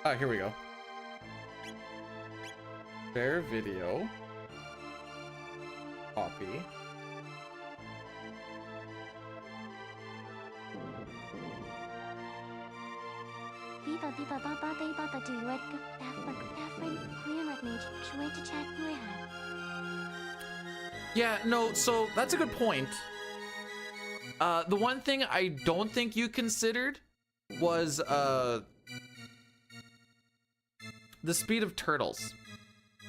Ah, here we go. Share video. Copy. Yeah, no, so that's a good point. The one thing I don't think you considered was the speed of turtles.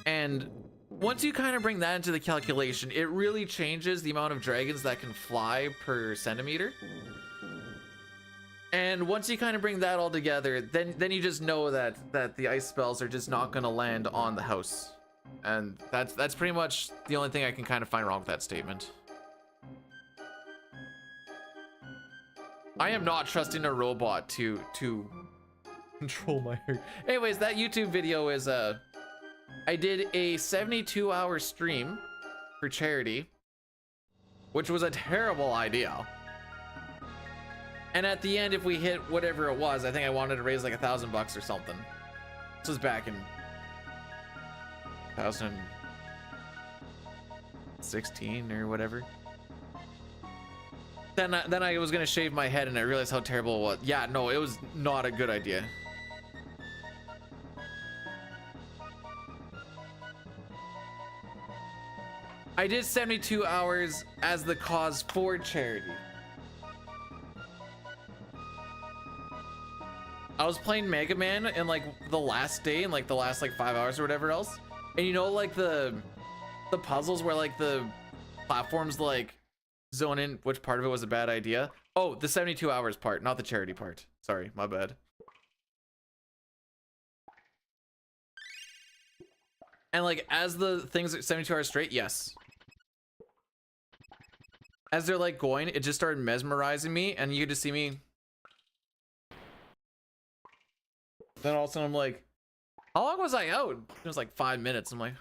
And once you kind of bring that into the calculation, it really changes the amount of dragons that can fly per centimeter. And once you kind of bring that all together, then you just know that the ice spells are just not going to land on the house. And that's pretty much the only thing I can kind of find wrong with that statement. I am not trusting a robot to control my hair. Anyways, that YouTube video is I did a 72-hour stream for charity, which was a terrible idea. And at the end, if we hit whatever it was, I think I wanted to raise like $1,000 or something. This was back in 2016 or whatever. Then I was gonna shave my head and I realized how terrible it was. Yeah, no, it was not a good idea. I did 72 hours as the cause for charity. I was playing Mega Man in like the last day, in like the last like 5 hours or whatever else. And you know, like the puzzles where like the platforms like zone in which part of it was a bad idea. Oh, the 72 hours part, not the charity part. Sorry, my bad. And like as the things at 72 hours straight, yes. As they're like going, it just started mesmerizing me and you could just see me. Then all of a sudden I'm like, how long was I out? It was like 5 minutes. I'm like,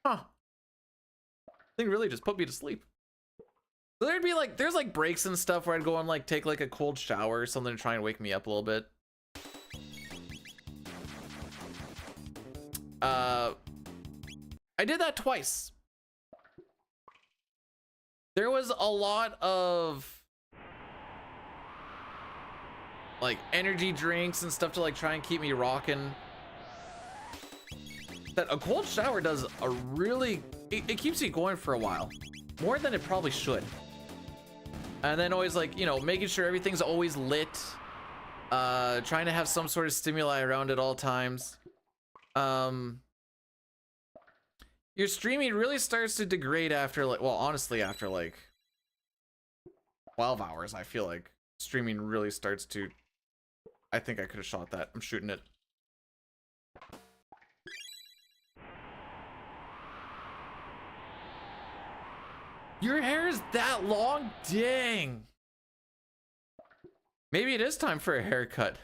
huh. Thing really just put me to sleep. So there'd be like, there's like breaks and stuff where I'd go and like take like a cold shower or something to try and wake me up a little bit. I did that twice. There was a lot of like energy drinks and stuff to like try and keep me rocking. That a cold shower does a really, it keeps you going for a while, more than it probably should. And then always like, you know, making sure everything's always lit, trying to have some sort of stimuli around at all times. Your streaming really starts to degrade after like, well, honestly, after like 12 hours, I feel like streaming really starts to, I think I could have shot that. I'm shooting it. Your hair is that long? Dang. Maybe it is time for a haircut.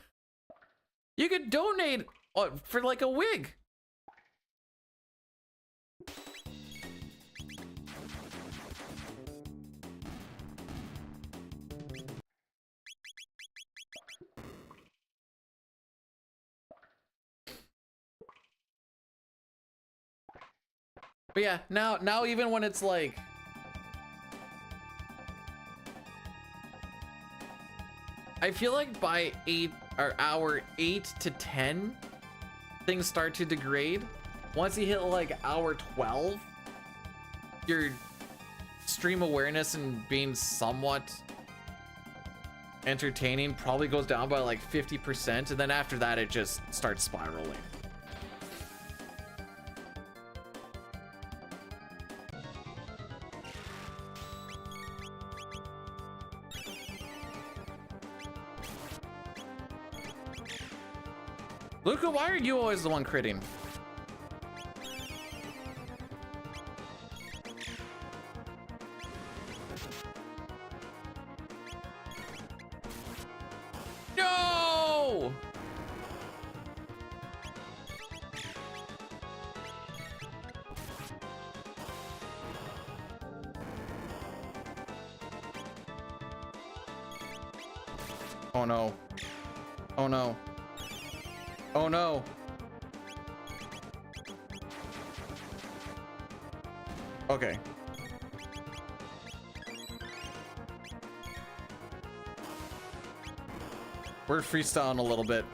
You could donate for like a wig. But yeah, now even when it's like I feel like by hour 8 to 10 things start to degrade. Once you hit like hour 12, your stream awareness and being somewhat entertaining probably goes down by like 50%, and then after that it just starts spiraling. Luca, why are you always the one critting? No! Oh no. Oh no. Oh no. Okay. We're freestyling a little bit.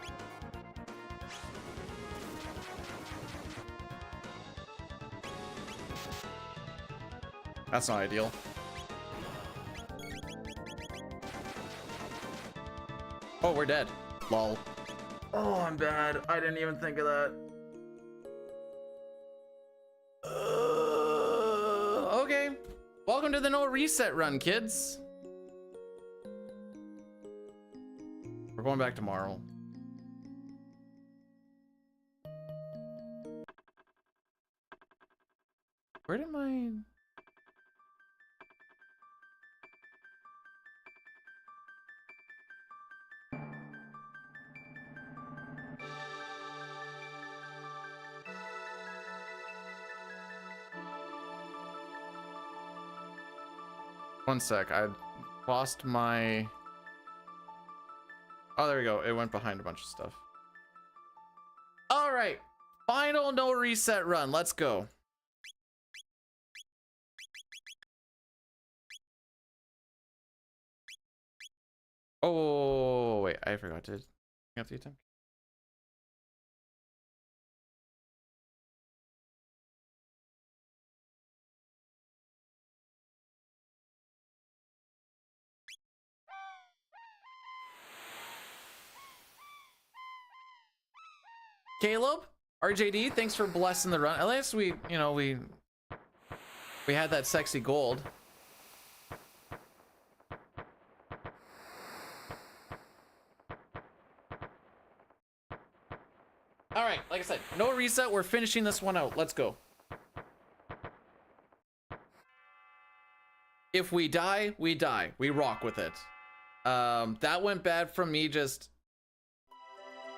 That's not ideal. Oh, we're dead. Lol. Oh, I'm bad. I didn't even think of that. Okay. Welcome to the no reset run, kids. We're going back tomorrow. Where did my... One sec, I lost my... Oh, there we go. It went behind a bunch of stuff. All right. Final no reset run. Let's go. Oh, wait. I forgot to... Have the attempt. Caleb, RJD, thanks for blessing the run. At least we, you know, we had that sexy gold. All right, like I said, no reset. We're finishing this one out. Let's go. If we die, we die. We rock with it. That went bad from me just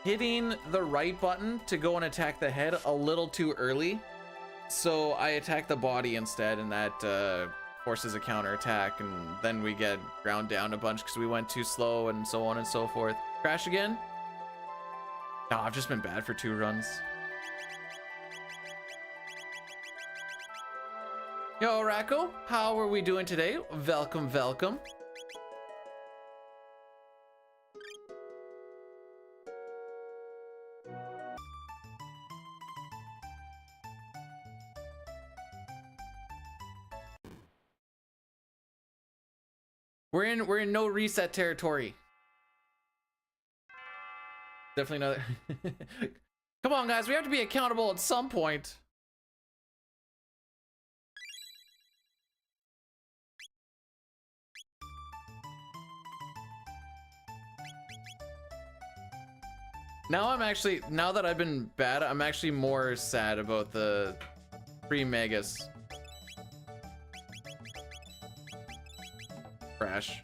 hitting the right button to go and attack the head a little too early. So I attack the body instead, and that forces a counter attack, and then we get ground down a bunch because we went too slow and so on and so forth. Crash again? No, I've just been bad for 2 runs. Yo, Racco, how are we doing today? Welcome, welcome. We're in no reset territory. Definitely not. Come on, guys, we have to be accountable at some point. Now now that I've been bad, I'm actually more sad about the pre-Megas crash.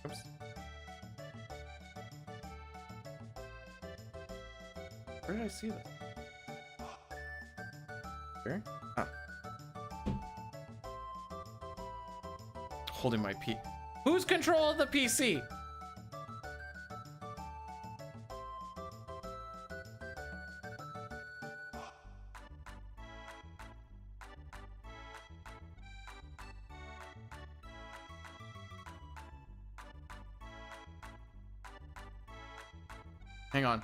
Oops. Where did I see that? Here? Ah. Holding my P. Who's control of the PC? Hang on.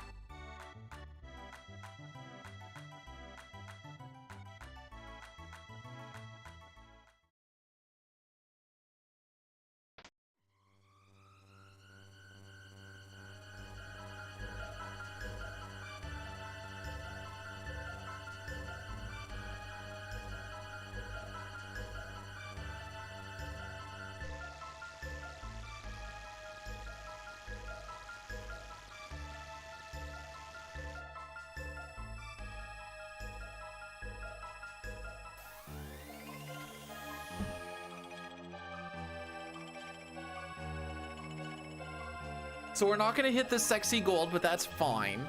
So we're not gonna hit the sexy gold, but that's fine.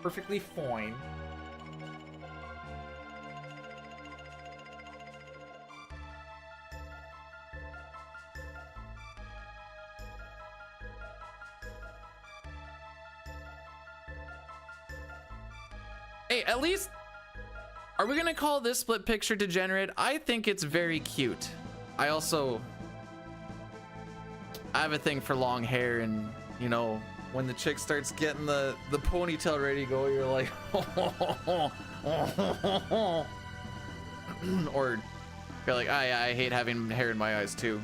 Perfectly fine. Hey, at least, are we gonna call this split picture degenerate? I think it's very cute. I have a thing for long hair, and you know, when the chick starts getting the ponytail ready to go, you're like, or you're like, I hate having hair in my eyes too.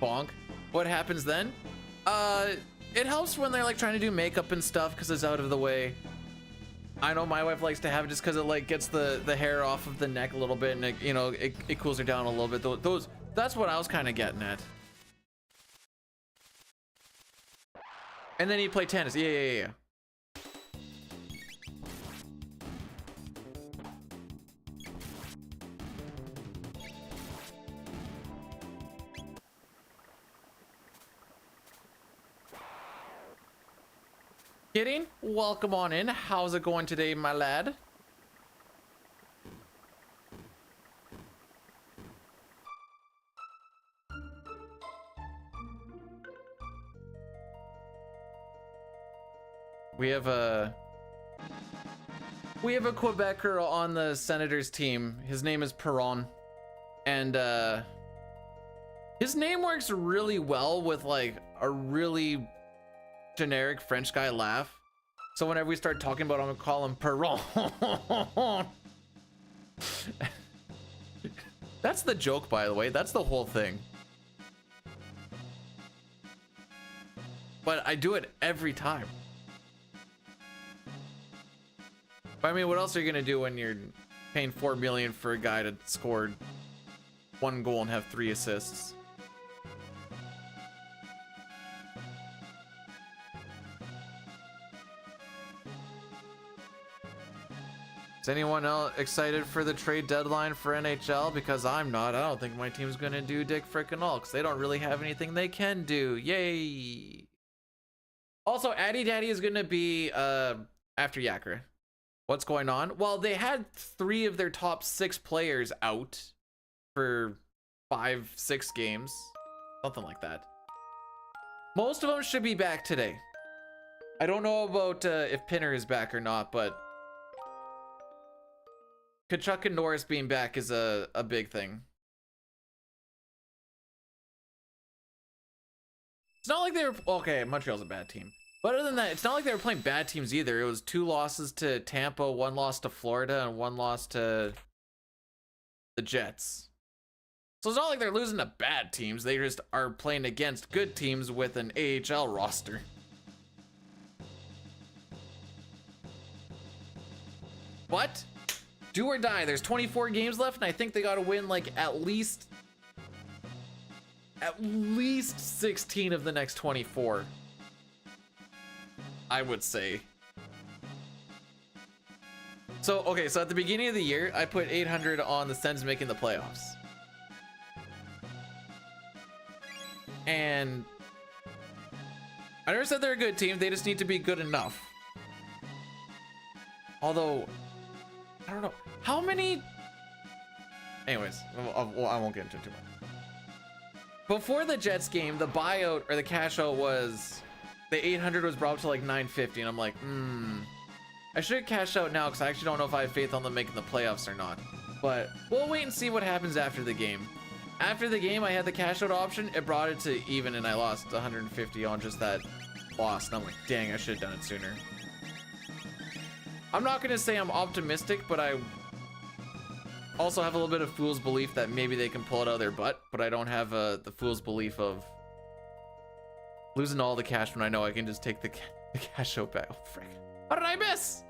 Bonk. What happens then? It helps when they're like trying to do makeup and stuff because it's out of the way. I know my wife likes to have it just because it like gets the hair off of the neck a little bit, and it, you know, it cools her down a little bit. That's what I was kind of getting at. And then you play tennis. Yeah. Kidding? Welcome on in. How's it going today, my lad? We have a Quebecer on the Senators team. His name is Perron, and his name works really well with like a really generic French guy laugh. So whenever we start talking about him, I call him Perron. That's the joke, by the way. That's the whole thing. But I do it every time. But I mean, what else are you gonna do when you're paying $4 million for a guy to score 1 goal and have 3 assists? Is anyone else excited for the trade deadline for NHL? Because I'm not. I don't think my team's gonna do dick frickin' all, because they don't really have anything they can do. Yay! Also, Addy Daddy is gonna be after Yakra. What's going on? Well, they had 3 of their top 6 players out for 5, 6 games. Something like that. Most of them should be back today. I don't know about if Pinner is back or not, but Kachuk and Norris being back is a big thing. It's not like they were... Okay, Montreal's a bad team. But other than that, it's not like they were playing bad teams either. It was 2 losses to Tampa, 1 loss to Florida, and 1 loss to the Jets. So it's not like they're losing to bad teams. They just are playing against good teams with an AHL roster. What? Do or die. There's 24 games left, and I think they got to win like at least 16 of the next 24. I would say. So, okay, so at the beginning of the year, I put 800 on the Sens making the playoffs. And I never said they're a good team, they just need to be good enough. Although, I don't know. How many... Anyways, I won't get into it too much. Before the Jets game, the buyout, or the cash out was... The 800 was brought up to like 950, and I'm like, I should cash out now because I actually don't know if I have faith on them making the playoffs or not. But we'll wait and see what happens after the game. After the game, I had the cash out option. It brought it to even, and I lost 150 on just that loss. And I'm like, dang, I should have done it sooner. I'm not going to say I'm optimistic, but I also have a little bit of fool's belief that maybe they can pull it out of their butt. But I don't have the fool's belief of losing all the cash when I know I can just take the cash out back. Oh, frick. How did I miss?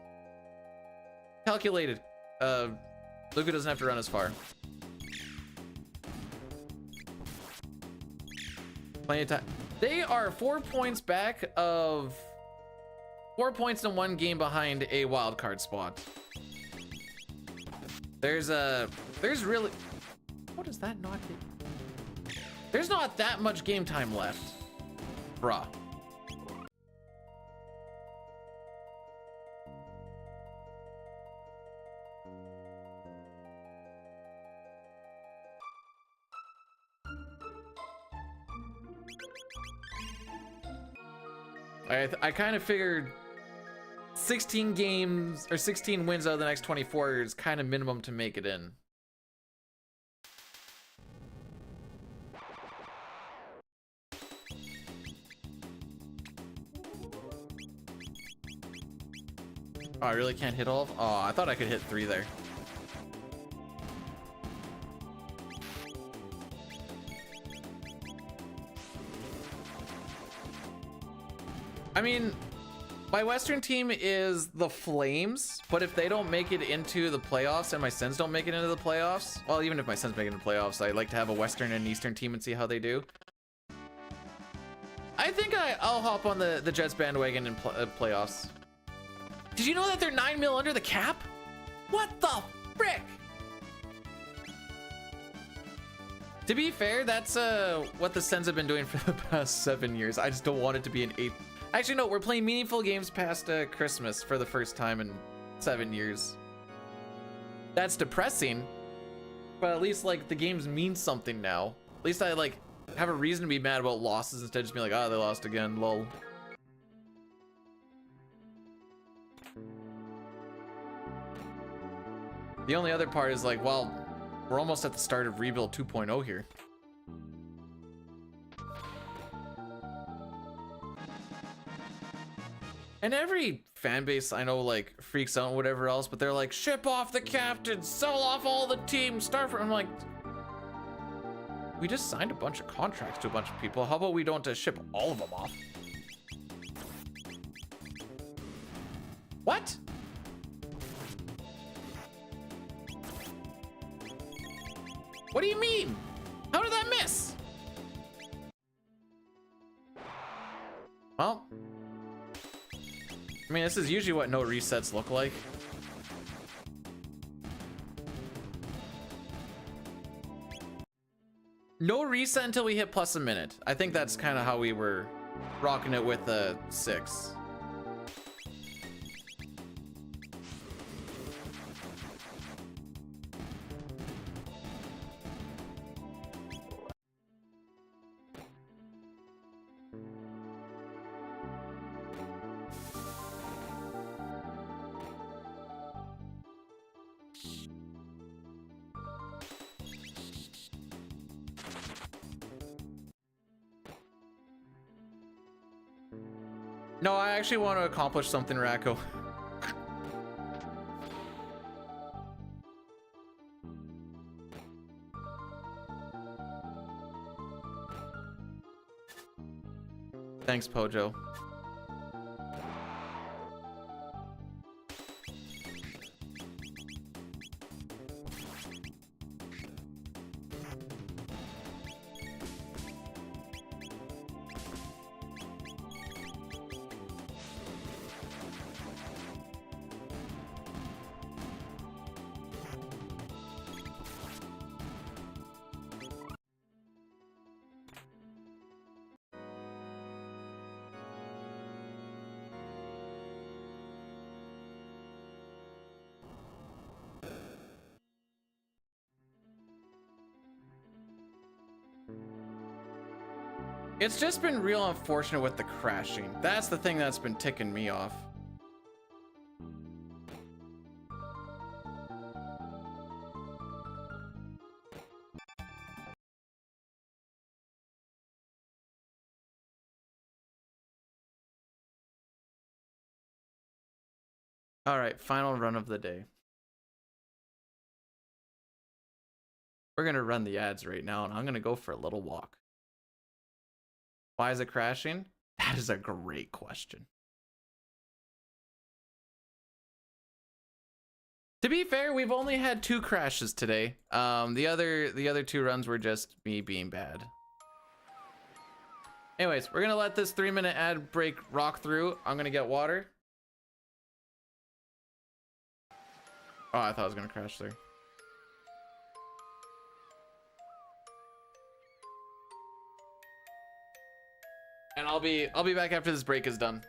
Calculated. Luka doesn't have to run as far. Plenty of time. They are 4 points back of 4 points in 1 game behind a wild card spot. There's really, what is that not? There's not that much game time left, bruh. I kind of figured 16 games or 16 wins out of the next 24 is kind of minimum to make it in. Oh, I really can't hit all of... Oh, I thought I could hit 3 there. I mean, my Western team is the Flames, but if they don't make it into the playoffs and my Sens don't make it into the playoffs, well, even if my Sens make it into the playoffs, I like to have a Western and Eastern team and see how they do. I think I'll hop on the Jets bandwagon in playoffs. Did you know that they're 9 mil under the cap? What the frick? To be fair, that's what the Sens have been doing for the past 7 years. I just don't want it to be an 8. Actually, no, we're playing meaningful games past Christmas for the first time in 7 years. That's depressing, but at least like the games mean something now. At least I like have a reason to be mad about losses instead of just being like, oh, they lost again, lol. The only other part is like, well, we're almost at the start of Rebuild 2.0 here. And every fan base I know like freaks out and whatever else, but they're like, ship off the captain, sell off all the teams, start from... I'm like, we just signed a bunch of contracts to a bunch of people. How about we don't ship all of them off? What? What do you mean? How did that miss? Well, I mean, this is usually what no resets look like. No reset until we hit plus a minute. I think that's kind of how we were rocking it with the 6. No, I actually want to accomplish something, Racco. Thanks, Pojo. It's just been real unfortunate with the crashing. That's the thing that's been ticking me off. All right, final run of the day. We're gonna run the ads right now, and I'm gonna go for a little walk. Why is it crashing? That is a great question. To be fair, we've only had 2 crashes today. The other 2 runs were just me being bad. Anyways, we're gonna let this 3-minute ad break rock through. I'm gonna get water. Oh, I thought I was gonna crash there. And I'll be back after this break is done.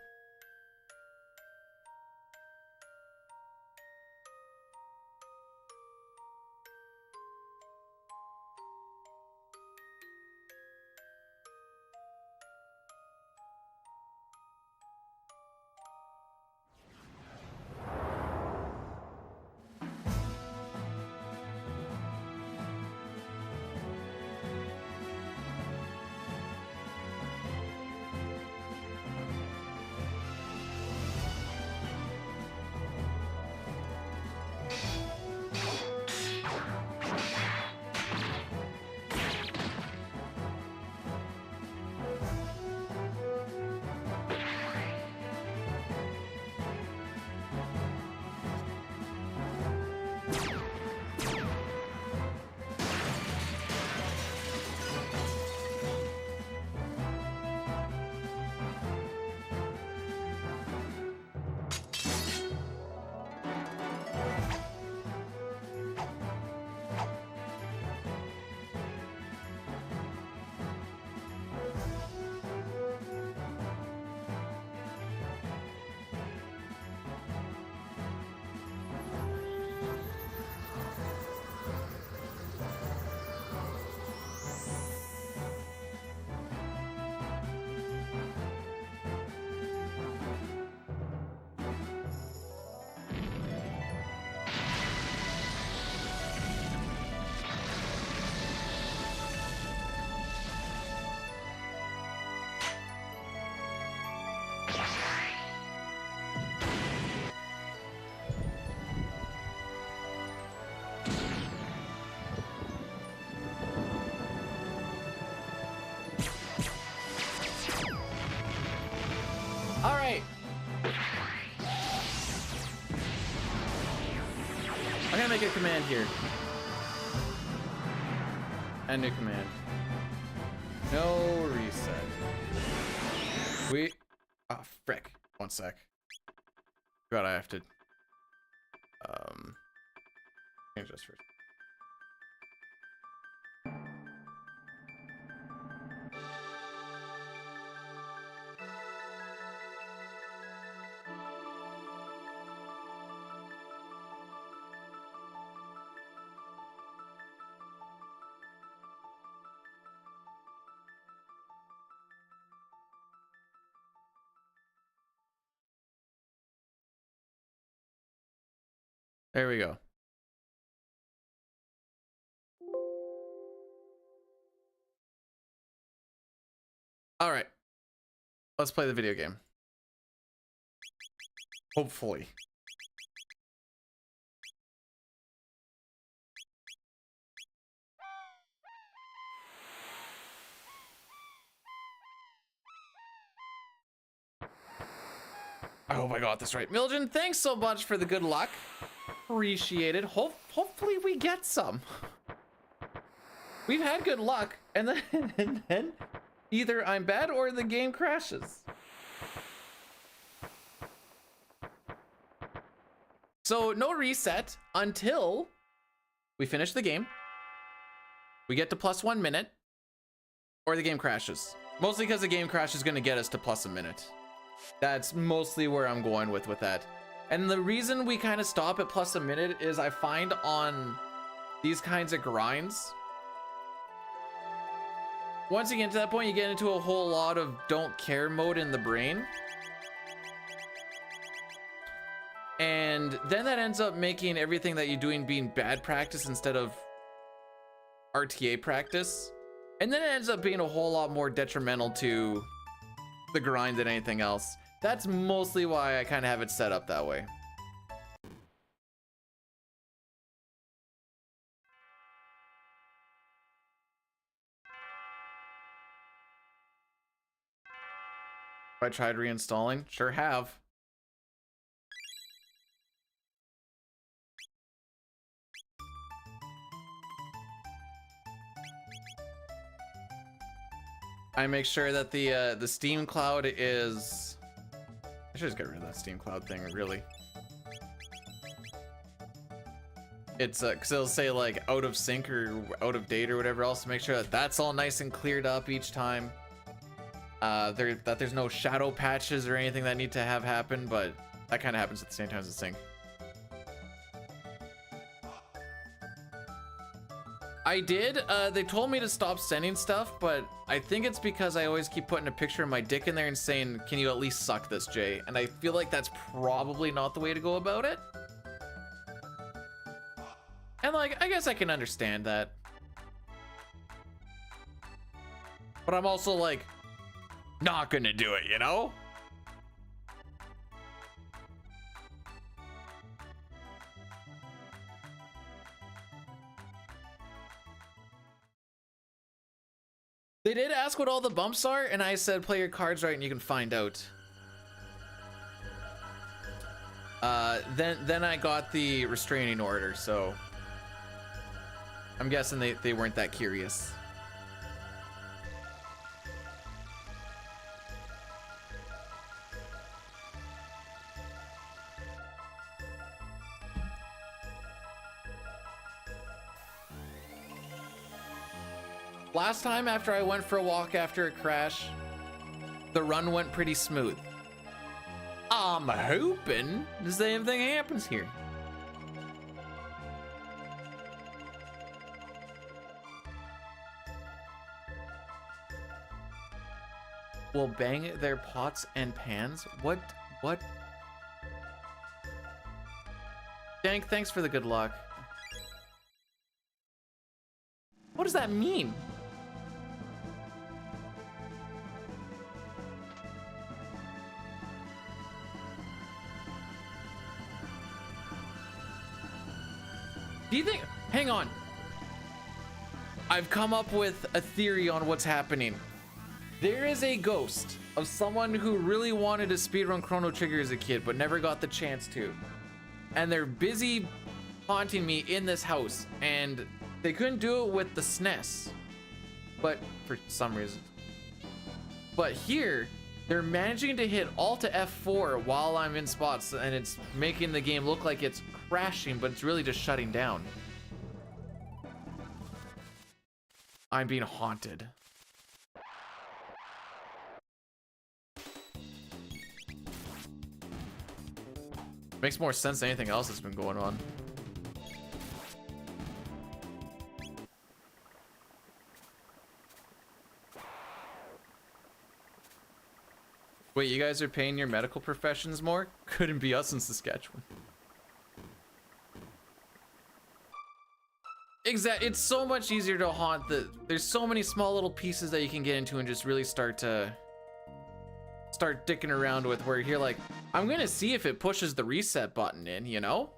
All right. I'm gonna make a command here. And new command. No reset. Oh, frick. One sec. God, I have to change this first. There we go. All right. Let's play the video game. Hopefully. I hope I got this right. Mildred, thanks so much for the good luck. Appreciate it. Hopefully we get some. We've had good luck, and then either I'm bad or the game crashes. So no reset until we finish the game. We get to +1 minute, or the game crashes. Mostly because the game crash is going to get us to +1 minute. That's mostly where I'm going with that. And the reason we kind of stop at +1 minute is I find on these kinds of grinds, once you get to that point, you get into a whole lot of don't care mode in the brain. And then that ends up making everything that you're doing being bad practice instead of RTA practice. And then it ends up being a whole lot more detrimental to the grind than anything else. That's mostly why I kind of have it set up that way. I tried reinstalling? Sure have. I make sure that the Steam cloud is... I should just get rid of that Steam cloud thing, really. It's because it'll say like out of sync or out of date or whatever else. Make sure that that's all nice and cleared up each time. That there's no shadow patches or anything that need to have happen, but that kind of happens at the same time as the sync. I did. They told me to stop sending stuff, but I think it's because I always keep putting a picture of my dick in there and saying, "Can you at least suck this, Jay?" And I feel like that's probably not the way to go about it. And like, I guess I can understand that. But I'm also like, not gonna do it, you know? They did ask what all the bumps are, and I said play your cards right and you can find out. Then I got the restraining order, so I'm guessing they weren't that curious. Last time after I went for a walk after a crash, the run went pretty smooth. I'm hoping the same thing happens here. Will bang their pots and pans? What? Dank, thanks for the good luck. What does that mean? Do you think, hang on. I've come up with a theory on what's happening. There is a ghost of someone who really wanted to speedrun Chrono Trigger as a kid, but never got the chance to. And they're busy haunting me in this house, and they couldn't do it with the SNES, but for some reason. But here, they're managing to hit Alt to F4 while I'm in spots, and it's making the game look like it's crashing, but it's really just shutting down. I'm being haunted. Makes more sense than anything else that's been going on. Wait, you guys are paying your medical professions more? Couldn't be us in Saskatchewan. Exactly. It's so much easier to haunt there's so many small little pieces that you can get into and just really start dicking around with, where you're like, I'm gonna see if it pushes the reset button in, you know?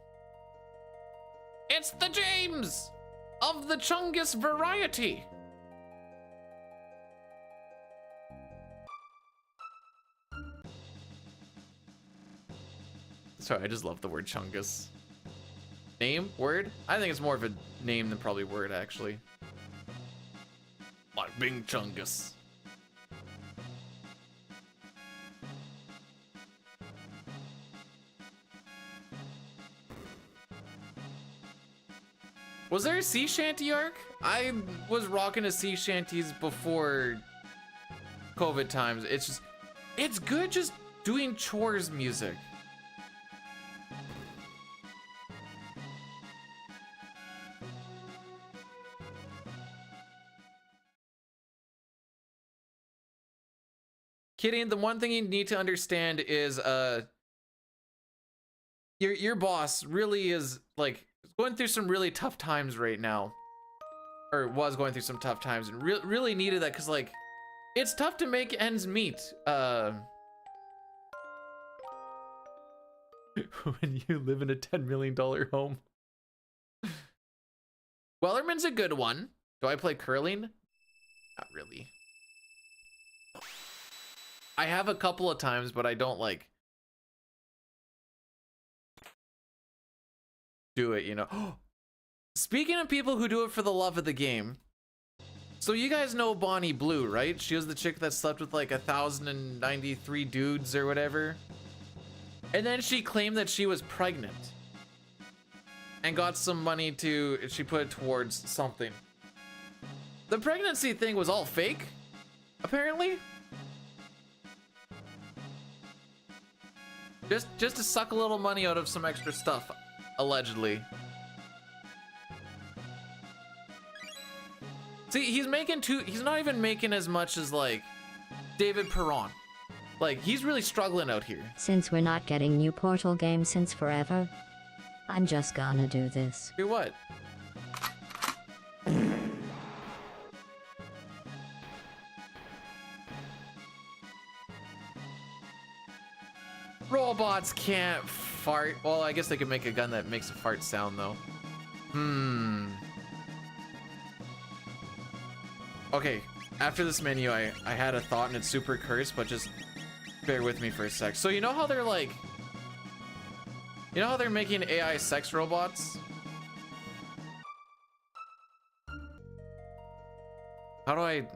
It's the James of the Chungus variety. Sorry, I just love the word Chungus. Name? Word? I think it's more of a name than probably word, actually. Like Bing Chungus. Was there a sea shanty arc? I was rocking a sea shanties before COVID times. It's just, it's good just doing chores music. Kidding, the one thing you need to understand is your boss really is like going through some really tough times right now, or was going through some tough times, and really needed that because like it's tough to make ends meet when you live in a $10 million home. Wellerman's a good one. Do I play curling? Not really. I have a couple of times, but I don't like do it, you know. Speaking of people who do it for the love of the game, so you guys know Bonnie Blue, right? She was the chick that slept with like 1,093 dudes or whatever. And then she claimed that she was pregnant and got some money she put it towards something. The pregnancy thing was all fake, apparently. Just to suck a little money out of some extra stuff, allegedly. See, he's not even making as much as like David Perron. Like, he's really struggling out here. Since we're not getting new Portal games since forever, I'm just gonna do this. Do what? Robots can't fart. Well, I guess they could make a gun that makes a fart sound, though. Okay, after this menu, I had a thought and it's super cursed, but just bear with me for a sec. So you know how they're like... You know how they're making AI sex robots? How do I...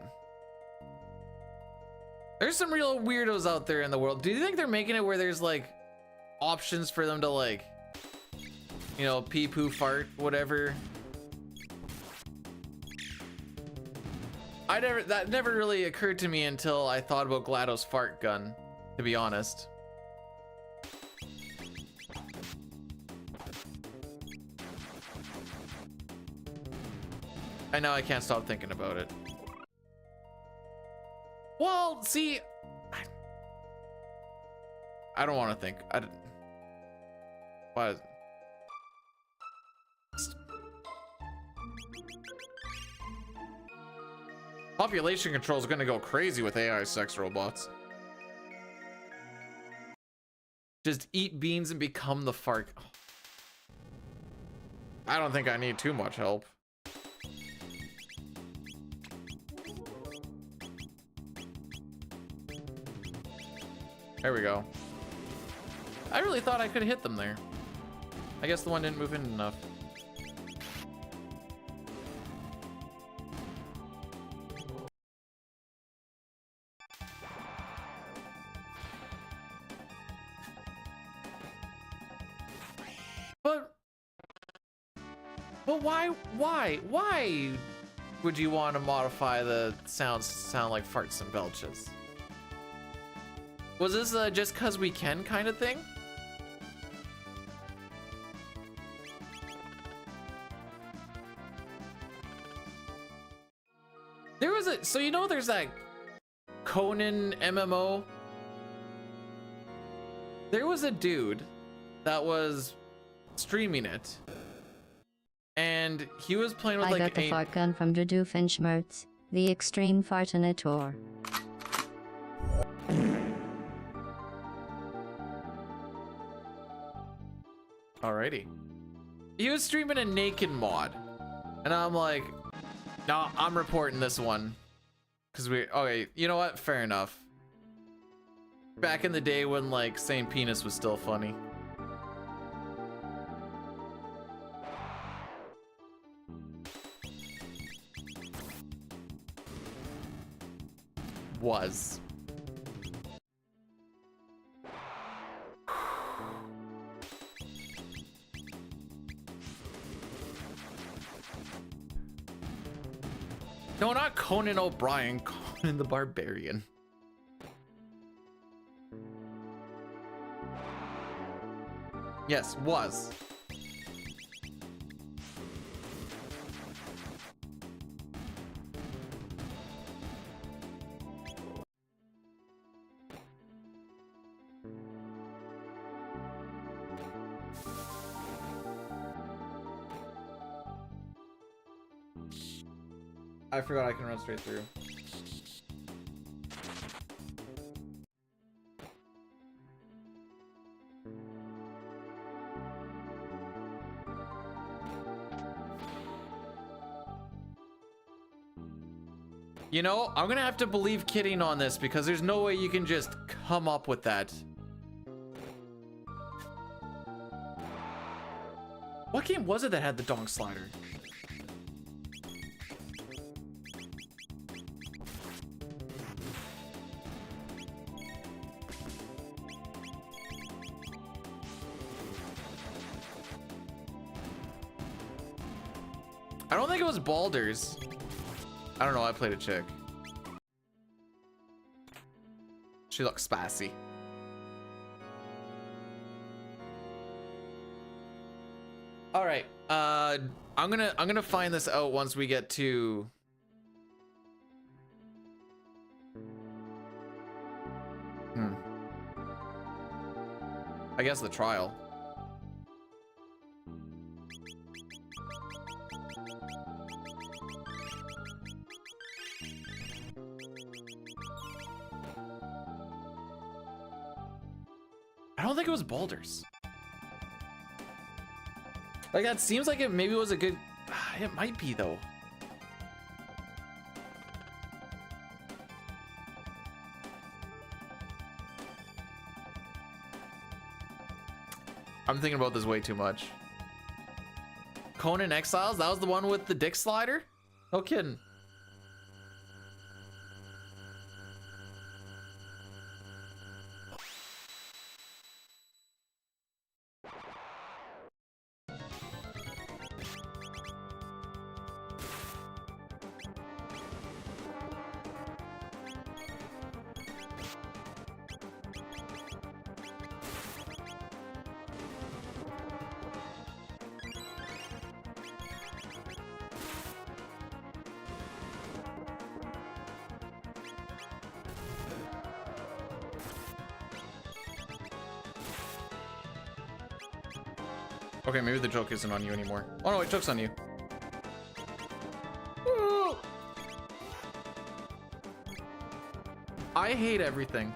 There's some real weirdos out there in the world. Do you think they're making it where there's like options for them to like, you know, pee, poo, fart, whatever? That never really occurred to me until I thought about GLaDOS fart gun, to be honest. I know I can't stop thinking about it. Well, see, I don't want to think. Why? Population control is going to go crazy with AI sex robots. Just eat beans and become the fart. I don't think I need too much help. There we go. I really thought I could have hit them there. I guess the one didn't move in enough. But why would you want to modify the sounds to sound like farts and belches? Was this just cause we can kind of thing? There was so you know there's that Conan MMO? There was a dude that was streaming it. And he was playing with I like got the fart gun from the Doofenshmirtz, the extreme fartinator. Alrighty. He was streaming a naked mod. And I'm like, no, I'm reporting this one. Cause okay, you know what? Fair enough. Back in the day when like saying penis was still funny. Was. No, not Conan O'Brien, Conan the Barbarian. Yes, was. I forgot I can run straight through. You know, I'm gonna have to believe kidding on this because there's no way you can just come up with that. What game was it that had the donk slider? I don't think it was Baldur's. I don't know, I played a chick. She looks spicy. All right, I'm gonna find this out once we get to I guess the trial. I don't think it was Baldur's. Like, that seems like it maybe was a good... It might be, though. I'm thinking about this way too much. Conan Exiles? That was the one with the dick slider? No kidding. Okay, maybe the joke isn't on you anymore. Oh no, it joke's on you. Ooh. I hate everything.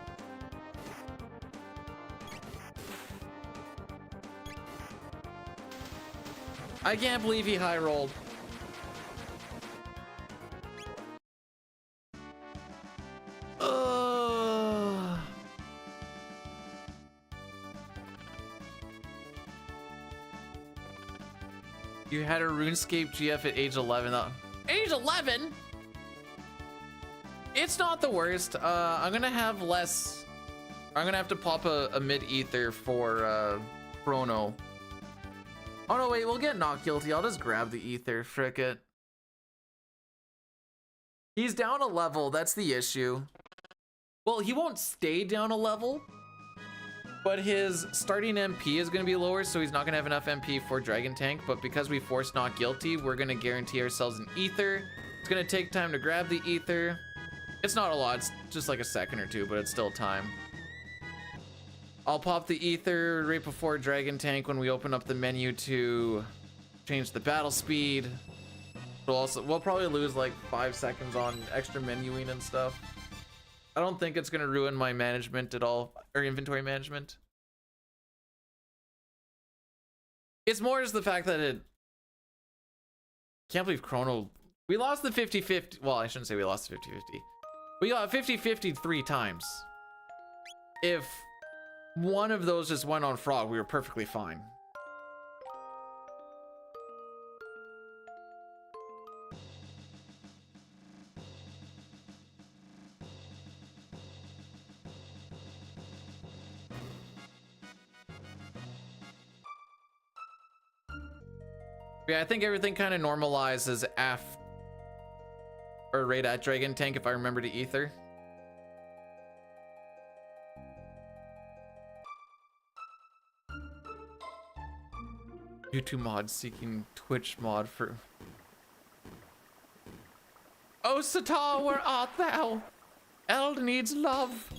I can't believe he high rolled. You had a RuneScape GF at age 11. Age 11? It's not the worst. I'm gonna have less. I'm gonna have to pop a mid ether for Chrono. Oh no, wait, we'll get not guilty. I'll just grab the ether. Frick it. He's down a level. That's the issue. Well, he won't stay down a level, but his starting MP is going to be lower, so he's not going to have enough MP for Dragon Tank. But because we forced not guilty, we're going to guarantee ourselves an ether. It's going to take time to grab the ether. It's not a lot, it's just like a second or two, but it's still time. I'll pop the ether right before Dragon Tank when we open up the menu to change the battle speed. We'll probably lose like 5 seconds on extra menuing and stuff. I don't think it's gonna ruin my management at all, or inventory management. It's more just the fact that it... Can't believe Chrono... We lost the 50-50... Well, I shouldn't say we lost the 50-50. We got 50-50 3 times. If one of those just went on Frog, we were perfectly fine. Yeah, I think everything kind of normalizes after, or right at Dragon Tank, if I remember to Ether. YouTube mod seeking Twitch mod for... Oh, Sata, where art thou? Eld needs love.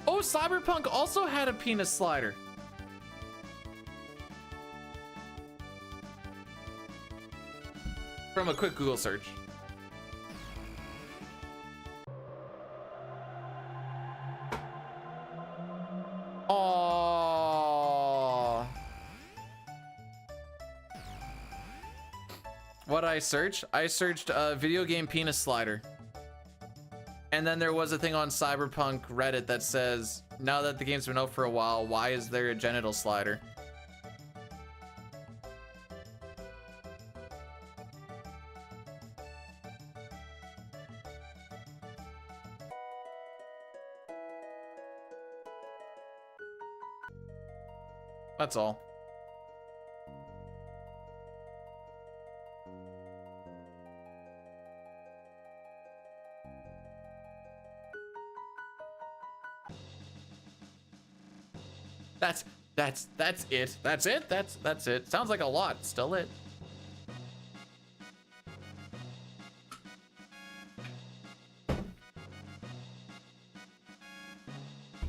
Oh, Cyberpunk also had a penis slider. From a quick Google search. Oh. What did I search? I searched video game penis slider. And then there was a thing on Cyberpunk Reddit that says, now that the game's been out for a while, why is there a genital slider? That's all. That's it. That's it. That's it. Sounds like a lot. Still it.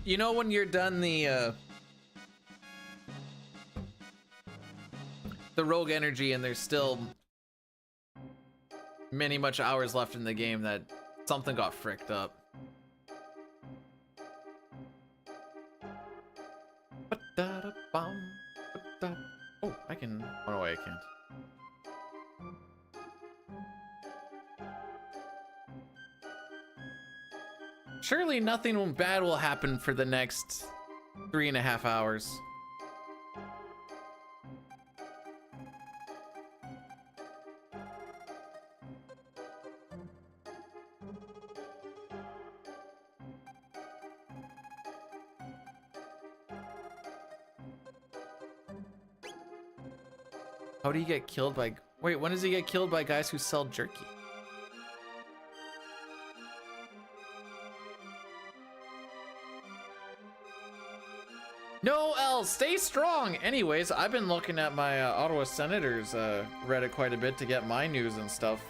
You know when you're done the rogue energy and there's still many much hours left in the game that something got fricked up. Oh, I can... Oh, no way, I can't. Surely nothing bad will happen for the next 3.5 hours. How do you get killed by... Wait, when does he get killed by guys who sell jerky? No, L, stay strong! Anyways, I've been looking at my Ottawa Senators Reddit quite a bit to get my news and stuff.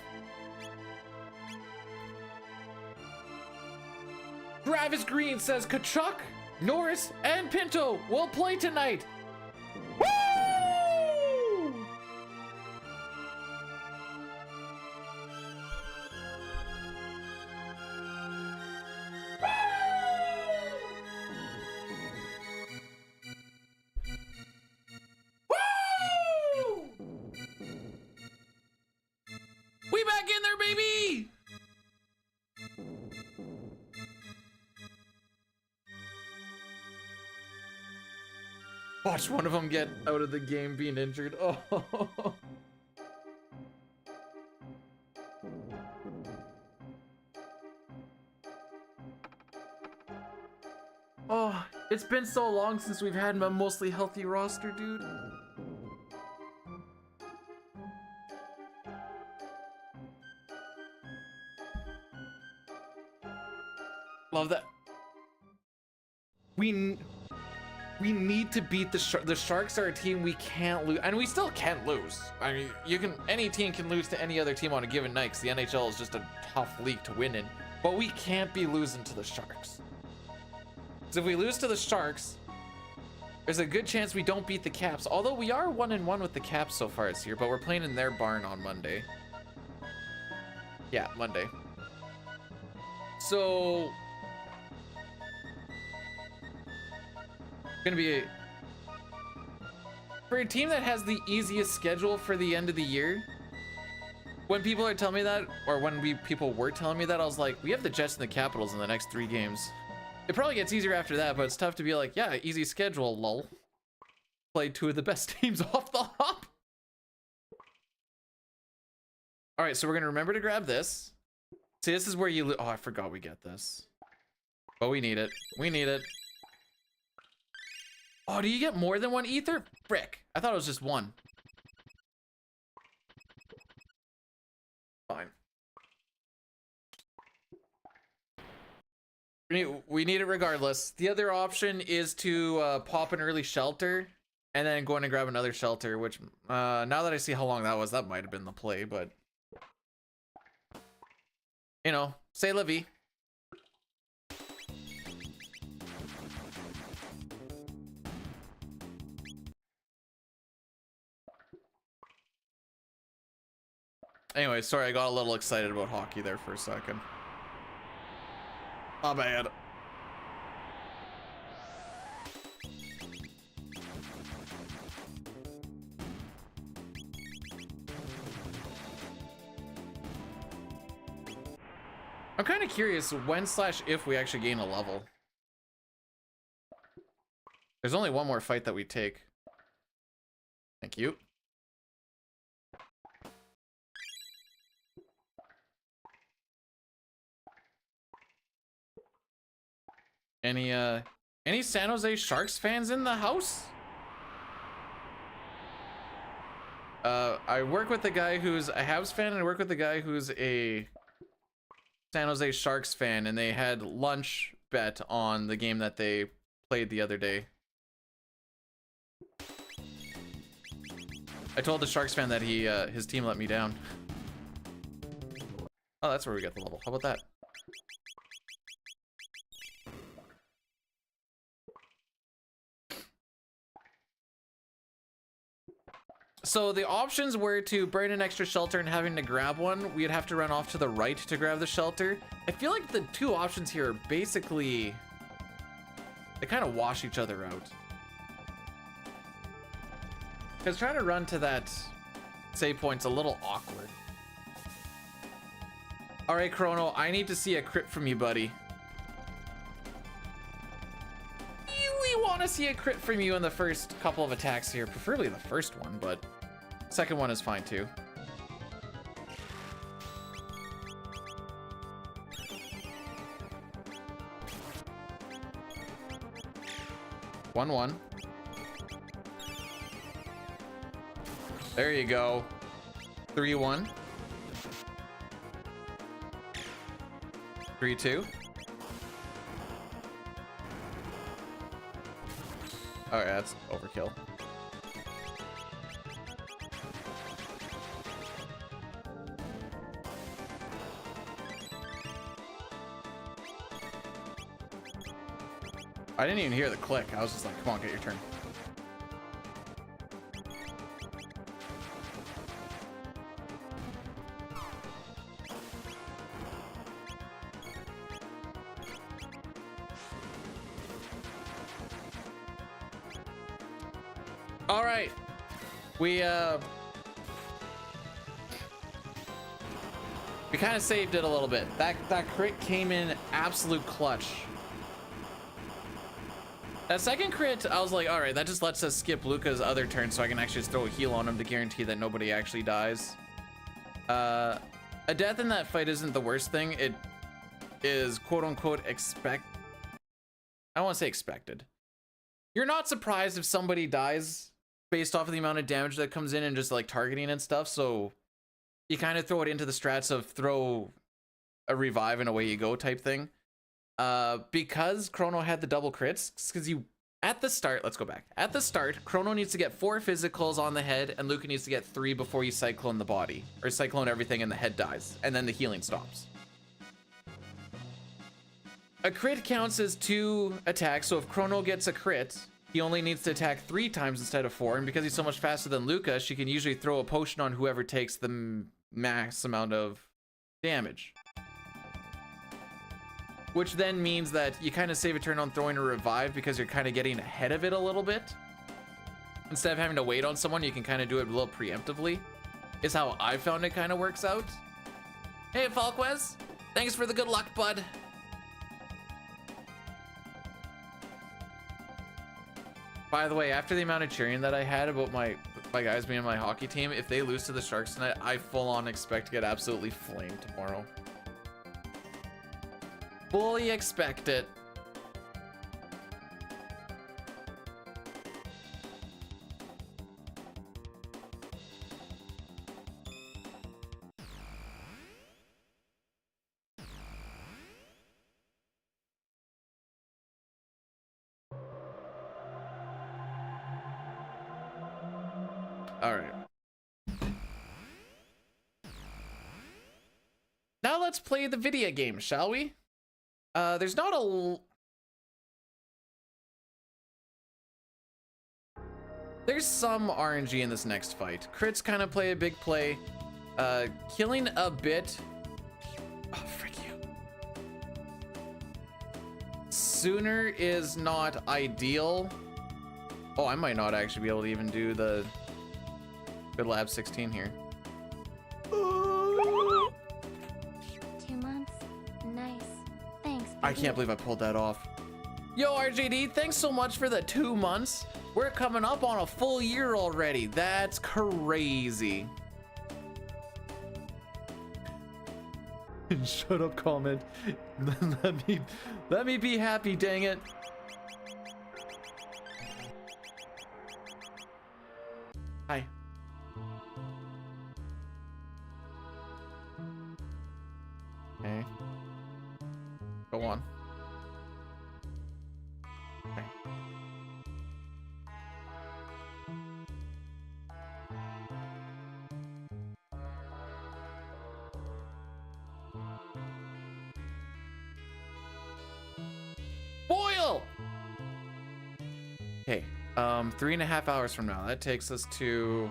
Travis Green says Kachuk, Norris, and Pinto will play tonight! Woo! We back in there, baby! Watch one of them get out of the game being injured. Oh. Oh, it's been so long since we've had a mostly healthy roster, dude. Love that. We need to beat the Sharks. The Sharks are a team we can't lose, and we still can't lose. I mean, any team can lose to any other team on a given night, because the NHL is just a tough league to win in. But we can't be losing to the Sharks. So if we lose to the Sharks, there's a good chance we don't beat the Caps. Although we are 1-1 with the Caps so far this year, but we're playing in their barn on Monday. Yeah, Monday. So gonna be for a team that has the easiest schedule for the end of the year. When people are telling me that, or when people were telling me that, I was like, we have the Jets and the Capitals in the next 3 games. It probably gets easier after that, but it's tough to be like, yeah, easy schedule, lol. Played 2 of the best teams off the hop. All right, so we're gonna remember to grab this. See, this is where you oh, I forgot we get this. But we need it. We need it. Oh, do you get more than 1 ether? Frick. I thought it was just 1. Fine. We need it regardless. The other option is to pop an early shelter and then go in and grab another shelter, which now that I see how long that was, that might have been the play, but you know, say la vie. Anyway, sorry, I got a little excited about hockey there for a second. My bad. I'm kind of curious when/if we actually gain a level. There's only one more fight that we take. Thank you. Any San Jose Sharks fans in the house? I work with the guy who's a Habs fan, and I work with the guy who's a San Jose Sharks fan, and they had lunch bet on the game that they played the other day. I told the Sharks fan that his team let me down. Oh, that's where we get the level. How about that? So the options were to burn an extra shelter and having to grab one. We'd have to run off to the right to grab the shelter. I feel like the 2 options here are basically, they kind of wash each other out. Because trying to run to that save point's a little awkward. All right, Chrono, I need to see a crit from you, buddy. We want to see a crit from you in the first couple of attacks here, preferably the first one, but second one is fine too. One. There you go. 3-1. 3-2. Oh yeah, that's overkill. I didn't even hear the click. I was just like, come on, get your turn. All right. We kind of saved it a little bit. That crit came in absolute clutch. That second crit, I was like, all right, that just lets us skip Luca's other turn so I can actually just throw a heal on him to guarantee that nobody actually dies. A death in that fight isn't the worst thing. It is quote unquote I don't want to say expected. You're not surprised if somebody dies based off of the amount of damage that comes in and just like targeting and stuff. So you kind of throw it into the strats of throw a revive and away you go type thing. Because Chrono had the double crits, because you At the start, let's go back. At the start, Chrono needs to get 4 physicals on the head, and Luca needs to get 3 before you cyclone the body. Or cyclone everything and the head dies, and then the healing stops. A crit counts as 2 attacks, so if Chrono gets a crit, he only needs to attack 3 times instead of 4, and because he's so much faster than Luca, she can usually throw a potion on whoever takes the max amount of damage. Which then means that you kind of save a turn on throwing a revive because you're kind of getting ahead of it a little bit. Instead of having to wait on someone, you can kind of do it a little preemptively. Is how I found it kind of works out. Hey, Falquez. Thanks for the good luck, bud. By the way, after the amount of cheering that I had about my guys being on my hockey team, if they lose to the Sharks tonight, I full on expect to get absolutely flamed tomorrow. Fully expect it. All right. Now let's play the video game, shall we? There's not a... There's some RNG in this next fight. Crits kind of play a big play. Killing a bit... Oh, frick you. Sooner is not ideal. Oh, I might not actually be able to even do the Good Lab 16 here. 2 months. Nice. Thanks. I can't believe I pulled that off. Yo, RJD, thanks so much for the 2 months. We're coming up on a full year already. That's crazy. Shut up, comment. let me be happy, dang it. Hi. Okay. Go on. Okay. Boil! Okay, 3.5 hours from now. That takes us to...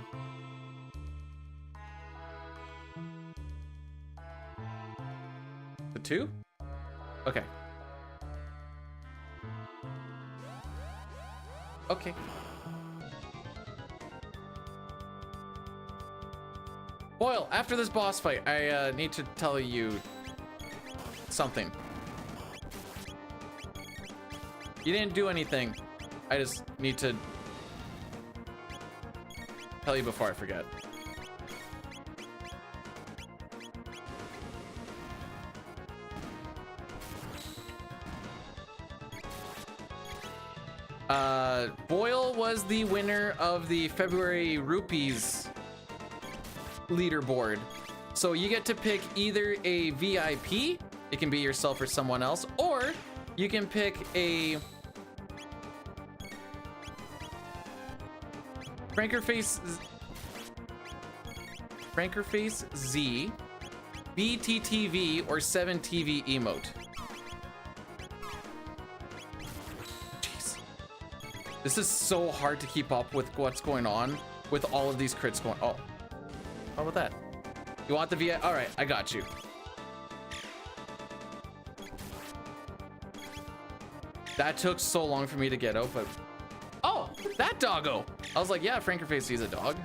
the 2? Okay. Okay. Boyle, after this boss fight, I need to tell you something. You didn't do anything. I just need to tell you before I forget. Boyle was the winner of the February Rupees leaderboard. So you get to pick either a VIP, it can be yourself or someone else, or you can pick a Frankerface Z, BTTV, or 7TV emote. Jeez. This is so hard to keep up with what's going on with all of these crits going. Oh, how about that? You want the VI? All right, I got you. That took so long for me to get out, but oh, that doggo. I was like, yeah, Frankerface is a dog.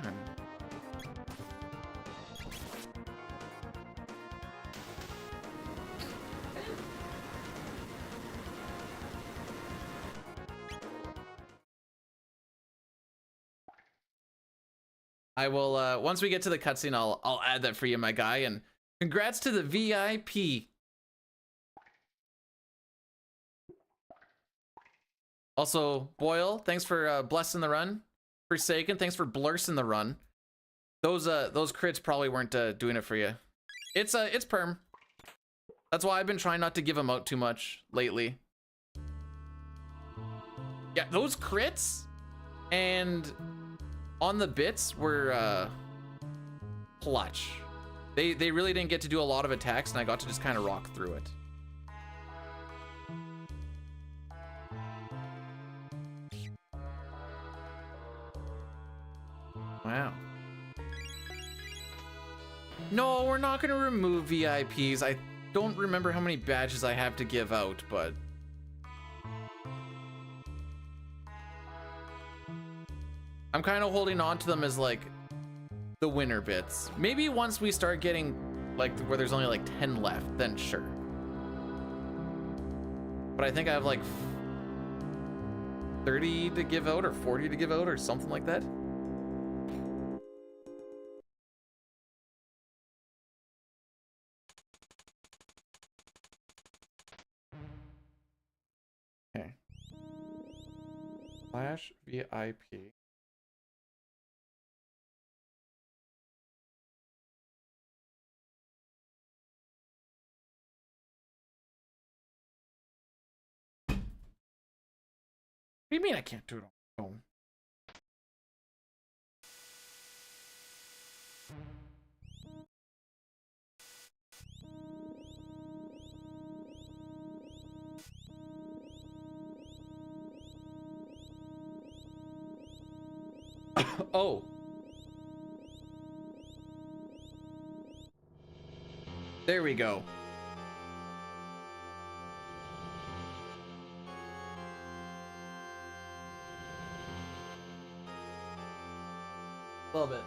I will, once we get to the cutscene, I'll add that for you, my guy, and congrats to the VIP. Also, Boyle, thanks for blessing the run. Forsaken, thanks for blursing the run. Those crits probably weren't doing it for you. It's perm. That's why I've been trying not to give them out too much lately. Yeah, those crits and on the bits were clutch. They really didn't get to do a lot of attacks, and I got to just kind of rock through it. Wow. No, we're not gonna remove VIPs. I don't remember how many badges I have to give out, but I'm kind of holding on to them as like the winner bits. Maybe once we start getting like where there's only like 10 left, then sure. But I think I have like 30 to give out or 40 to give out or something like that. Okay. Flash VIP. What do you mean I can't do it on my own? Oh. There we go. A little bit.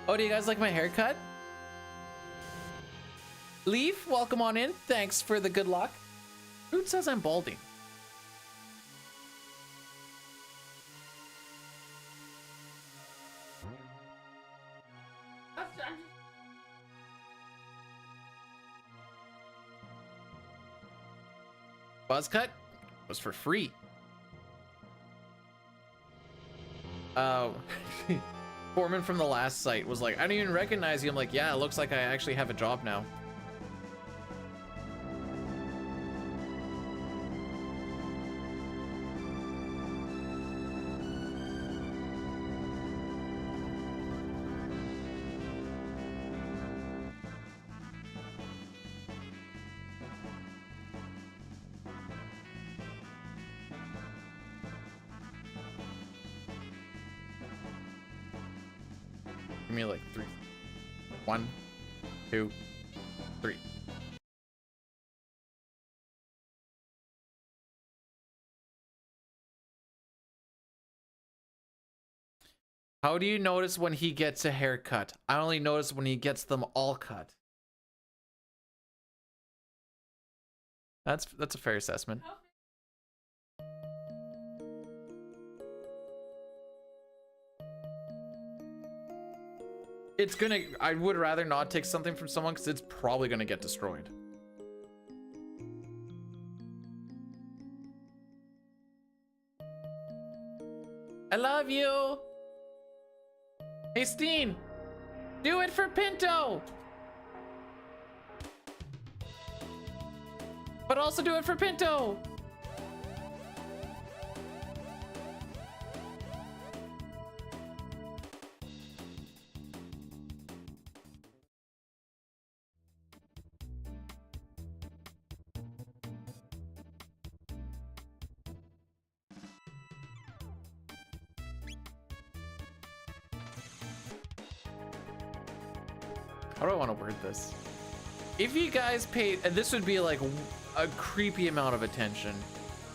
Oh, do you guys like my haircut? Leaf, welcome on in. Thanks for the good luck. Who says I'm balding? Buzz cut was for free. Foreman from the last site was like, I don't even recognize you. I'm like, yeah, it looks like I actually have a job now. Give me like 3. 1, 2, 3. How do you notice when he gets a haircut? I only notice when he gets them all cut. That's a fair assessment. It's gonna, I would rather not take something from someone because it's probably gonna get destroyed. I love you. Hey, Steen, do it for Pinto. But also do it for Pinto. How do I want to word this? If you guys paid, and this would be like a creepy amount of attention.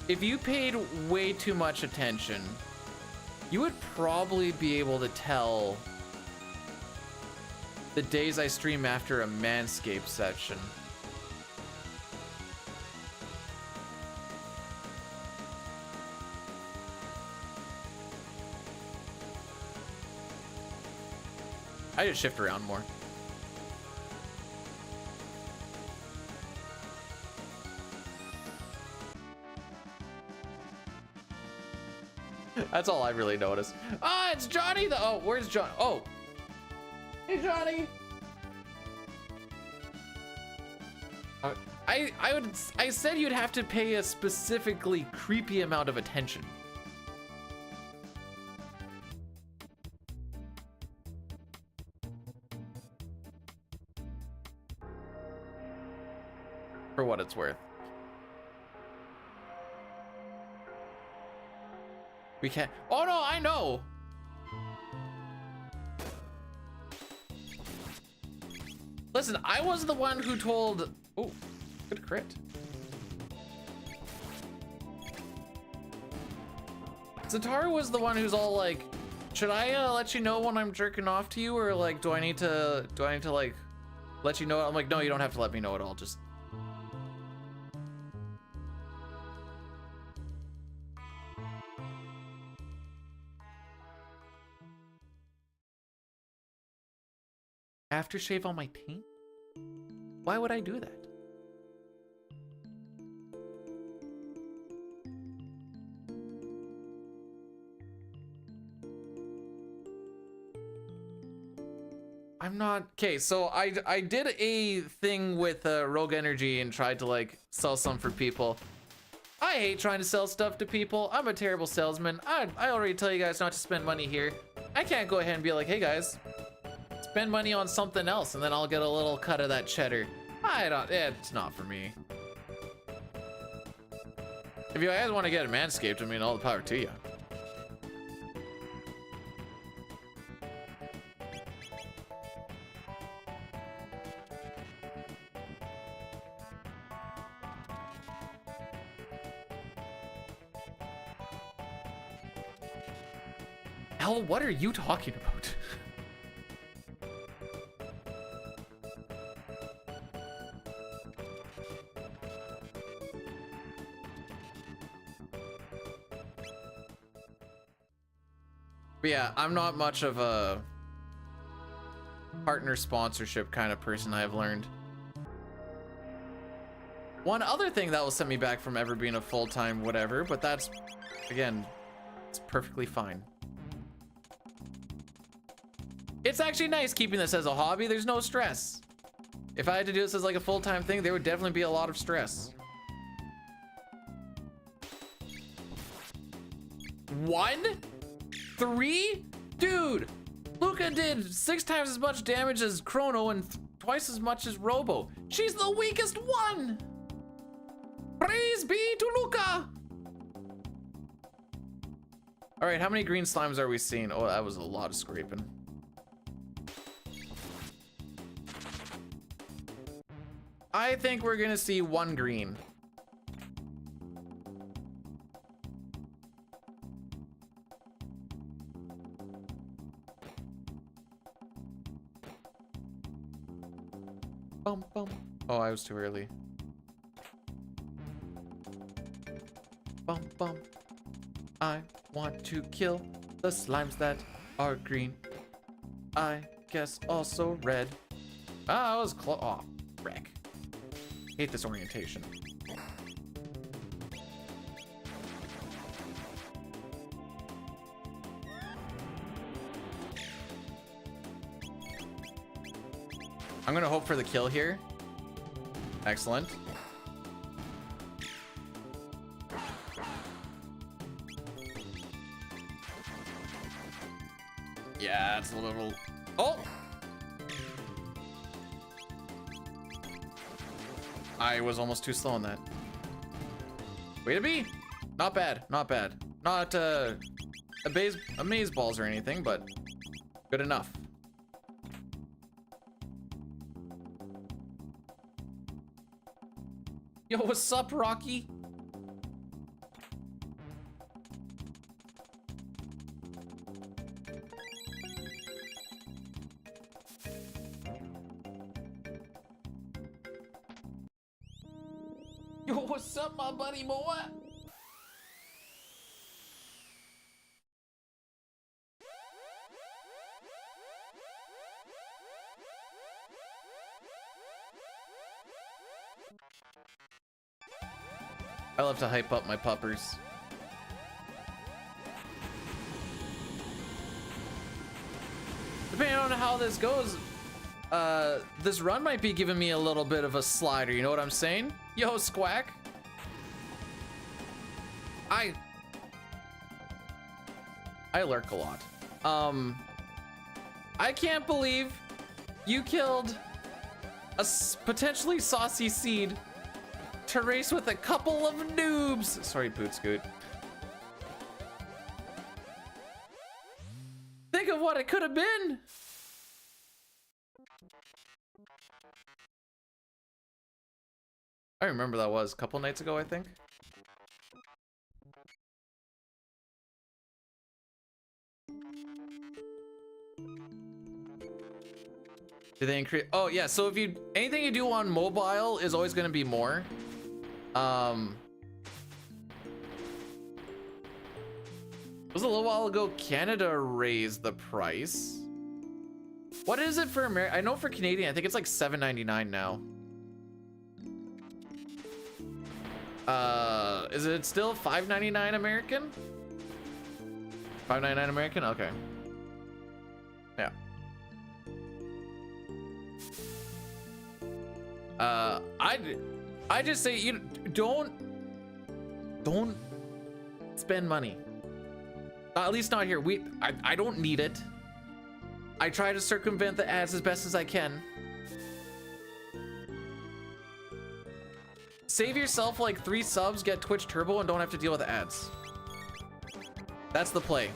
If you paid way too much attention, you would probably be able to tell the days I stream after a Manscaped session. I just shift around more. That's all I really noticed. Ah, it's Johnny. Oh, where's John? Oh, hey Johnny. I said you'd have to pay a specifically creepy amount of attention. For what it's worth. We can't. Oh no, I know. Listen, I was the one who told. Oh, good crit. Zataru was the one who's all like, should I let you know when I'm jerking off to you, or like, do I need to like let you know? I'm like, no, you don't have to let me know at all. Just. Aftershave on my taint? Why would I do that? I'm not okay. So I did a thing with Rogue Energy and tried to like sell some for people. I hate trying to sell stuff to people. I'm a terrible salesman. I already tell you guys not to spend money here. I can't go ahead and be like, hey guys, spend money on something else and then I'll get a little cut of that cheddar. It's not for me. If you guys want to get it manscaped, I mean, all the power to you. Hell, what are you talking about? But yeah, I'm not much of a partner sponsorship kind of person, I've learned. One other thing that will set me back from ever being a full-time whatever, but that's, again, it's perfectly fine. It's actually nice keeping this as a hobby. There's no stress. If I had to do this as like a full-time thing, there would definitely be a lot of stress. 1? 3? Dude, Luca did 6 times as much damage as Chrono and twice as much as Robo. She's the weakest one. Praise be to Luca. All right, how many green slimes are we seeing? Oh, that was a lot of scraping. I think we're gonna see 1 green. Bum, bum. Oh, I was too early. Bum, bum. I want to kill the slimes that are green. I guess also red. Ah, I was close. Oh, wreck. Hate this orientation. I'm gonna hope for the kill here. Excellent. Yeah, it's a little... Oh! I was almost too slow on that. Way to be! Not bad, not bad. Not amaze balls or anything, but good enough. Yo, what's up, Rocky? Yo, what's up, my buddy Moa? I love to hype up my puppers. Depending on how this goes, this run might be giving me a little bit of a slider, you know what I'm saying? Yo, Squack. I lurk a lot. I can't believe you killed a potentially saucy seed to race with a couple of noobs. Sorry, Boot Scoot. Think of what it could have been. I remember that was a couple nights ago, I think. Do they increase? Oh yeah, so if you anything you do on mobile is always going to be more. It was a little while ago Canada raised the price. What is it for America? I know for Canadian, I think it's like $7.99 now. Is it still $5.99 American? $5.99 American? Okay. Yeah. I just say you don't spend money. At least not here. I don't need it. I try to circumvent the ads as best as I can. Save yourself like 3 subs, get Twitch Turbo, and don't have to deal with the ads. That's the play.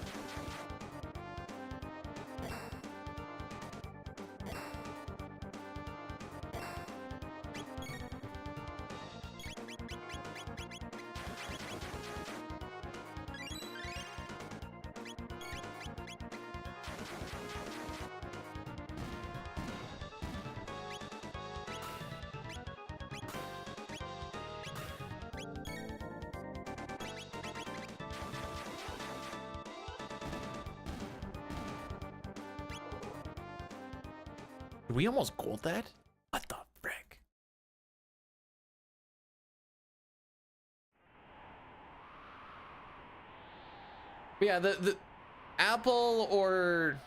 Did we almost gold that? What the frick? But yeah, the Apple or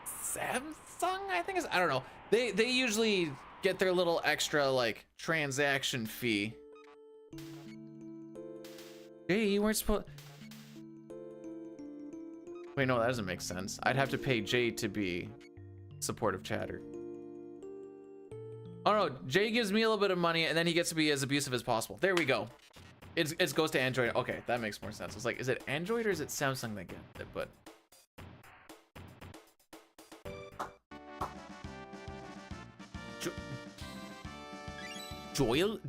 Samsung, I think is, I don't know. They usually get their little extra like transaction fee. Hey, you weren't supposed. Wait, no, that doesn't make sense. I'd have to pay Jay to be supportive chatter. Oh no, Jay gives me a little bit of money and then he gets to be as abusive as possible. There we go. It goes to Android. Okay, that makes more sense. It's like, is it Android or is it Samsung that get it? But Joyle?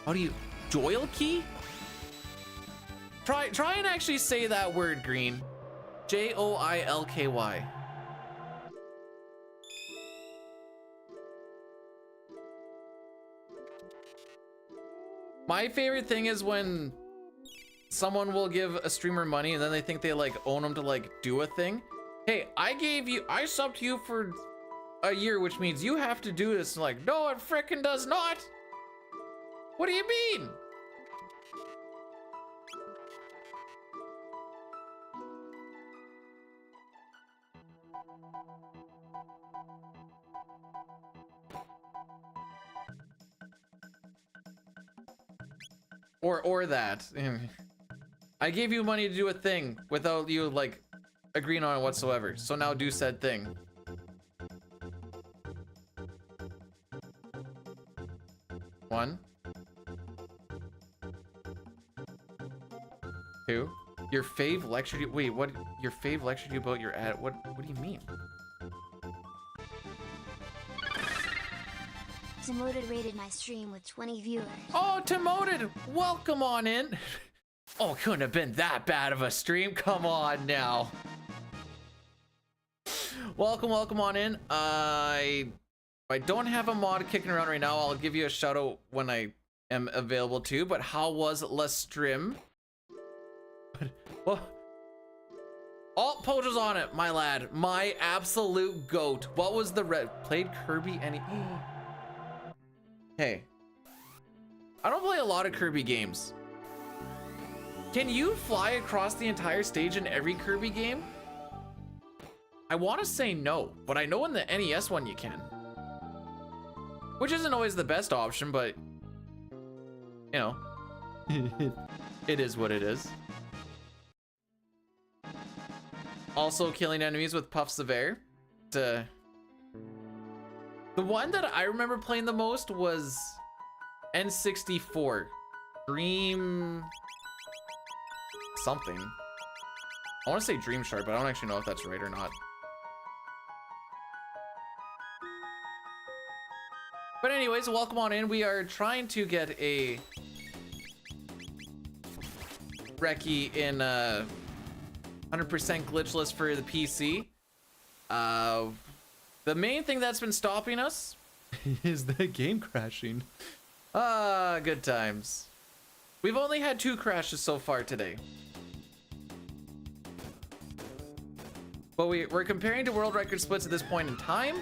How do you Joyle key? Try and actually say that word, Green. Joylky. My favorite thing is when someone will give a streamer money and then they think they like own them to like do a thing. Hey, I subbed you for a year, which means you have to do this. Like, no, it frickin' does not. What do you mean? Or that. I gave you money to do a thing without you like agreeing on it whatsoever. So now do said thing. One. 2. Your fave lectured you. Wait, what? Your fave lectured you about your ad? What do you mean? Demoted rated my stream with 20 viewers. Oh, Demoted! Welcome on in. Oh, couldn't have been that bad of a stream. Come on now. Welcome on in. I don't have a mod kicking around right now. I'll give you a shout out when I am available too. But how was the stream? Oh, Pojo's on it, my lad. My absolute goat. What was the played Kirby any? Hey, I don't play a lot of Kirby games. Can you fly across the entire stage in every Kirby game? I want to say no, but I know in the NES one you can. which isn't always the best option, but you know, it is what it is. Also killing enemies with puffs of air. The one that I remember playing the most was N64. Dream something. I want to say Dream Shark, but I don't actually know if that's right or not. But anyways, welcome on in. We are trying to get a recce in 100% glitchless for the PC. The main thing that's been stopping us Is the game crashing? good times. We've only had 2 crashes so far today. But we're comparing to world record splits at this point in time.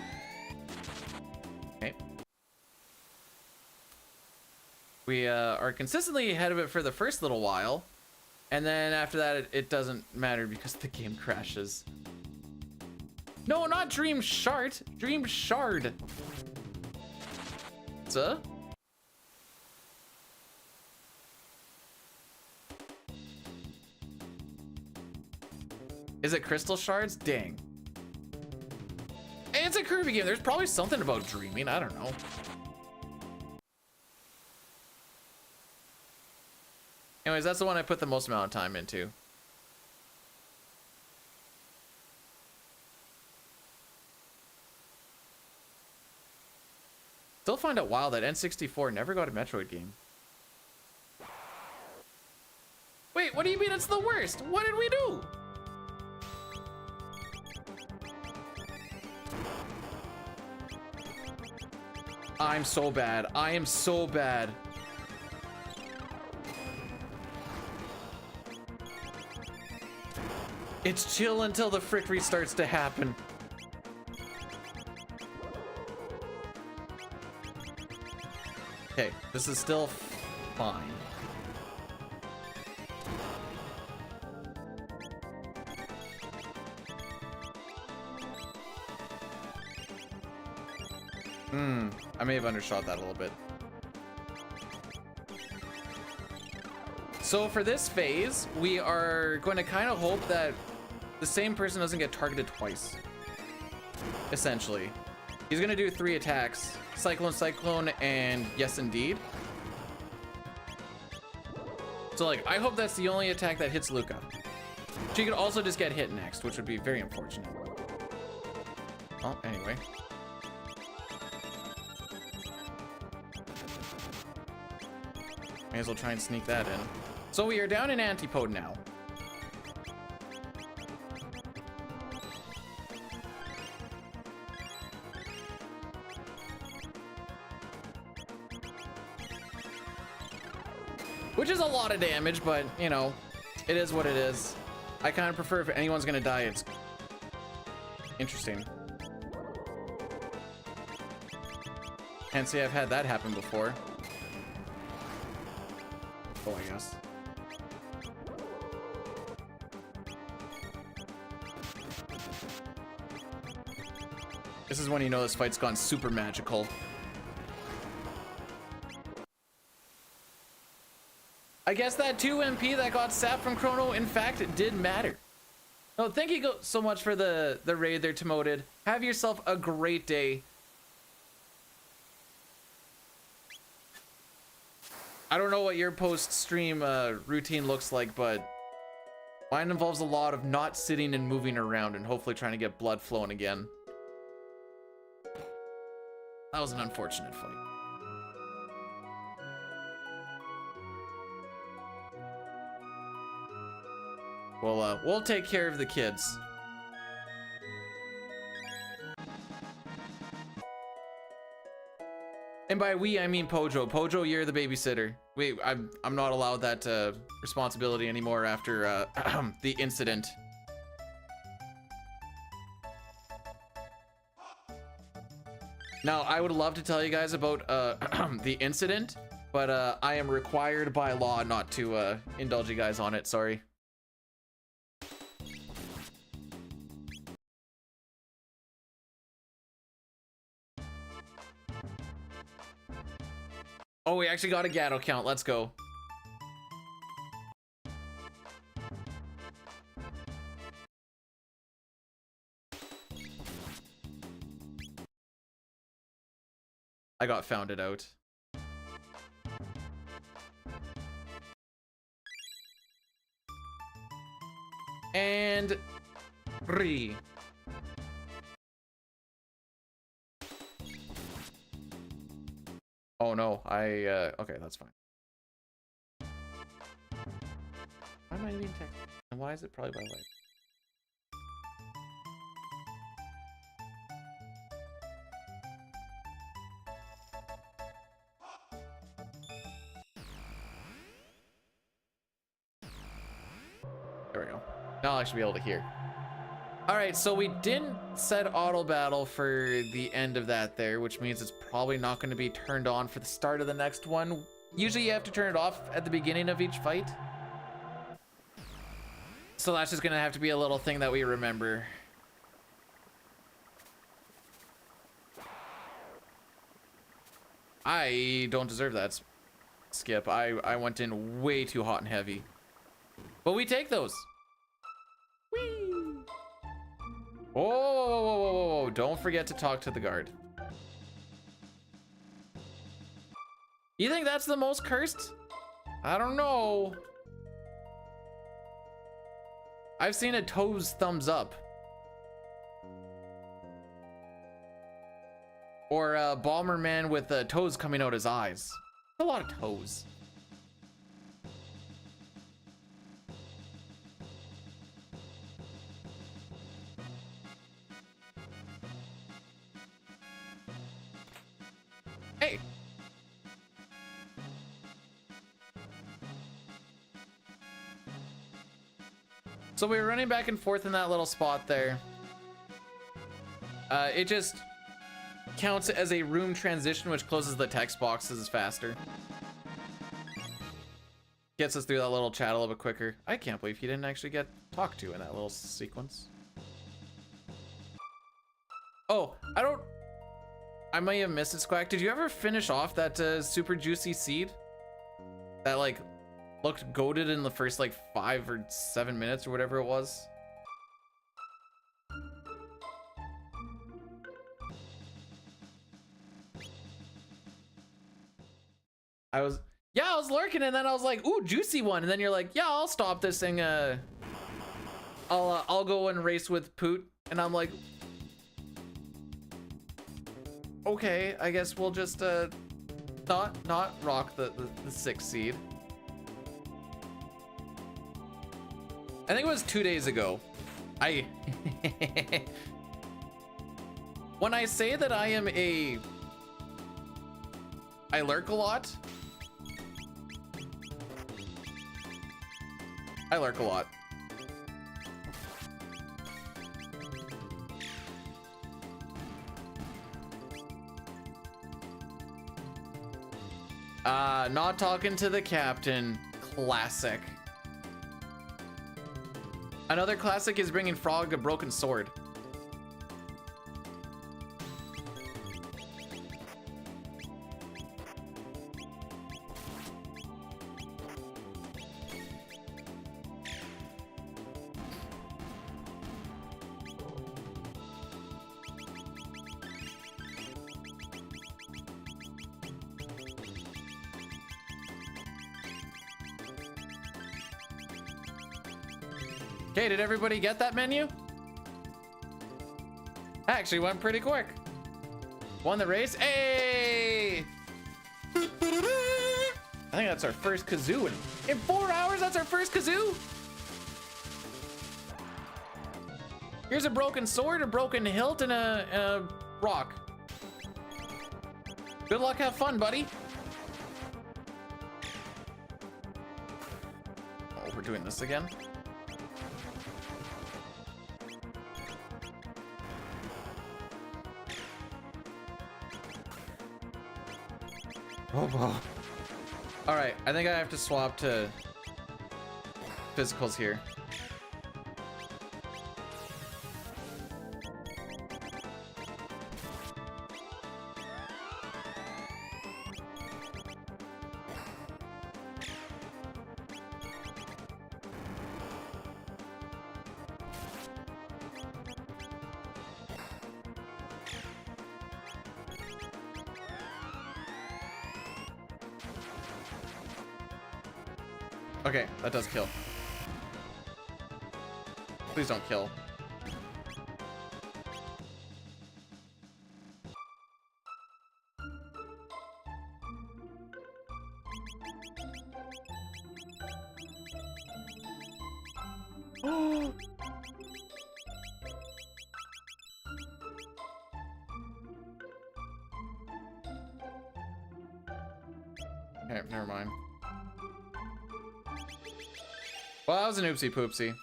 Okay. We are consistently ahead of it for the first little while. And then after that, it doesn't matter because the game crashes. No, not Dream Shard. Dream Shard. Sir? Is it Crystal Shards? Dang. Hey, it's a Kirby game. There's probably something about dreaming. I don't know. Anyways, that's the one I put the most amount of time into. Still find it wild that N64 never got a Metroid game. Wait, what do you mean it's the worst? What did we do? I'm so bad. I am so bad. It's chill until the frickery starts to happen. Okay, this is still fine. I may have undershot that a little bit. So for this phase, we are going to kind of hope that the same person doesn't get targeted twice. Essentially. He's going to do 3 attacks. Cyclone, Cyclone, and Yes Indeed. So like, I hope that's the only attack that hits Luca. She could also just get hit next, which would be very unfortunate. Oh, anyway. May as well try and sneak that in. So we are down in Antipode now. Which is a lot of damage, but, you know, it is what it is. I kind of prefer if anyone's gonna die, it's interesting. Can't say I've had that happen before. Oh, I guess. This is when you know this fight's gone super magical. I guess that 2 MP that got sapped from Chrono, in fact, it did matter. No, thank you so much for the raid there, Timoded. Have yourself a great day. I don't know what your post-stream routine looks like, but mine involves a lot of not sitting and moving around and hopefully trying to get blood flowing again. That was an unfortunate fight. We'll take care of the kids. And by we, I mean Pojo. Pojo, you're the babysitter. Wait, I'm not allowed that responsibility anymore after the incident. Now, I would love to tell you guys about the incident, but I am required by law not to indulge you guys on it. Sorry. Oh, we actually got a Gatto count. Let's go. I got founded out. And 3. Oh no, okay, that's fine. Why am I being texted? And why is it probably by light? There we go. Now I should be able to hear. All right, so we didn't set auto battle for the end of that there, which means it's probably not going to be turned on for the start of the next one. Usually you have to turn it off at the beginning of each fight. So that's just going to have to be a little thing that we remember. I don't deserve that, Skip. I went in way too hot and heavy. But we take those. Whee! Whoa, whoa, whoa, whoa, whoa, whoa. Don't forget to talk to the guard. You think that's the most cursed? I don't know. I've seen a toes thumbs up. Or a Bomberman with toes coming out his eyes. A lot of toes. Hey. So we were running back and forth in that little spot there. It just counts as a room transition, which closes the text boxes faster. Gets us through that little chat a little bit quicker. I can't believe he didn't actually get talked to in that little sequence. Oh, I might have missed it, Squack. Did you ever finish off that super juicy seed? That like looked goated in the first like 5 or 7 minutes or whatever it was. I was lurking, and then I was like, ooh, juicy one. And then you're like, yeah, I'll stop this thing. I'll go and race with Poot. And I'm like, okay, I guess we'll just not rock the 6th seed. I think it was 2 days ago. When I say that I lurk a lot. I lurk a lot. Not talking to the captain. Classic. Another classic is bringing Frog a broken sword. Okay, did everybody get that menu? Actually went pretty quick. Won the race. Hey! I think that's our first kazoo in 4 hours. That's our first kazoo. Here's a broken sword, a broken hilt, and a rock. Good luck, have fun, buddy. Oh, we're doing this again. Oh, wow. All right, I think I have to swap to physicals here. Okay, that does kill. Please don't kill. Okay, never mind. Well, that was an oopsie poopsie.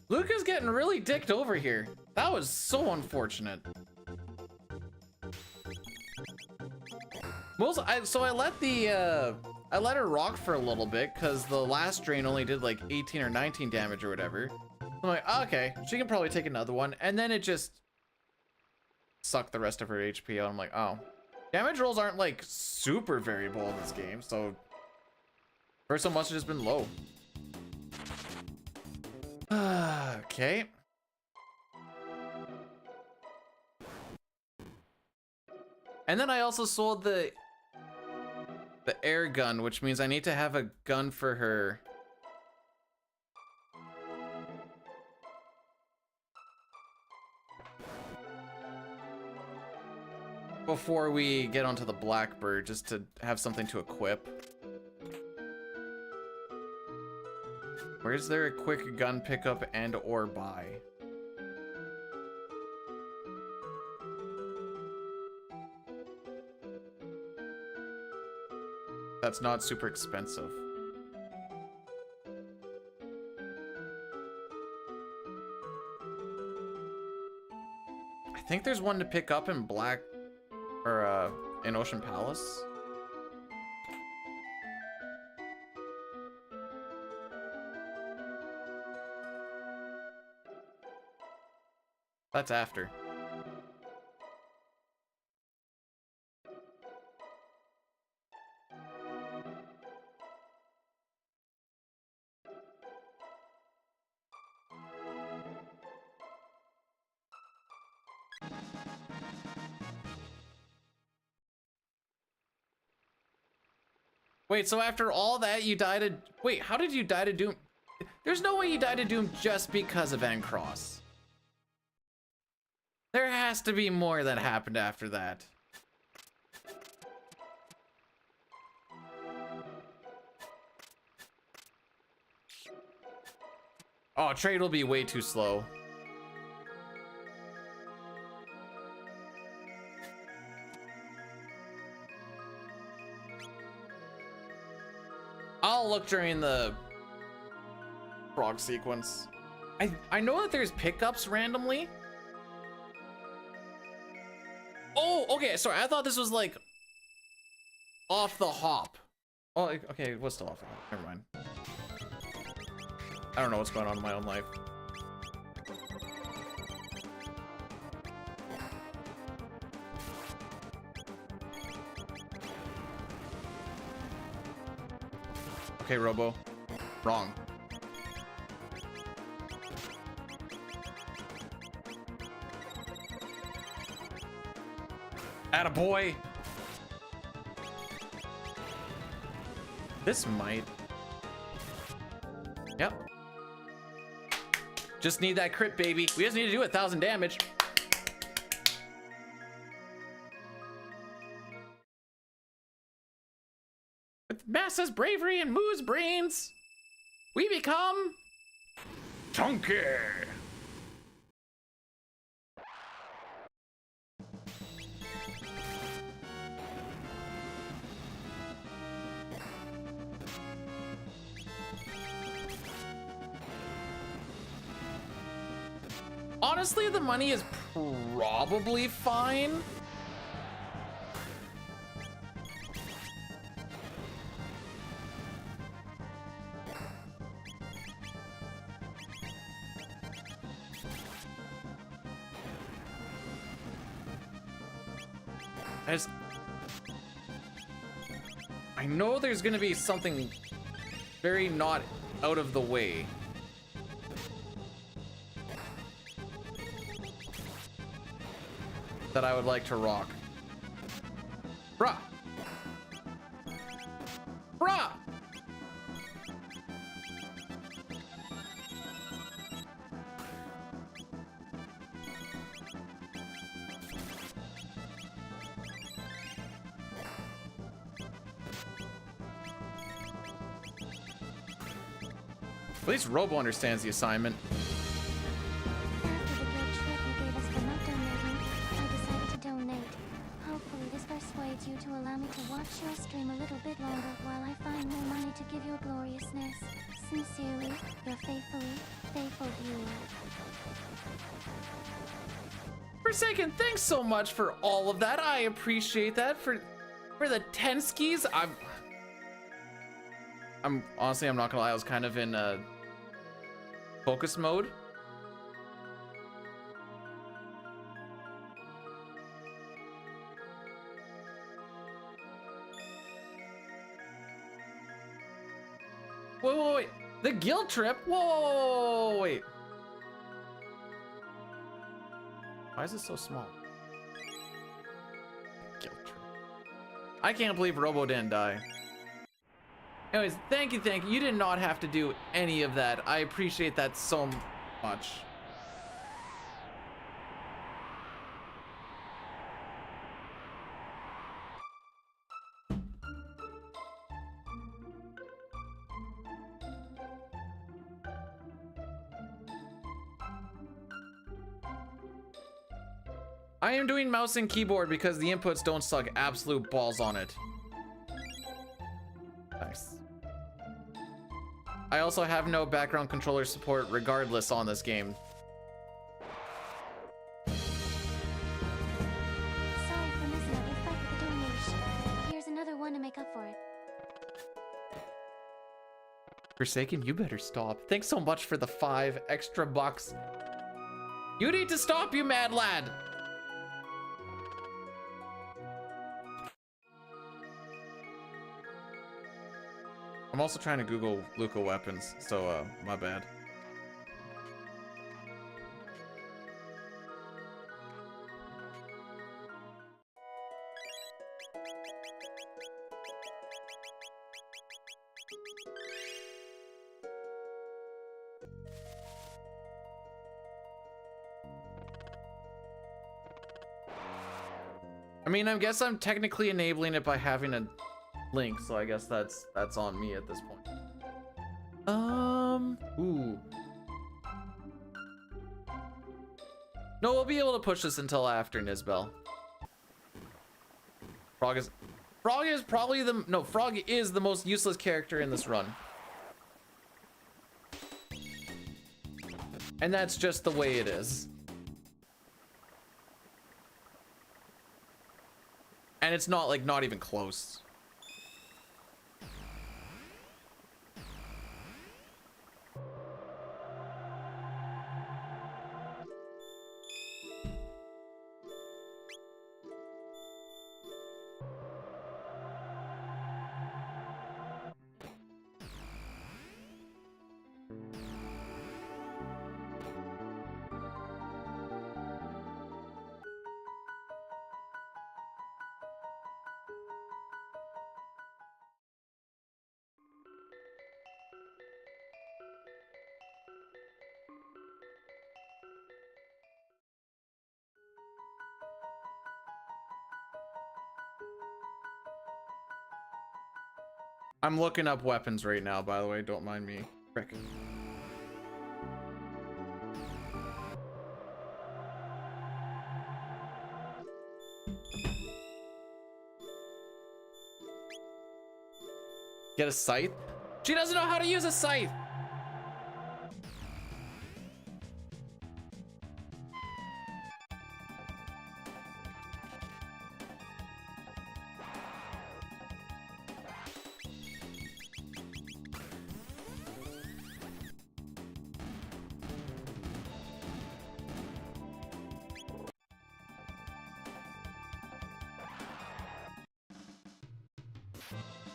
Luca's getting really dicked over here. That was so unfortunate. So I let her rock for a little bit because the last drain only did like 18 or 19 damage or whatever. I'm like, okay, she can probably take another one, and then it just sucked the rest of her HP out. I'm like, oh, damage rolls aren't like super variable in this game, so first one must have just been low. Okay. And then I also sold the air gun, which means I need to have a gun for her. Before we get onto the Blackbird, just to have something to equip. Where's there a quick gun pickup and or buy? That's not super expensive. I think there's one to pick up in in Ocean Palace. That's after. Wait, so after all that, you died to... Wait, how did you die to Doom? There's no way you died to Doom just because of N-Cross. There has to be more that happened after that. Oh, trade will be way too slow. I'll look during the frog sequence. I know that there's pickups randomly. Oh, okay, sorry, I thought this was like off the hop. Oh, okay, it was still off the hop. Never mind. I don't know what's going on in my own life. Okay, Robo. Wrong. Attaboy. This might. Yep. Just need that crit, baby. We just need to do 1,000 damage. With Massa's bravery and Moo's brains, we become Chunky. Honestly, the money is probably fine. I know there's gonna be something very not out of the way. That I would like to rock. Bruh! Bruh! At least Robo understands the assignment. After the great trip you gave us for not donating, I decided to donate. Hopefully this persuades you to allow me to watch your stream a little bit longer while I find more money to give your gloriousness. Sincerely, your faithful viewer. Forsaken, thanks so much for all of that. I appreciate that. For the 10 skis, I'm honestly, I'm not gonna lie, I was kind of in focus mode. Wait. The guild trip? Whoa, wait. Why is it so small? Guild trip. I can't believe Robo didn't die. Anyways, thank you. You did not have to do any of that. I appreciate that so much. I am doing mouse and keyboard because the inputs don't suck absolute balls on it. Nice. I also have no background controller support regardless on this game. Sorry for messing up your fight with the donation. Here's another one to make up for it. Forsaken, you better stop. Thanks so much for the 5 extra bucks. You need to stop, you mad lad. I'm also trying to Google Luca weapons, so my bad. I mean, I guess I'm technically enabling it by having a link, so I guess that's on me at this point. Ooh. No, we'll be able to push this until after Nisbel. Frog is probably Frog is the most useless character in this run. And that's just the way it is. And it's not like not even close. I'm looking up weapons right now, by the way, don't mind me. Frick. Get a scythe? She doesn't know how to use a scythe!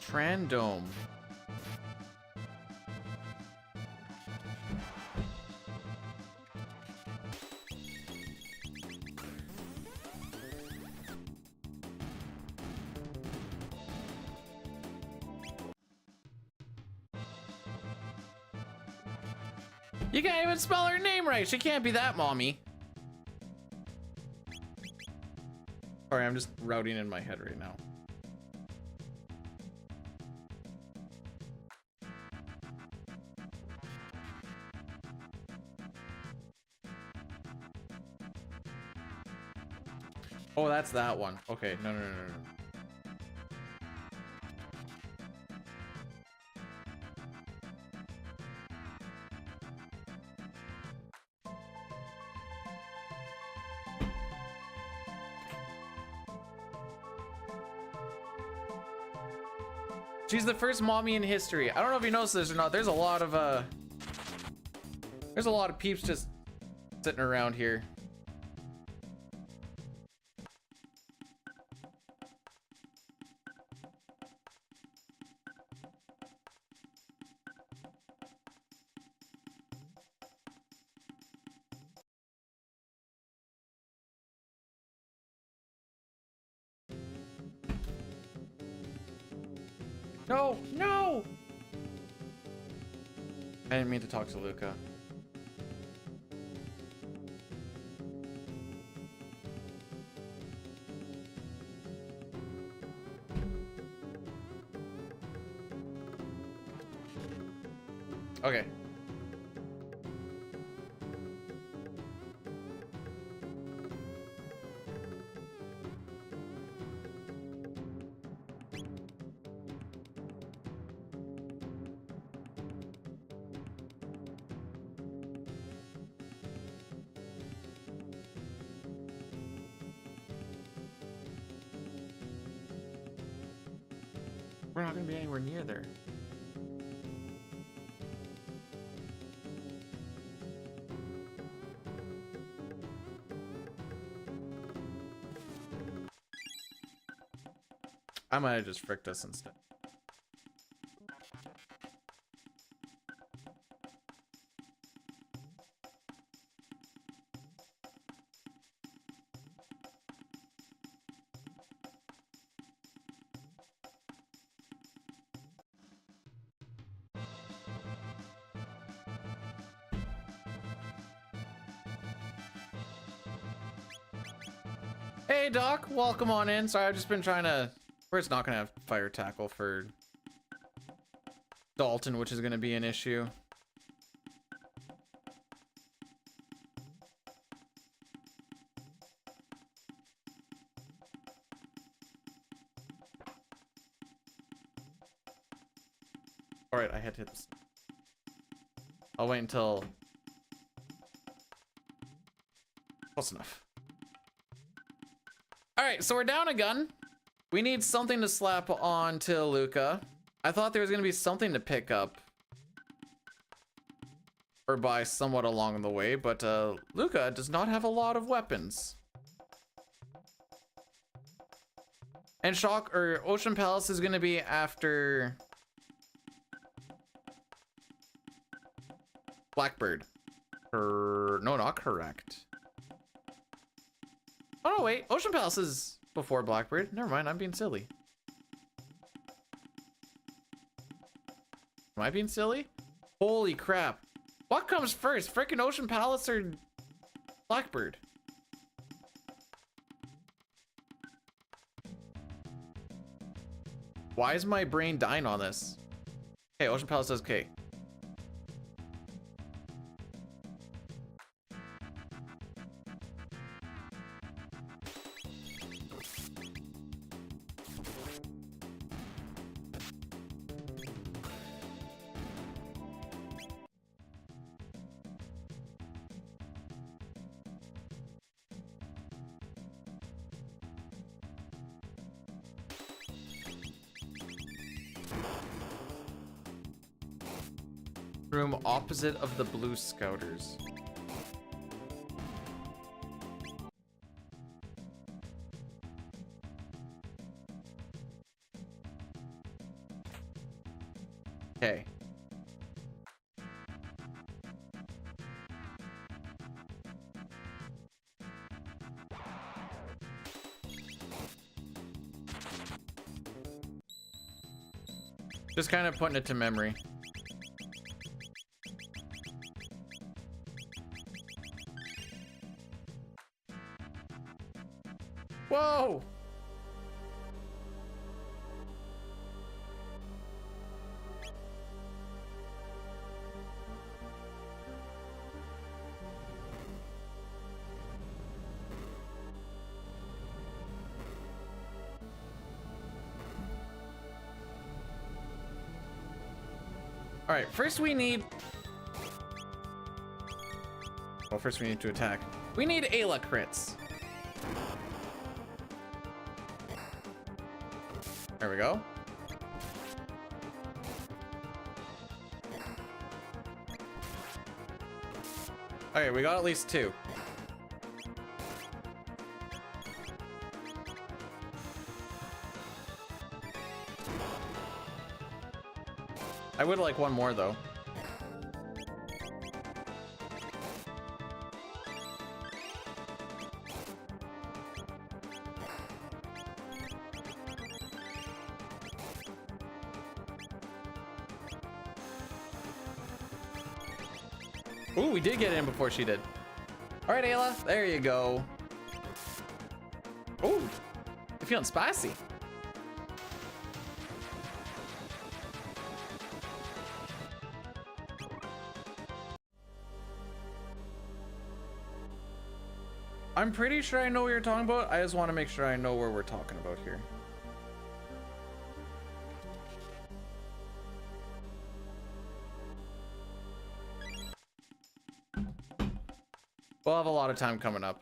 Trandome. You can't even spell her name right. She can't be that mommy. Sorry, I'm just routing in my head right now. Oh, that's that one. Okay, no. She's the first mommy in history. I don't know if you noticed this or not. There's a lot of peeps just sitting around here. No, no! I didn't mean to talk to Luca. Okay. We're not gonna be anywhere near there. I might have just fricked us instead. Hey Doc, welcome on in. Sorry, I've just been trying to... We're just not gonna have fire tackle for Dalton, which is gonna be an issue. Alright, I had to hit this. I'll wait until... Close enough. Alright, so we're down a gun. We need something to slap on to Luca. I thought there was going to be something to pick up or buy somewhat along the way, but Luca does not have a lot of weapons. And Ocean Palace is going to be after Blackbird. No, not correct. Oh, no, wait. Ocean Palace is before Blackbird. Never mind, I'm being silly. Am I being silly? Holy crap. What comes first? Frickin' Ocean Palace or Blackbird? Why is my brain dying on this? Okay, Ocean Palace does okay. Room opposite of the Blue Scouters. Okay. Just kind of putting it to memory. Whoa! All right, first we need... Well, first we need to attack. We need Ayla crits. There we go. Okay, we got at least 2. I would like one more though. Ooh, we did get in before she did. All right, Ayla, there you go. Ooh, you're feeling spicy. I'm pretty sure I know what you're talking about. I just want to make sure I know where we're talking about here. We'll have a lot of time coming up.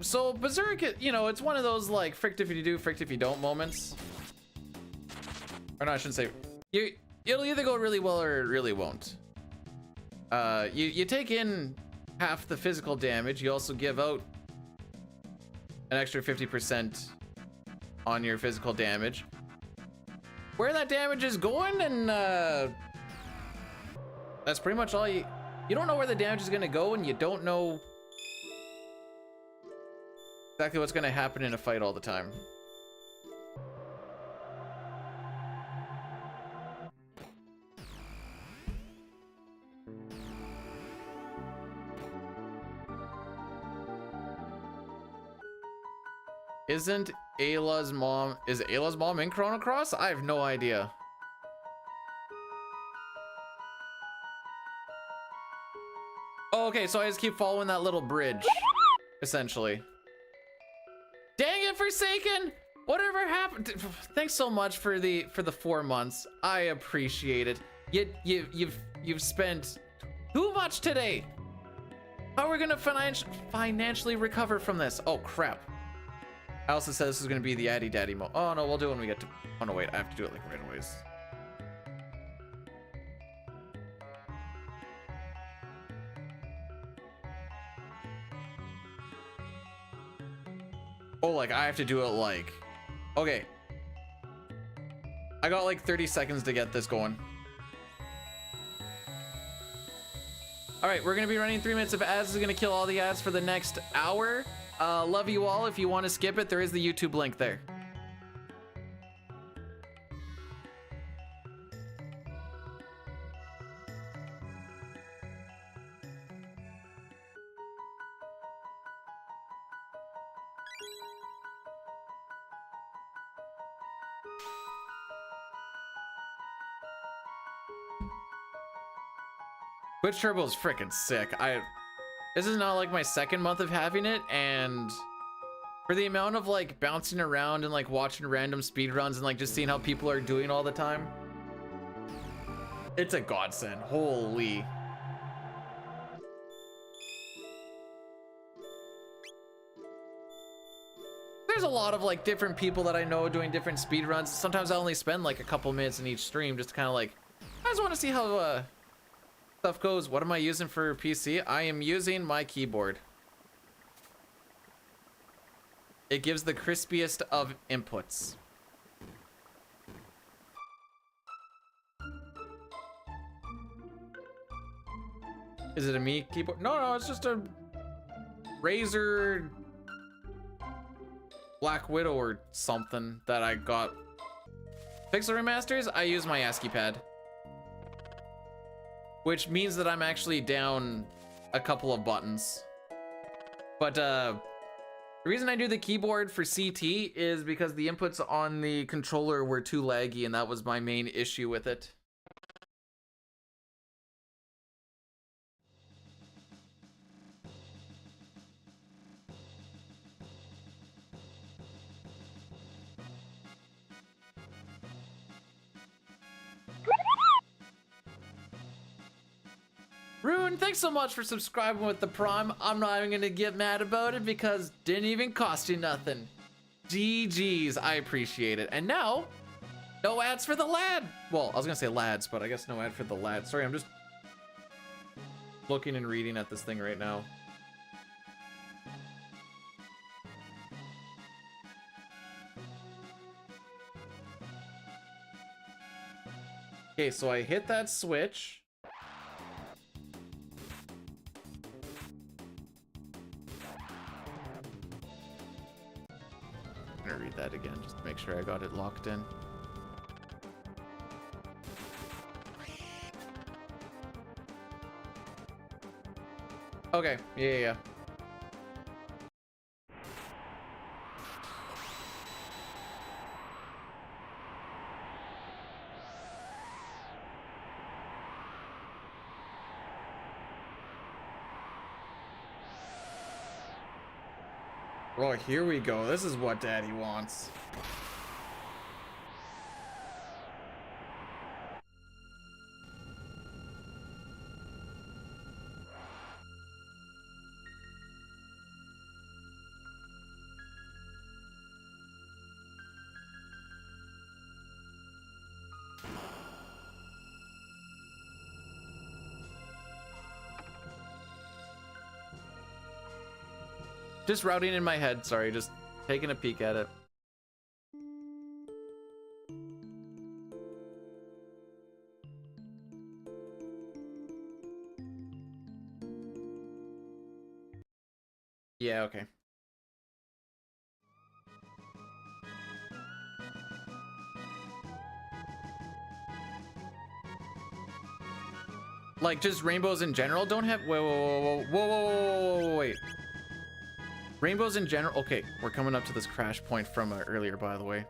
So Berserk, you know, it's one of those like fricked if you do, fricked if you don't moments. Or no, I shouldn't say. It'll either go really well or it really won't. You take in half the physical damage. You also give out an extra 50% on your physical damage. Where that damage is going, and that's pretty much all you don't know where the damage is going to go, and you don't know exactly what's going to happen in a fight all the time. Is Ayla's mom in Chrono Cross? I have no idea. Oh, okay, so I just keep following that little bridge, essentially. Dang it, Forsaken! Whatever happened? Thanks so much for the 4 months. I appreciate it. You've spent too much today. How are we gonna financially recover from this? Oh crap. Alice says this is gonna be the Addy Daddy mode. Oh no, we'll do it when we get to. Oh no, wait, I have to do it like right away. Oh, like I have to do it like. Okay. I got like 30 seconds to get this going. All right, we're gonna be running 3 minutes of ads. This is gonna kill all the ads for the next hour. Love you all. If you want to skip it, there is the YouTube link there. Twitch Turbo is freaking sick. This is not like my second month of having it, and for the amount of like bouncing around and like watching random speedruns and like just seeing how people are doing all the time, it's a godsend. Holy. There's a lot of like different people that I know doing different speedruns. Sometimes I only spend like a couple minutes in each stream just to kind of like, I just want to see how Stuff goes, what am I using for PC? I am using my keyboard. It gives the crispiest of inputs. Is it a me keyboard? No, it's just a Razer Black Widow or something that I got. Pixel remasters, I use my ASCII pad. Which means that I'm actually down a couple of buttons. But the reason I do the keyboard for CT is because the inputs on the controller were too laggy, and that was my main issue with it. Rune, thanks so much for subscribing with the Prime. I'm not even gonna get mad about it because it didn't even cost you nothing. GG's, I appreciate it. And now, no ads for the lad. Well, I was gonna say lads, but I guess no ad for the lad. Sorry, I'm just looking and reading at this thing right now. Okay, so I hit that switch. I'm gonna read that again just to make sure I got it locked in. Okay, yeah. Oh, here we go. This is what Daddy wants. Just routing in my head, sorry, just taking a peek at it. Yeah, okay. Like, just rainbows in general don't have... Wait. Rainbows in general... Okay, we're coming up to this crash point from earlier, by the way.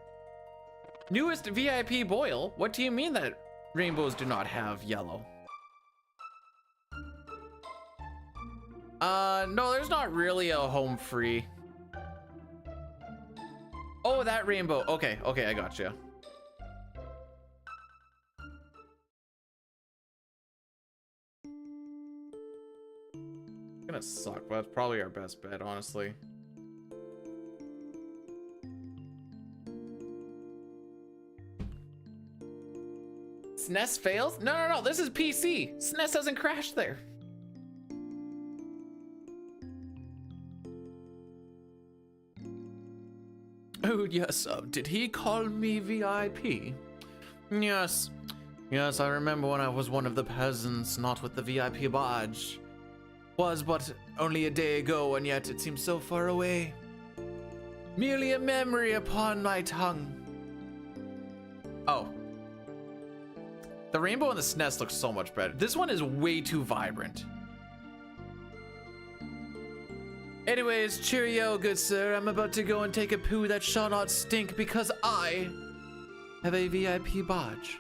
Newest VIP Boyle? What do you mean that rainbows do not have yellow? No, there's not really a home free. Oh, that rainbow. Okay, I gotcha. It's gonna suck, but that's probably our best bet, honestly. SNES fails? No, this is PC. SNES doesn't crash there. Oh, yes, did he call me VIP? Yes, I remember when I was one of the peasants, not with the VIP badge. Was but only a day ago, and yet it seems so far away. Merely a memory upon my tongue. Oh. The rainbow in the SNES looks so much better. This one is way too vibrant. Anyways, cheerio, good sir. I'm about to go and take a poo that shall not stink because I have a VIP badge.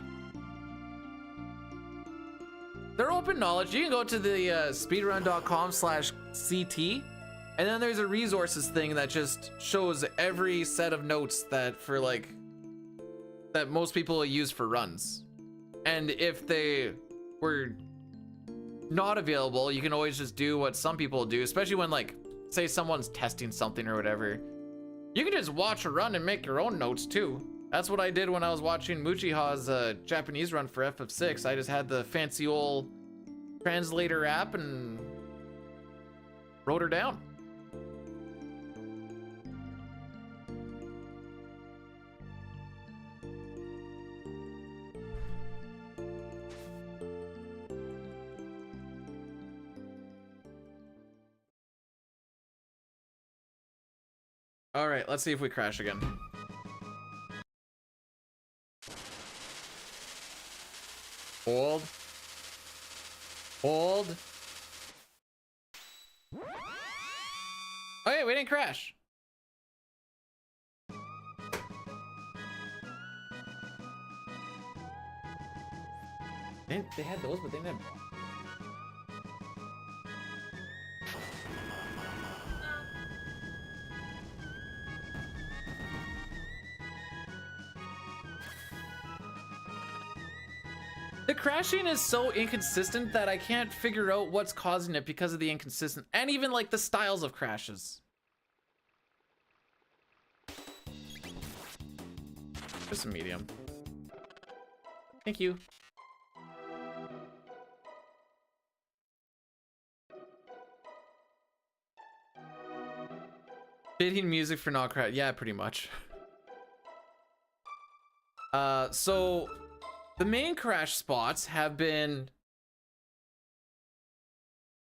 They're open knowledge. You can go to the speedrun.com/CT, and then there's a resources thing that just shows every set of notes that that most people use for runs. And if they were not available, you can always just do what some people do, especially when say someone's testing something or whatever. You can just watch a run and make your own notes too. That's what I did when I was watching Muchiha's Japanese run for FF6. I just had the fancy old translator app and wrote her down. All right, let's see if we crash again. Hold. Hold. Oh yeah, we didn't crash. They had those, but they didn't. The crashing is so inconsistent that I can't figure out what's causing it because of the inconsistent and even like the styles of crashes. Just a medium. Thank you. Fitting music for not crash. Yeah, pretty much. So the main crash spots have been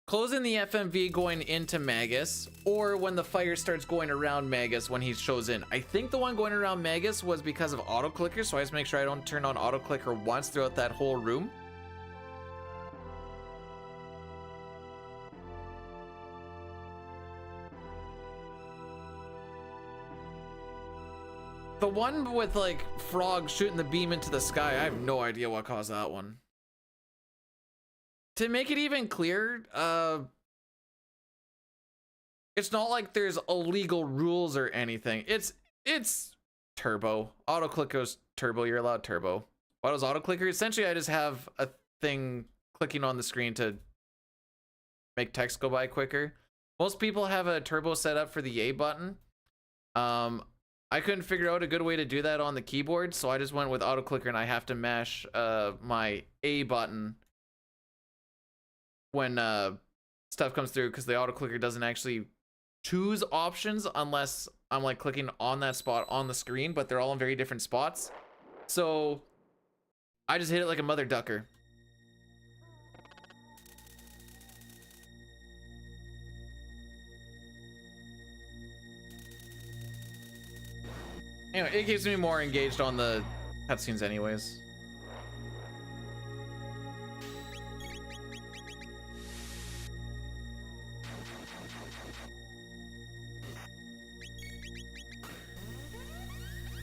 closing the FMV going into Magus, or when the fire starts going around Magus when he shows in. I think the one going around Magus was because of auto clicker, so I just make sure I don't turn on auto clicker once throughout that whole room. The one with like Frog shooting the beam into the sky, I have no idea what caused that one. To make it even clearer, it's not like there's illegal rules or anything. It's turbo. Auto click goes turbo, you're allowed turbo. What is auto clicker? Essentially I just have a thing clicking on the screen to make text go by quicker. Most people have a turbo set up for the A button. I couldn't figure out a good way to do that on the keyboard, so I just went with auto clicker, and I have to mash my A button when stuff comes through, because the auto clicker doesn't actually choose options unless I'm like clicking on that spot on the screen, but they're all in very different spots. So I just hit it like a mother ducker. Anyway, it keeps me more engaged on the cutscenes anyways.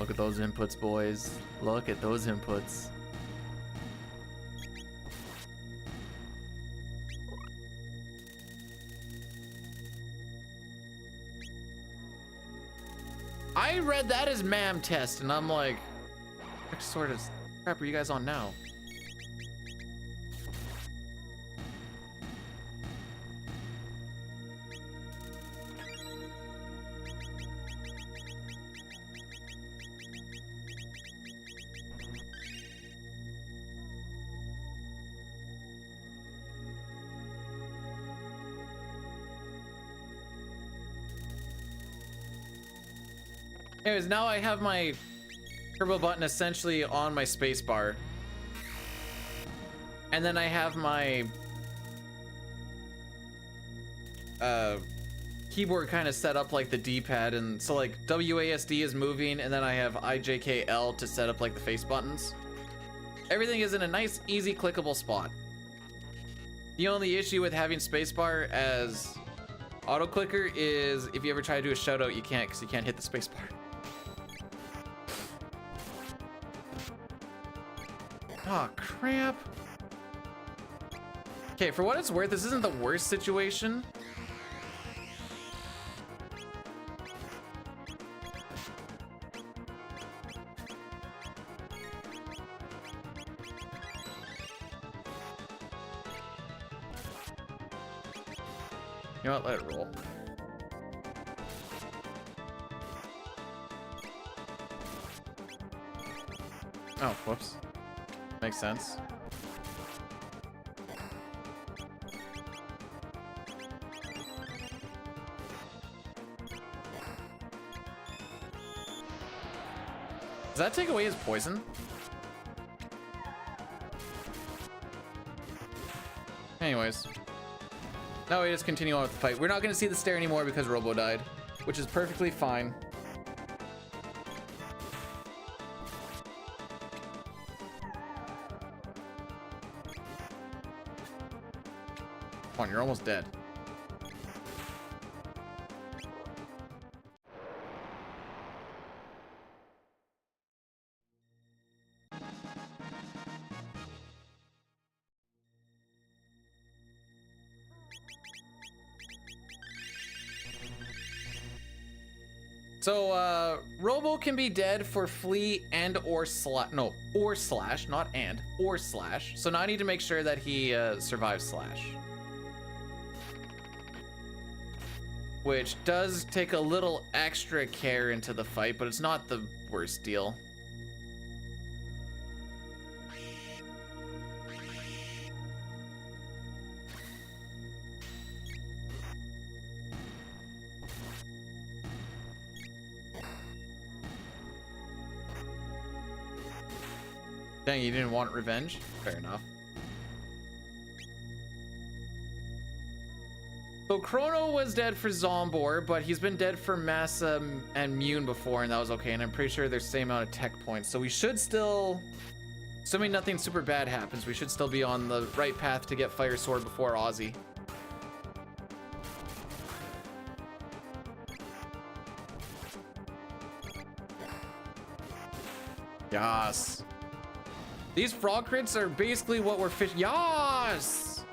Look at those inputs, boys. Look at those inputs. I read that as MAM test, and I'm like, what sort of crap are you guys on now? Anyways, now I have my turbo button essentially on my space bar. And then I have my keyboard kind of set up like the D-pad, and so like WASD is moving, and then I have IJKL to set up like the face buttons. Everything is in a nice, easy, clickable spot. The only issue with having spacebar as auto clicker is if you ever try to do a shout out, you can't, because you can't hit the spacebar. Oh, crap. Okay, for what it's worth, this isn't the worst situation. You know what? Let it roll. Oh, whoops. Makes sense. Does that take away his poison? Anyways. No, we just continue on with the fight. We're not going to see the stair anymore because Robo died, which is perfectly fine. Come on, you're almost dead. So, Robo can be dead for Flea and or slash. No, or slash, not and, or slash. So now I need to make sure that he survives slash. Which does take a little extra care into the fight, but it's not the worst deal. Dang, you didn't want revenge? Fair enough. So Chrono was dead for Zombor, but he's been dead for Massa and Mune before, and that was okay. And I'm pretty sure there's the same amount of tech points. So we should still, assuming nothing super bad happens, we should still be on the right path to get Fire Sword before Ozzy. Yas. These frog crits are basically what we're fish. Yas!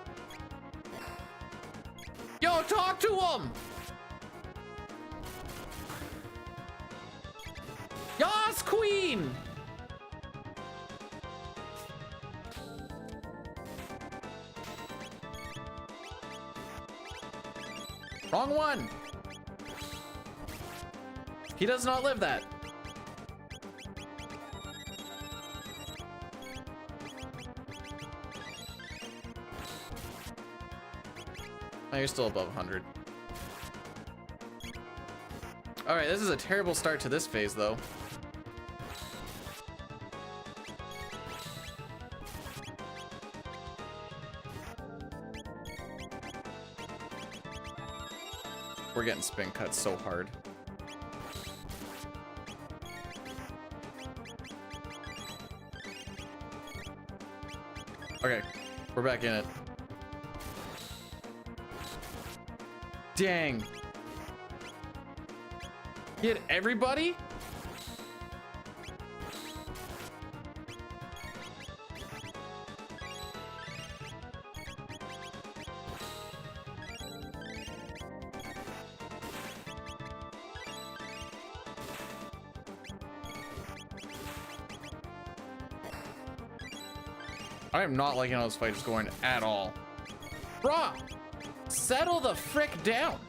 Yo, talk to him! Yas, queen! Wrong one! He does not live that. Oh, you're still above 100. All right, this is a terrible start to this phase, though. We're getting spin cut so hard. Okay, we're back in it. Dang. He hit everybody? I am not liking how this fight is going at all. Bruh! Settle the frick down.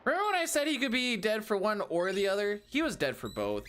Remember when I said he could be dead for one or the other? He was dead for both.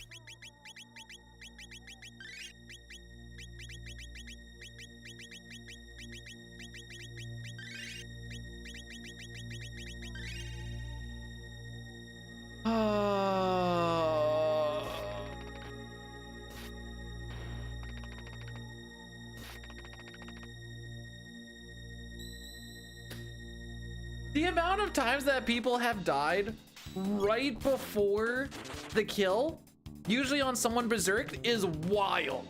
The amount of times that people have died right before the kill, usually on someone berserked, is wild.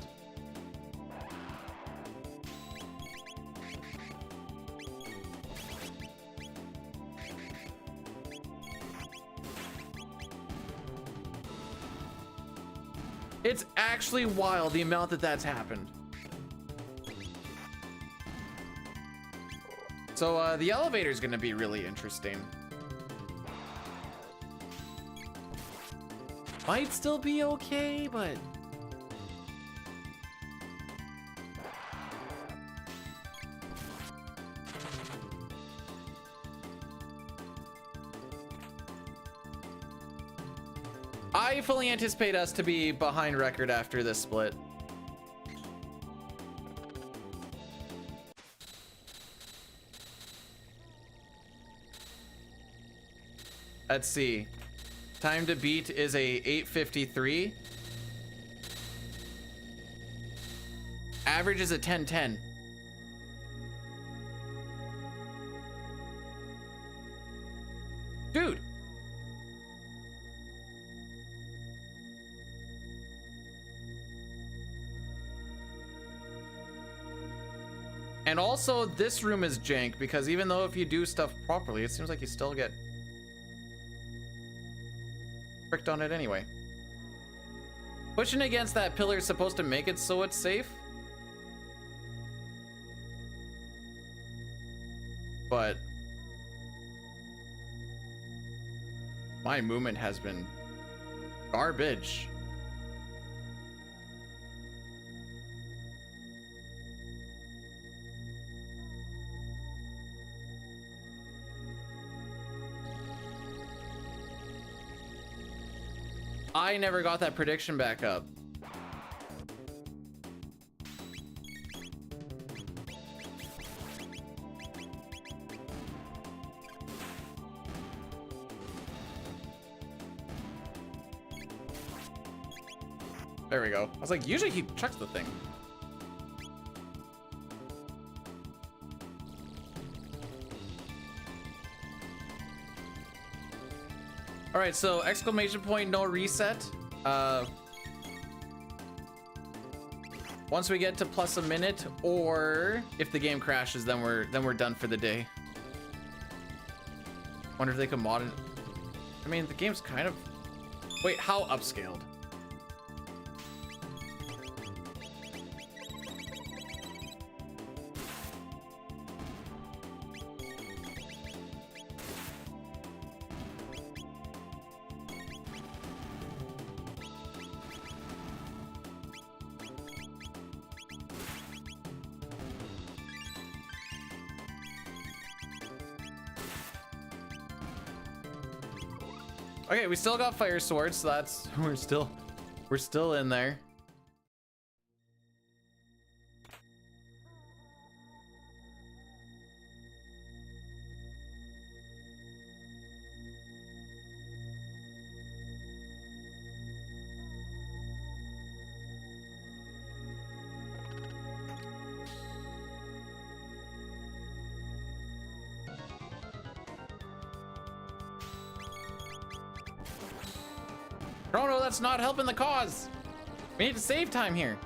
It's actually wild the amount that that's happened. So the elevator is going to be really interesting. might still be okay, but I fully anticipate us to be behind record after this split. Let's see. Time to beat is a 8:53. Average is a 10:10. Dude. And also, this room is jank because even though if you do stuff properly, it seems like you still get fricked on it anyway. Pushing against that pillar is supposed to make it so it's safe. But my movement has been garbage. I never got that prediction back up. There we go. I was like, usually he chucks the thing. All right, so exclamation point, no reset. Once we get to plus a minute, or if the game crashes, then we're done for the day. Wonder if they can mod it. I mean, the game's kind of. Wait, how upscaled? Okay, we still got fire swords, so that's we're still in there. Chrono, that's not helping the cause. We need to save time here.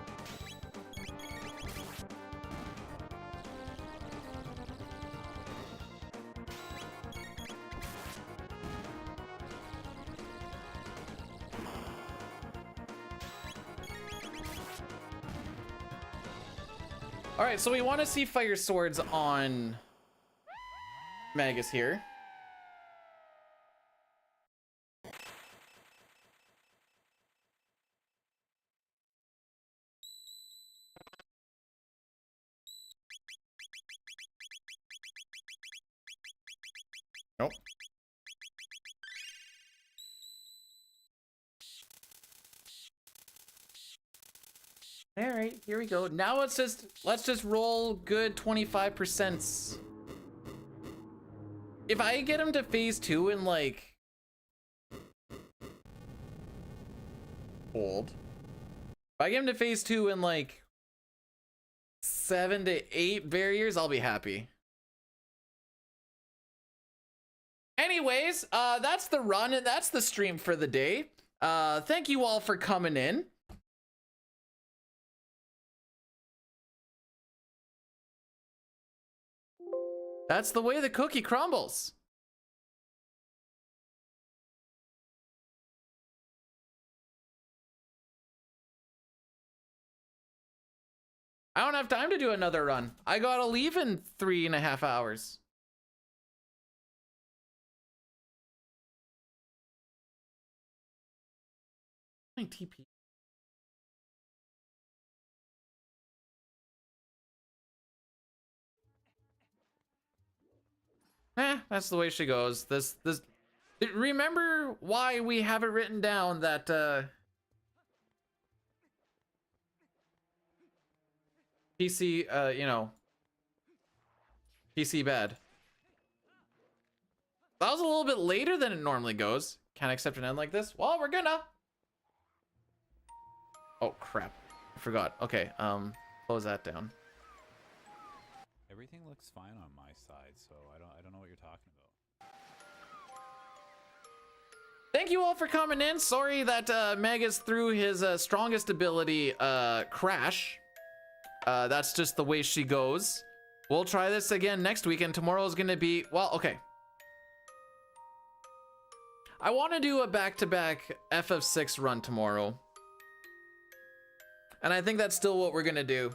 All right, so we want to see fire swords on Magus here. Nope. All right, here we go. Now let's just roll good 25%. If I get him to phase 2 in like hold. If I get him to phase 2 in like 7 to 8 barriers, I'll be happy. Anyways, that's the run and that's the stream for the day. Thank you all for coming in. That's the way the cookie crumbles. I don't have time to do another run. I gotta leave in 3.5 hours. My TP. That's the way she goes. This. Remember why we have it written down that PC, PC bad. That was a little bit later than it normally goes. Can't accept an end like this. Well, we're gonna. Oh crap! I forgot. Okay, close that down. Everything looks fine on my side, so I don't know what you're talking about. Thank you all for coming in. Sorry that Magus threw his strongest ability, Crash. That's just the way she goes. We'll try this again next week, and tomorrow's gonna be, well, okay. I want to do a back-to-back FF6 run tomorrow. And I think that's still what we're gonna do.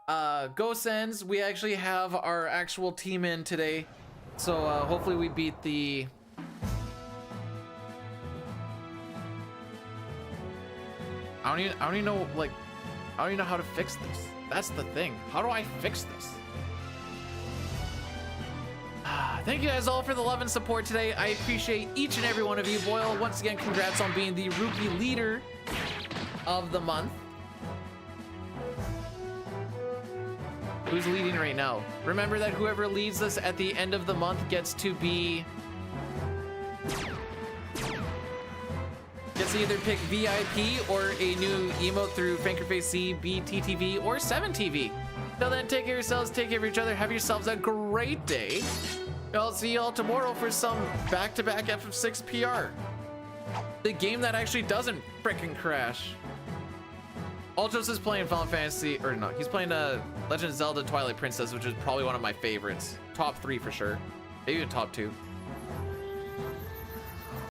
Go Sens, we actually have our actual team in today. So hopefully we beat the... I don't even know, like, I don't even know how to fix this. That's the thing. How do I fix this? Thank you guys all for the love and support today. I appreciate each and every one of you. Boyle, once again, congrats on being the rookie leader of the month. Who's leading right now? Remember that whoever leads us at the end of the month gets to either pick VIP or a new emote through Fankerface C, BTTV, or 7TV. Till then, take care of yourselves, take care of each other, have yourselves a great day. I'll see y'all tomorrow for some back-to-back FF6 PR. The game that actually doesn't frickin' crash. Ultros is playing Final Fantasy, or no, he's playing Legend of Zelda Twilight Princess, which is probably one of my favorites. Top 3 for sure. Maybe even top 2.